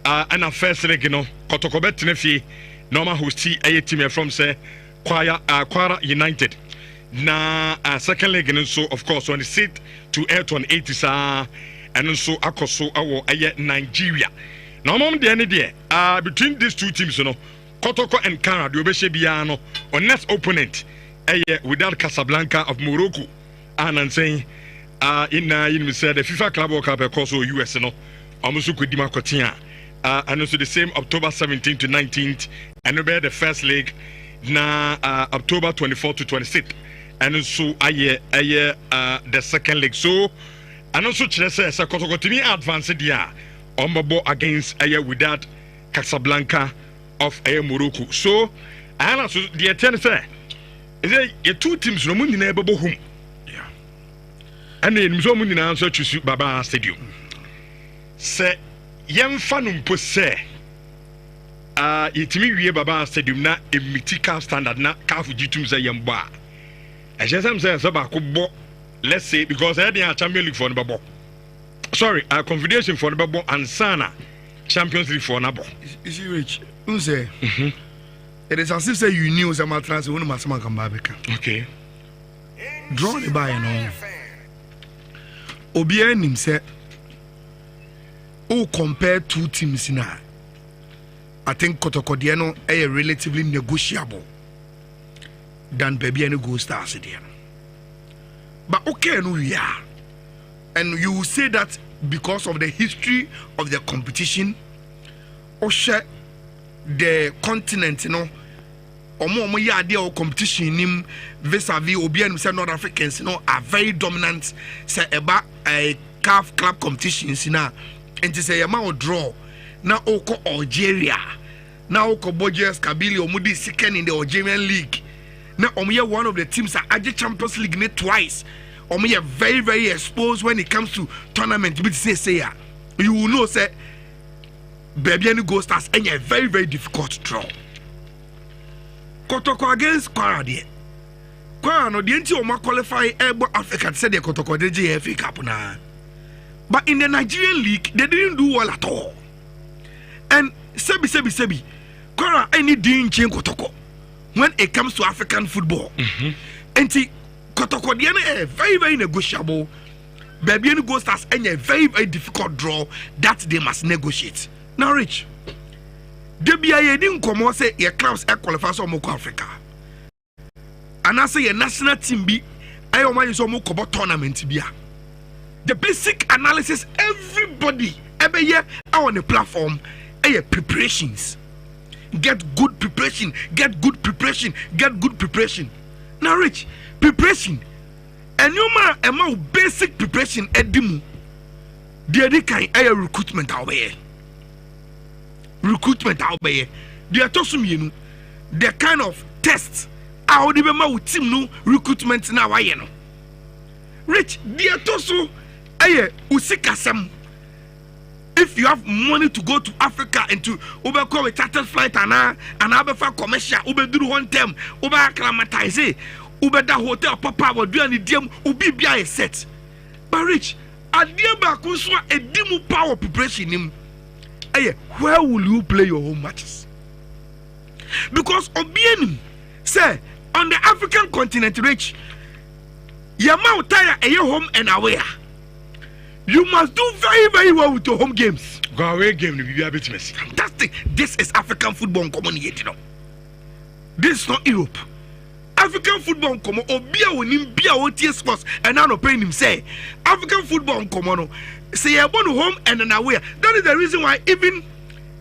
And a first leg no. Kotoko betnefi normal hosti a team from say Kwara United. Na second leg no so of course on the seat to air to an 80 and also akoso awo Nigeria. Now mom de any there between these two teams you know Kotoko and Kara the obeshe bia no on next opponent without Casablanca of Morocco and saying in say the FIFA Club World Cup across US no amusu kudima kotia and also the same October 17th to 19th and the first leg na October 24th to 26th. And also the second leg. So and also Chelsea continue advanced here on against without Casablanca of Morocco. So I also the attempt is the two teams no money neighbor home. Yeah. And then so money answer to Baba Stadium. sɛ yɛmfa no mpo sɛ yɛtumi wie baba stadium na emiti CAF standard na CAF gitum sɛ yɛmbɔ a ɛhyɛ sɛm sɛ baako bɔ, let's say, because I had Champions League for the babo. Sorry, Confederation for the babo and Sana Champions League for Nabo. Is he rich? Who say? It is as if say you knew some transfer when Masama come back. Okay. Draw the buy and all. Obien him said, oh, compare two teams now. I think Kotokodiano is relatively negotiable than Bebiano Go Stars again. But okay, no, yeah. And you will say that because of the history of the competition, or share the continent, you know, or more idea of competition in vis-a-vis Obian say North Africans, you know, are very dominant. Say about a CAF club competitions now, and to say a man draw now Oko Algeria, now Oko Bojes Kabili or Moody second in the Algerian league. Now, one of the teams are at the Champions League twice. Omoye very, very exposed when it comes to tournament. You will know, say, Bebiani Go Stars and a very, very difficult draw. Kotoko against Kwara there. Kwara no the Oma qualify Ebo Africa said the Kotoko the JFA Cup na. But in the Nigerian league, they didn't do well at all. And Sebi, Kwara any doing change Kotoko when it comes to African football. And Kotoko the very, very negotiable. Bebiani Go Stars and a very, very difficult draw that they must negotiate. Now, Rich, the BIA didn't come and say your clubs are qualified for Moko Africa. And I say your national team be I want you so Moko tournament be. The basic analysis everybody every year on the platform are preparations. Get good preparation. Now, Rich, preparation. And you man basic preparation edimu. The kind of recruitment out there. They are talking you know the kind of tests how the with team no recruitment now why no. Rich, they are talking usikasam. If you have money to go to Africa and to overcome a chartered flight and have a commercial, do one term, acclimatize, that hotel papa will do any DM, be a set. But Rich, a dear Bakuswa a demo power preparation him. Where will you play your home matches? Because Obianim say on the African continent, Rich, Yamau tire a home and away. You must do very, very well with your home games. Go away game to be a bit messy. Fantastic. This is African football community. This is not Europe. African football come on, Obia will be a OTS sports and now paying him say African football come on. Say you're born home and then away. That is the reason why even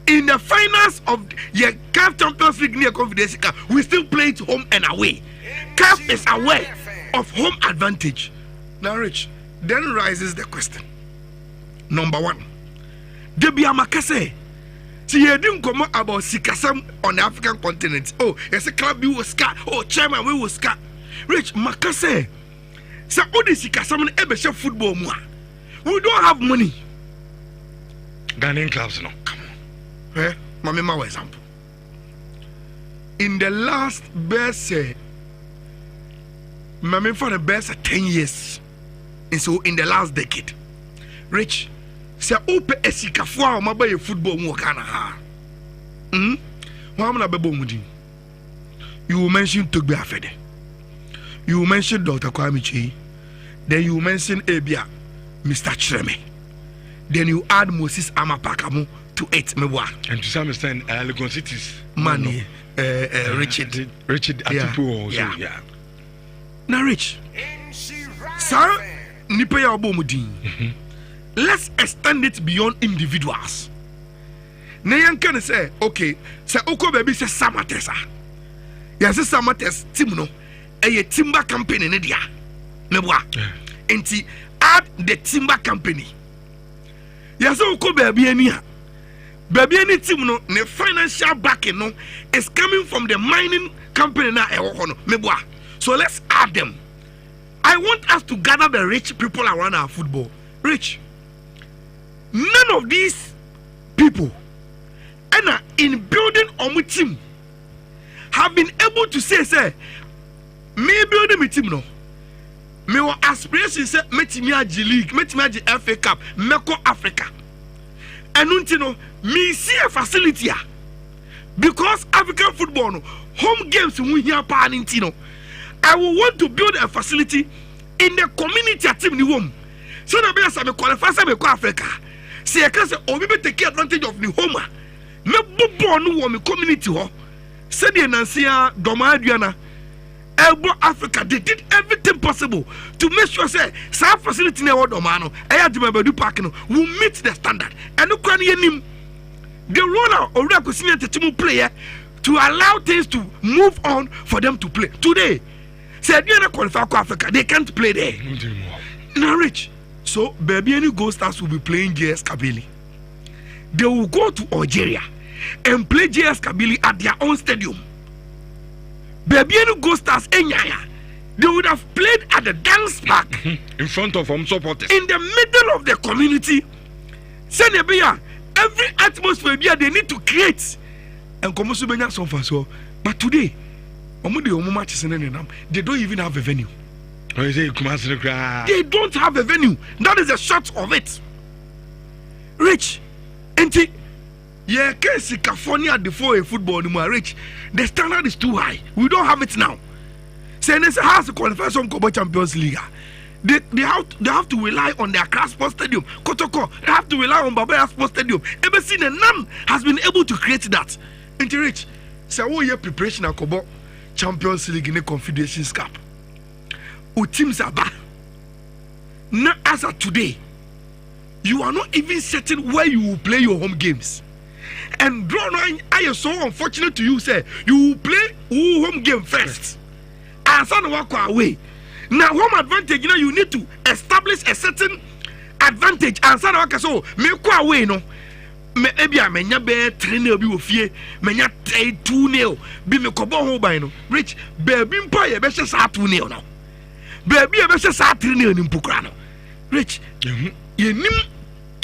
in the finals of the CAF Champions League near Confederation Cup, we still play it home and away. CAF is aware of home advantage. Now, Rich, then rises the question. Number one, Debia Makase. See, you didn't come about Sikasam on the African continent. Oh, it's a club we will scat. Oh, chairman, we will scat. Rich Makase. So, all the Sikasam and Ebesha football more. We don't have money. Ghanaian clubs, no. Come on. Eh? Mamma, example. In the last best, Mamma for the best 10 years. And so in the last decade, Rich, say open a sikafua or mobile football more kind of ha. You mentioned Tugbe Afede. You mentioned Dr. Kwame. Then you mentioned Abia, Mr. Chreme. Then you add Moses Amapakamu to 8 Mewa. And to some extent, Legon Cities. Money, Richard Atipu also, yeah. Now, Rich, sir, Nipaya Obomudin. Let's extend it beyond individuals. Nayan can say, okay, say Oko baby says Samatesa. Yes, Samates Timno, a timber company in India. Nebwa. And add the timber company. Yes, Oko baby any Timno, the financial backing no is coming from the mining company now. Mebwa. So let's add them. I want us to gather the rich people around our football. Rich. none of these people and in building on team have been able to say me building my team no me wa aspiration say metimi agi league metimi agi FA Cup meko Africa enu no me see a facility because African football no home games we here pa no I will want to build a facility in the community team ni home so na be say me qualify say me go Africa say I can say obi be take advantage of the home me bobo no wo me community ho say the nansia doma aduana Elbow Africa, they did everything possible to make sure say some facility na doma no Jimabadu Park no will meet the standard and no can him the role of Oracle senior team player to allow things to move on for them to play today. Said you qualify for Africa, they can't play there. Now rich. So baby any Gold Stars will be playing JS Kabylie. They will go to Algeria and play JS Kabylie at their own stadium. Baby any Gold Stars Enyaya. They would have played at the dance park in front of home supporters. In the middle of the community. Senebia, every atmosphere there they need to create. And Komosubenya so far so. But today, they don't even have a venue. They don't have a venue. That is the short of it. Rich, and yeah, California before a football anymore. Rich, the standard is too high. We don't have it now. Saying this has to qualify some Champions League. They have to rely on their Accra Sports Stadium. Kotoko, they have to rely on Babaya Sports Stadium. Ever seen and none has been able to create that. And Rich, so what year preparation at Kobo Champions League in the Confederation Cup. Who teams are back. Now as of today, you are not even certain where you will play your home games. And draw line, I am so unfortunate to you, say you will play home game first. And son walk away. Now home advantage, you need to establish a certain advantage. And son walk so make away no. Me ebia menya be 3-0 bi ofie menya 2-0 bi me kobo ho ban no rich baby mpa ye be hye sa 2-0 no baby ye be hye sa 3-0 ni mpukra no rich ye nim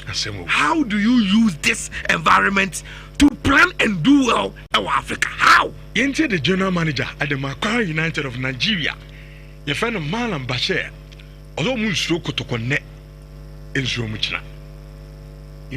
asemo how do you use this environment to plan and do well in Africa? How? Yente the general manager at the Macquarie United of Nigeria ye friend of Malam Bashir although mun stroke to connect in Muchina. The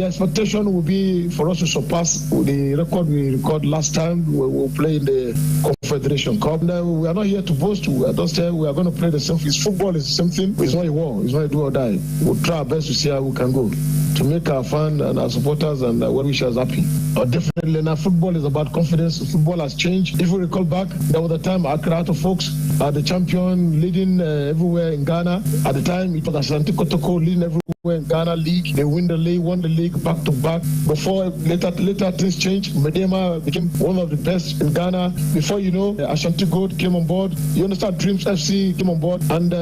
expectation will be for us to surpass the record we recorded last time. We will play in the Confederation Cup. Now, we are not here to boast. We are just saying we are going to play the same. Football is the same thing. It's not a war. It's not a do or die. We'll try our best to see how we can go to make our fans and our supporters and well-wishers happy. Definitely, now football is about confidence. Football has changed. If we recall back, there was a time Accra folks are the champion, leading everywhere in Ghana. At the time, it was Ashanti Kotoko leading everywhere in Ghana league. They won the league back to back. Before later things changed. Medema became one of the best in Ghana. Before you know, Ashanti Gold came on board. You understand, Dreams FC came on board, and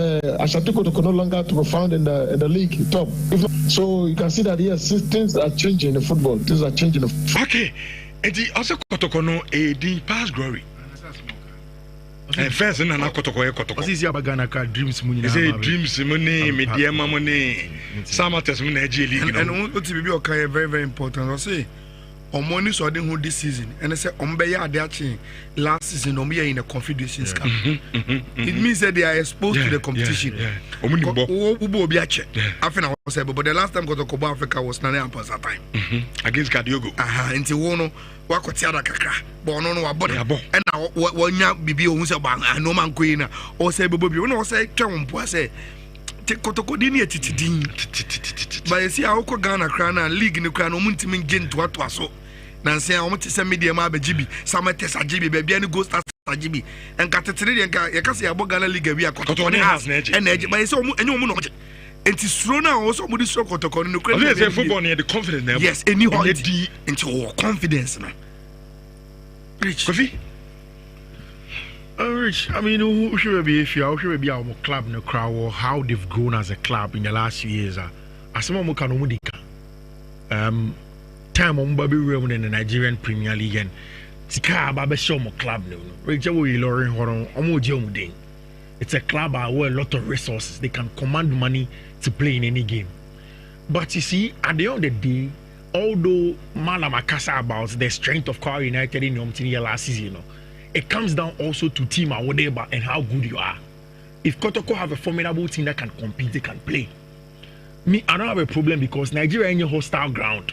Ashanti Kotoko no longer to be found in the league top. So you can see that yes, things are changing in the football. Things are changing. Okay, and the also Kotoko no a past glory. And first, and I'm Kotoko. What is your Bagana dreams? Dreams, money, media, money. Some of us, and what to be okay, very, very important. I say, on money, so I didn't hold this season, and I said, on Beya, they last season, on in the Confederation Cup. It means that they are exposed to the competition. I said, but the last time Kotoko Africa was Nane and Pasa time against Kadiogo. Until one. Wakotiara kakra bono no wabode and wonya bibi ohun se ban no man koina o se bobo bi no se twempo se Kotoko di ni atitidin ba yesi awko Ghana kra na league ni kra no muntimi nge nto ato aso na nse a omti se media ma abagibi sametes agibi ba bia ni Gold Stars agibi enka tetere de enka ye kase abo Ghana league wi Kotoko ni has na eje ba yesi enye omu no oje enti suro na also mudi suro Kotoko no kra no say football near the confidence yes any hot into confidence now Rich Kofi Rich, I mean, who should be if you should be our club in the crowd or how they've grown as a club in the last few years. As some more can time on Bobby Roman in the Nigerian Premier League and Tika Baba Shomo club no. Rich, we Lauren Horon, Omo Jomding. It's a club with a lot of resources. They can command money to play in any game. But you see, at the end of the day, although Malamakasa about the strength of Kwara United in Yomtini last season, it comes down also to team and whatever and how good you are. If Kotoko have a formidable team that can compete, they can play. Me, I don't have a problem because Nigeria is a hostile ground.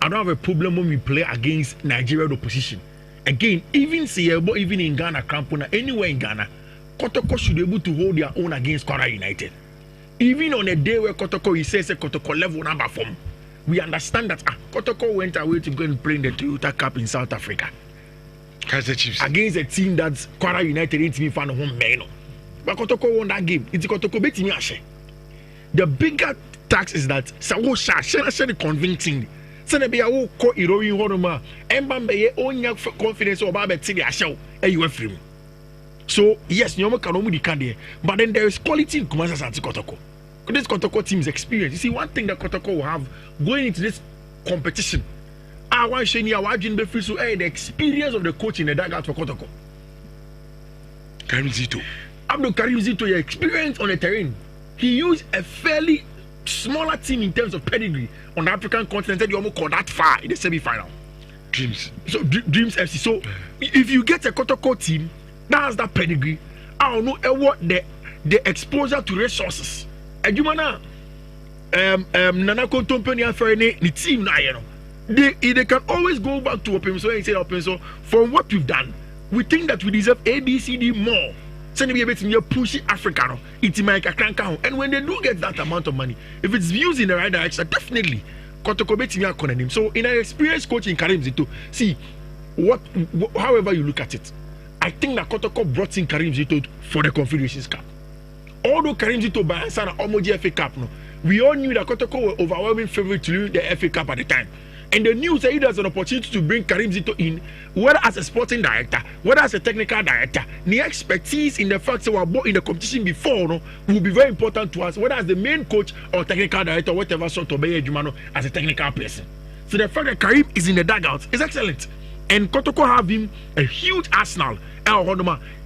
I don't have a problem when we play against Nigerian opposition. Again, even in Ghana, Krampona, anywhere in Ghana, Kotoko should be able to hold their own against Kwara United. Even on a day where Kotoko, he says Kotoko level number form, we understand that Kotoko went away to go and play in the Toyota Cup in South Africa against a team that's Kwara United ain't even found home man. But Kotoko won that game. It's Kotoko beating Ashe. The bigger tax is that Sawo Sha convincing. Send be a who call Iroi Horoma, Mbambe, own confidence or Babet City Ashe, and you are free. So, yes, Nyoma can only be but then there is quality in Kumasa Santi Kotoko. This Kotoko team's experience. You see, one thing that Kotoko will have going into this competition, I want to the experience of the coach in the dugout for Kotoko. Karim Zito. Abdul Karim Zito, your experience on the terrain. He used a fairly smaller team in terms of pedigree on the African continent that you almost call that far in the semi-final. Dreams. So Dreams FC. So if you get a Kotoko team that has that pedigree, I don't know what the exposure to resources. And you know, Nana Kontompeni and Fernie, the team now, you know, they can always go back to open so and say open so from what we've done, we think that we deserve ABCD more. Send me a bit in your pushy African, it's my crank. And when they do get that amount of money, if it's used in the right direction, definitely Kotoko beti me akonanim. So in an experienced coach in Karim Zito, see however you look at it, I think that Kotoko brought in Karim Zito for the Confederations Cup. Although Karim Zito by Ansana almost FA Cup, no, we all knew that Kotoko were overwhelming favorite to win the FA Cup at the time. And the news said there's an opportunity to bring Karim Zito in, whether as a sporting director, whether as a technical director. The expertise in the fact that we were both in the competition before no, will be very important to us, whether as the main coach or technical director, whatever sort of Jumano as a technical person. So the fact that Karim is in the dugout is excellent. And Kotoko have him a huge arsenal.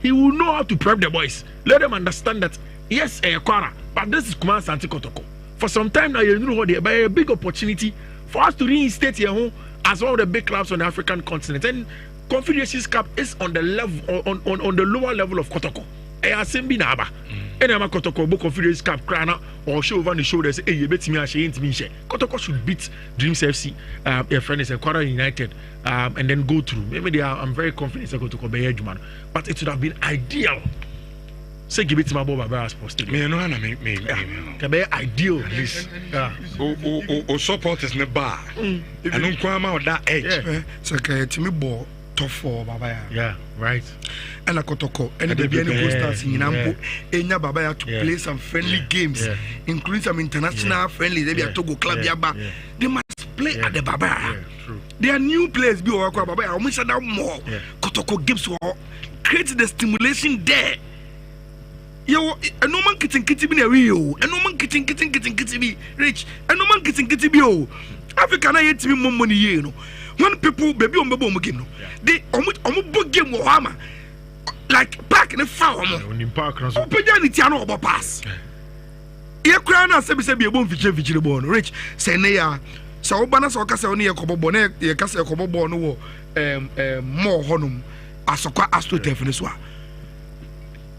He will know how to prep the boys. Let them understand that yes, Kwara, but this is Kumasi Santi Kotoko. For some time now, you know there a big opportunity for us to reinstate here home as one of the big clubs on the African continent. And Confederations Cup is on the level on the lower level of Kotoko. And I'm a Kotoko book Confederations Cup crana or show over the shoulder say, hey, you bet me I ain't me share. Kotoko should beat Dreams FC, your friend is a Kwara United, and then go through. Maybe I'm very confident they're going to go by Edgeman. But it would have been ideal. Say give it to my boy Barbara Sports. Me no na me. Can be ideal at least. O supporters ne bar. And no kwama o that edge. So to me ball tough for Baba. Yeah, right. And a Kotoko and the baby and stars in Nampo Enya Baba to play some friendly games, including some international friendly. They be a Togo club Yaba. They must play at the Baba. There are new players be or Baba. I wish that more. Kotoko gives create the stimulation there. Yo, a no man kitchen be a real, and no man kitchen be rich, and no man kitchen be African I hate me more money, you know. When people baby on Bobo game, they almost book game or hammer like back in the farm. Open your about pass. Here, Crana said, be a bone feature born rich. Say, Naya, so Banas or Cassonia Cobobone, the Castle Cobobon, more honum, as a astro definitely.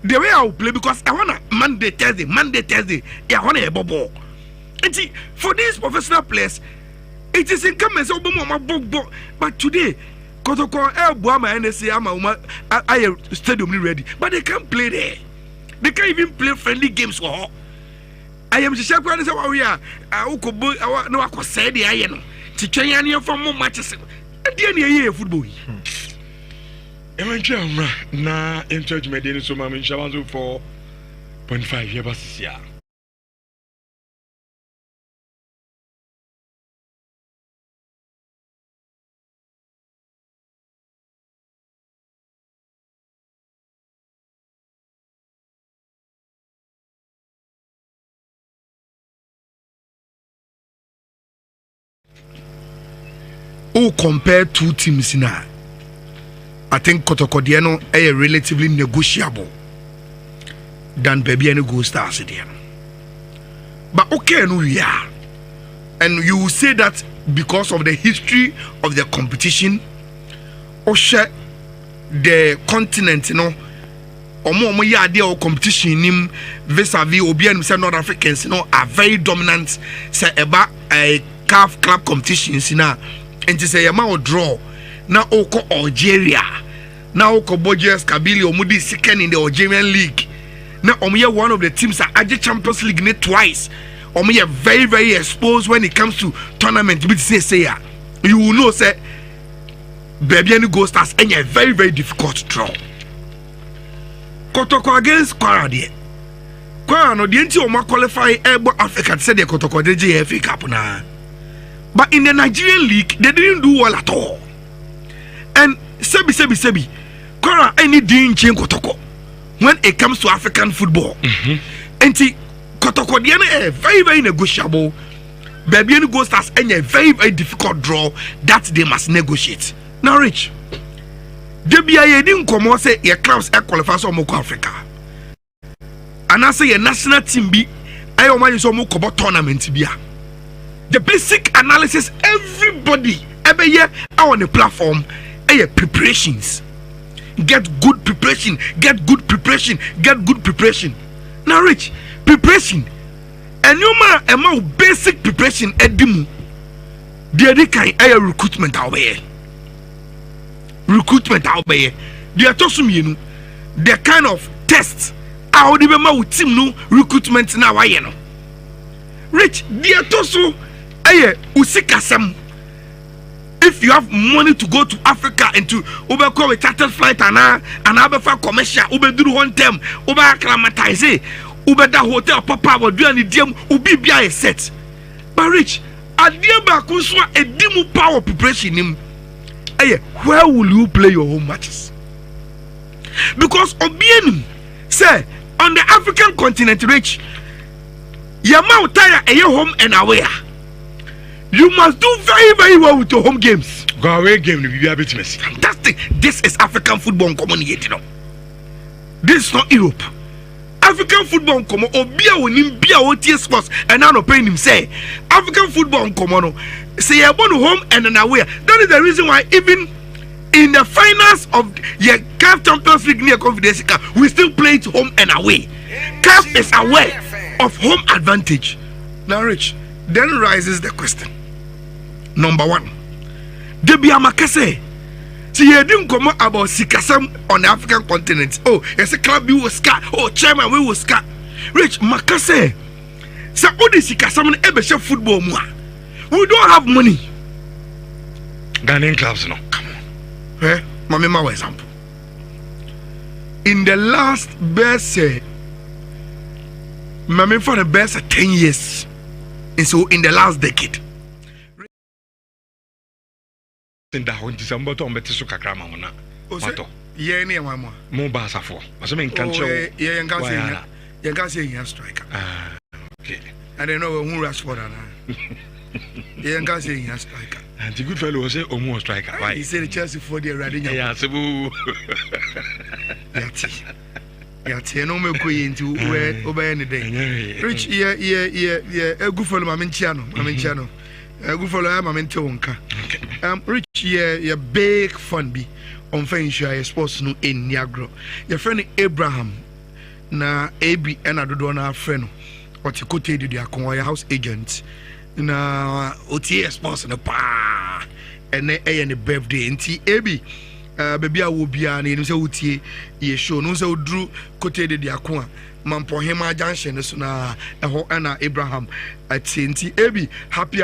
The way I will play because I want a Monday, Thursday. I want a bubble. And see, for these professional players, it is incumbent so but today, Kotoko Elboama NSA I stadium ready. But they can't play there. They can't even play friendly games for her. I am Shakwan is our we are. I no I could say the iron. Chichayania for more matches. At the end of the year football. Na in church medeni so mama nshawanzo 4.5 years basia. Who compare two teams now? I think Kotoko Diano is relatively negotiable. than baby any Gold Stars there. But okay, no, yeah. And you will say that because of the history of the competition, or share the continent, you know, or more yeah, their competition in vis-a-vis Obian say North Africans, you know, are very dominant. Say about a CAF club competitions, you know, and to say a man draw now Oko Algeria, now Oko Bojes Kabili Omudi second in the Algerian league. Now Omiya one of the teams that are Champions League net twice. Omiya very very exposed when it comes to tournament. But say you will know say baby any Gold Stars and a very very difficult draw. Kotoko against Kwara there. Kwara no the Oma qualify Ebo Africa said the Kotoko the JFA Cup na. But in the Nigerian league they didn't do well at all. And sebi Kwara any doing change Kotoko when it comes to African football. And Kotoko the very very negotiable. Baby any Gold Stars and a very very difficult draw that they must negotiate. Now Rich, DBI didn't come say your clubs are qualified for Moko Africa. And I say your national team be I want you so Moko tournament be. The basic analysis everybody every year on the platform are preparations. Get good preparation, get good preparation, get good preparation. Now Rich, preparation. And you man basic preparation edimu. The kind of recruitment out there. Recruitment out there. They are talking you know the kind of tests how the member team no recruitment now why you know. Rich, they are talking usikasam. If you have money to go to Africa and to overcome a chartered flight and a commercial, Uber do one term, Uber acclimatize, Uber that hotel papa will do any DM, Ubi be a set. But Rich, a dear Bakuswa a demo power preparation him. Where will you play your home matches? Because Obienu say on the African continent, Rich, Yamau tire a home and away. You must do very very well with your home games. Go away game to be a bit messy. Fantastic. This is African football community, you know. This is not Europe. African football come on Obia win Bia OT sports and now no paying him say African football come on. Say you're born home and then away. That is the reason why even in the finals of your CAF Champions League near Confidence Cup, we still play it home and away. CAF is aware of home advantage. Now Rich, then rises the question. Number one, Debbie Amakase. See, you didn't come about Sikasam on the African continent. Oh, it's a club we will scar. Oh, chairman, we will scar. Rich Makase. So, all this Sikasam and Ebesha football. We don't have money. Ghanaian clubs, no. Come on. Eh? Mamma, example. In the last best, Mamma, for the best 10 years. And so, in the last decade. Sinda ho nti sambo to mbete so kakra ma hona mato ye ne ma mo mo ba asafo aso me nka nche ye nka say ye striker okay and then no who Rashford ana ye nka say ye striker and the good fellow say omo striker why he say the Chelsea for the Radinya yeah sebu yati no me ko ye nti we obey any day Rich ye e good fellow ma me nchia no good follow I'm into Wonka. Rich, yeah, big fun be on Fensha sports no in Niagara. Your friend Abraham na AB and I do na friend or to quote the house agent na OTA sports na pa and the birthday and AB baby I will be an in so ye show no so drew quote the akwa. Mampo Hema Junction so na eho ana Abraham atenti ebi happy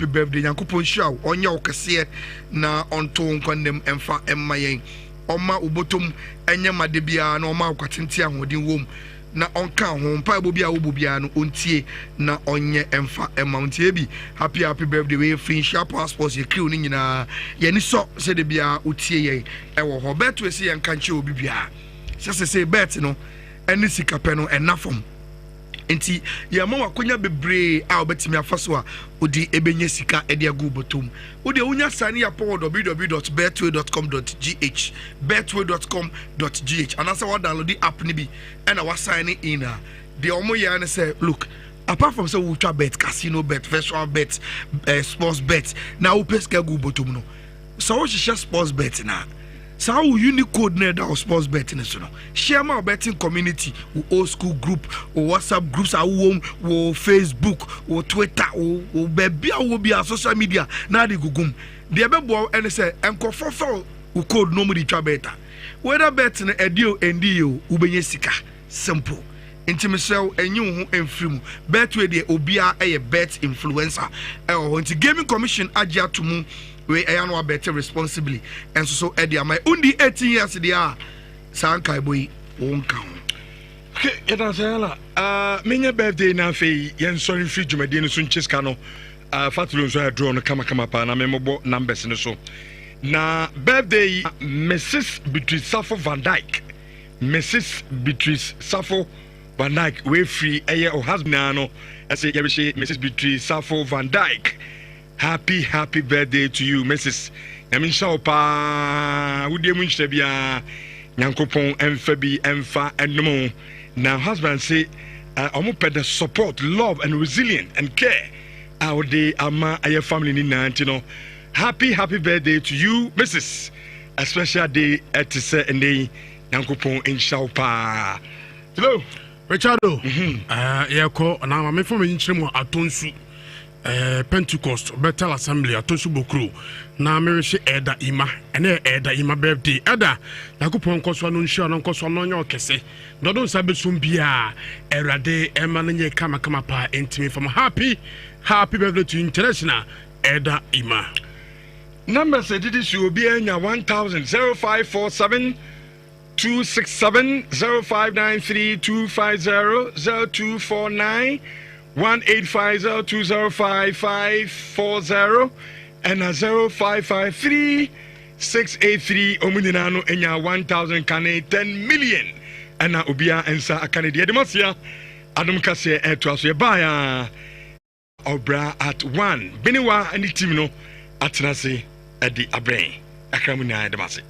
birthday Yankopon show onya okese na onto nkondem emfa emmayen oma ubotom enye made bia na oma kwatenti ahodin wom na onka ho mpa ebo bia wo bia no ontie na onye emfa emount ebi happy birthday we finisha passport ye crew ni nyina ye ni so se de bia otie ye ewo ho beto esi yenka nche obi bia se bet no any sikapeno enough from enti ye ma wakonya bebre a obetimi afaso a odi ebenye sika ede agu botom odi unya sane ya power www.betway.com.gh betway.com.gh anasa wa download the app ni bi and wa sign in the omo ya na say look apart from say ultra bet casino bet virtual bet sports bet na wo peska gu botom no so wo share sports bet na so unique code na that sports betting so no share my betting community old school group WhatsApp groups wo Facebook wo Twitter wo baby wo be social media na dey gugum dey be bo any say enkofofo wo code no muri twa beta whether bet na edio endio wo benye sika simple intimisel enyi wo enfrimu betway dey obia bet influencer nti gaming commission agia to mu we ayano better responsibly and so edia my only 18 years dia sankai boy wonka okay eta sala menya birthday na fe yen sorry free jumadi no so nchiska no fatulo so draw no kama pa na memobo numbers no so na birthday Mrs. Beatrice Safo Van Dyke Mrs. Beatrice Safo Van Dyke we free eye o husband no say yebishe Mrs. Beatrice Safo Van Dyke. Happy birthday to you, Mrs. Yaminsha pa wudi munche bia nyankopon emfa bi emfa enmo. Now husband say omo pede support, love and resilience and care. Our day ama aye family ni nantino. Happy birthday to you, Mrs. A special day at say ende nyankopon insha pa. Hello, Richardo. Yako na me fo me nchiremu atonsu. Pentecost Bethel Assembly atosu bokru na mereshe Eda Ima ene Eda Ima birthday Eda yakupon koso no nhia no koso no nya okese dodo nsa besum bia erade ema nye kama pa entimi from happy birthday to international Eda Ima number say did this will be enya 1000 0547 267 0593 250 0249 18502055540 and 0553 683 omuninano enya 1000 kane 10 million and na obia ensa akane de demasia adum kase etwaso baya obra at 1 beniwa and the team no atenase edi abrain akramu na demase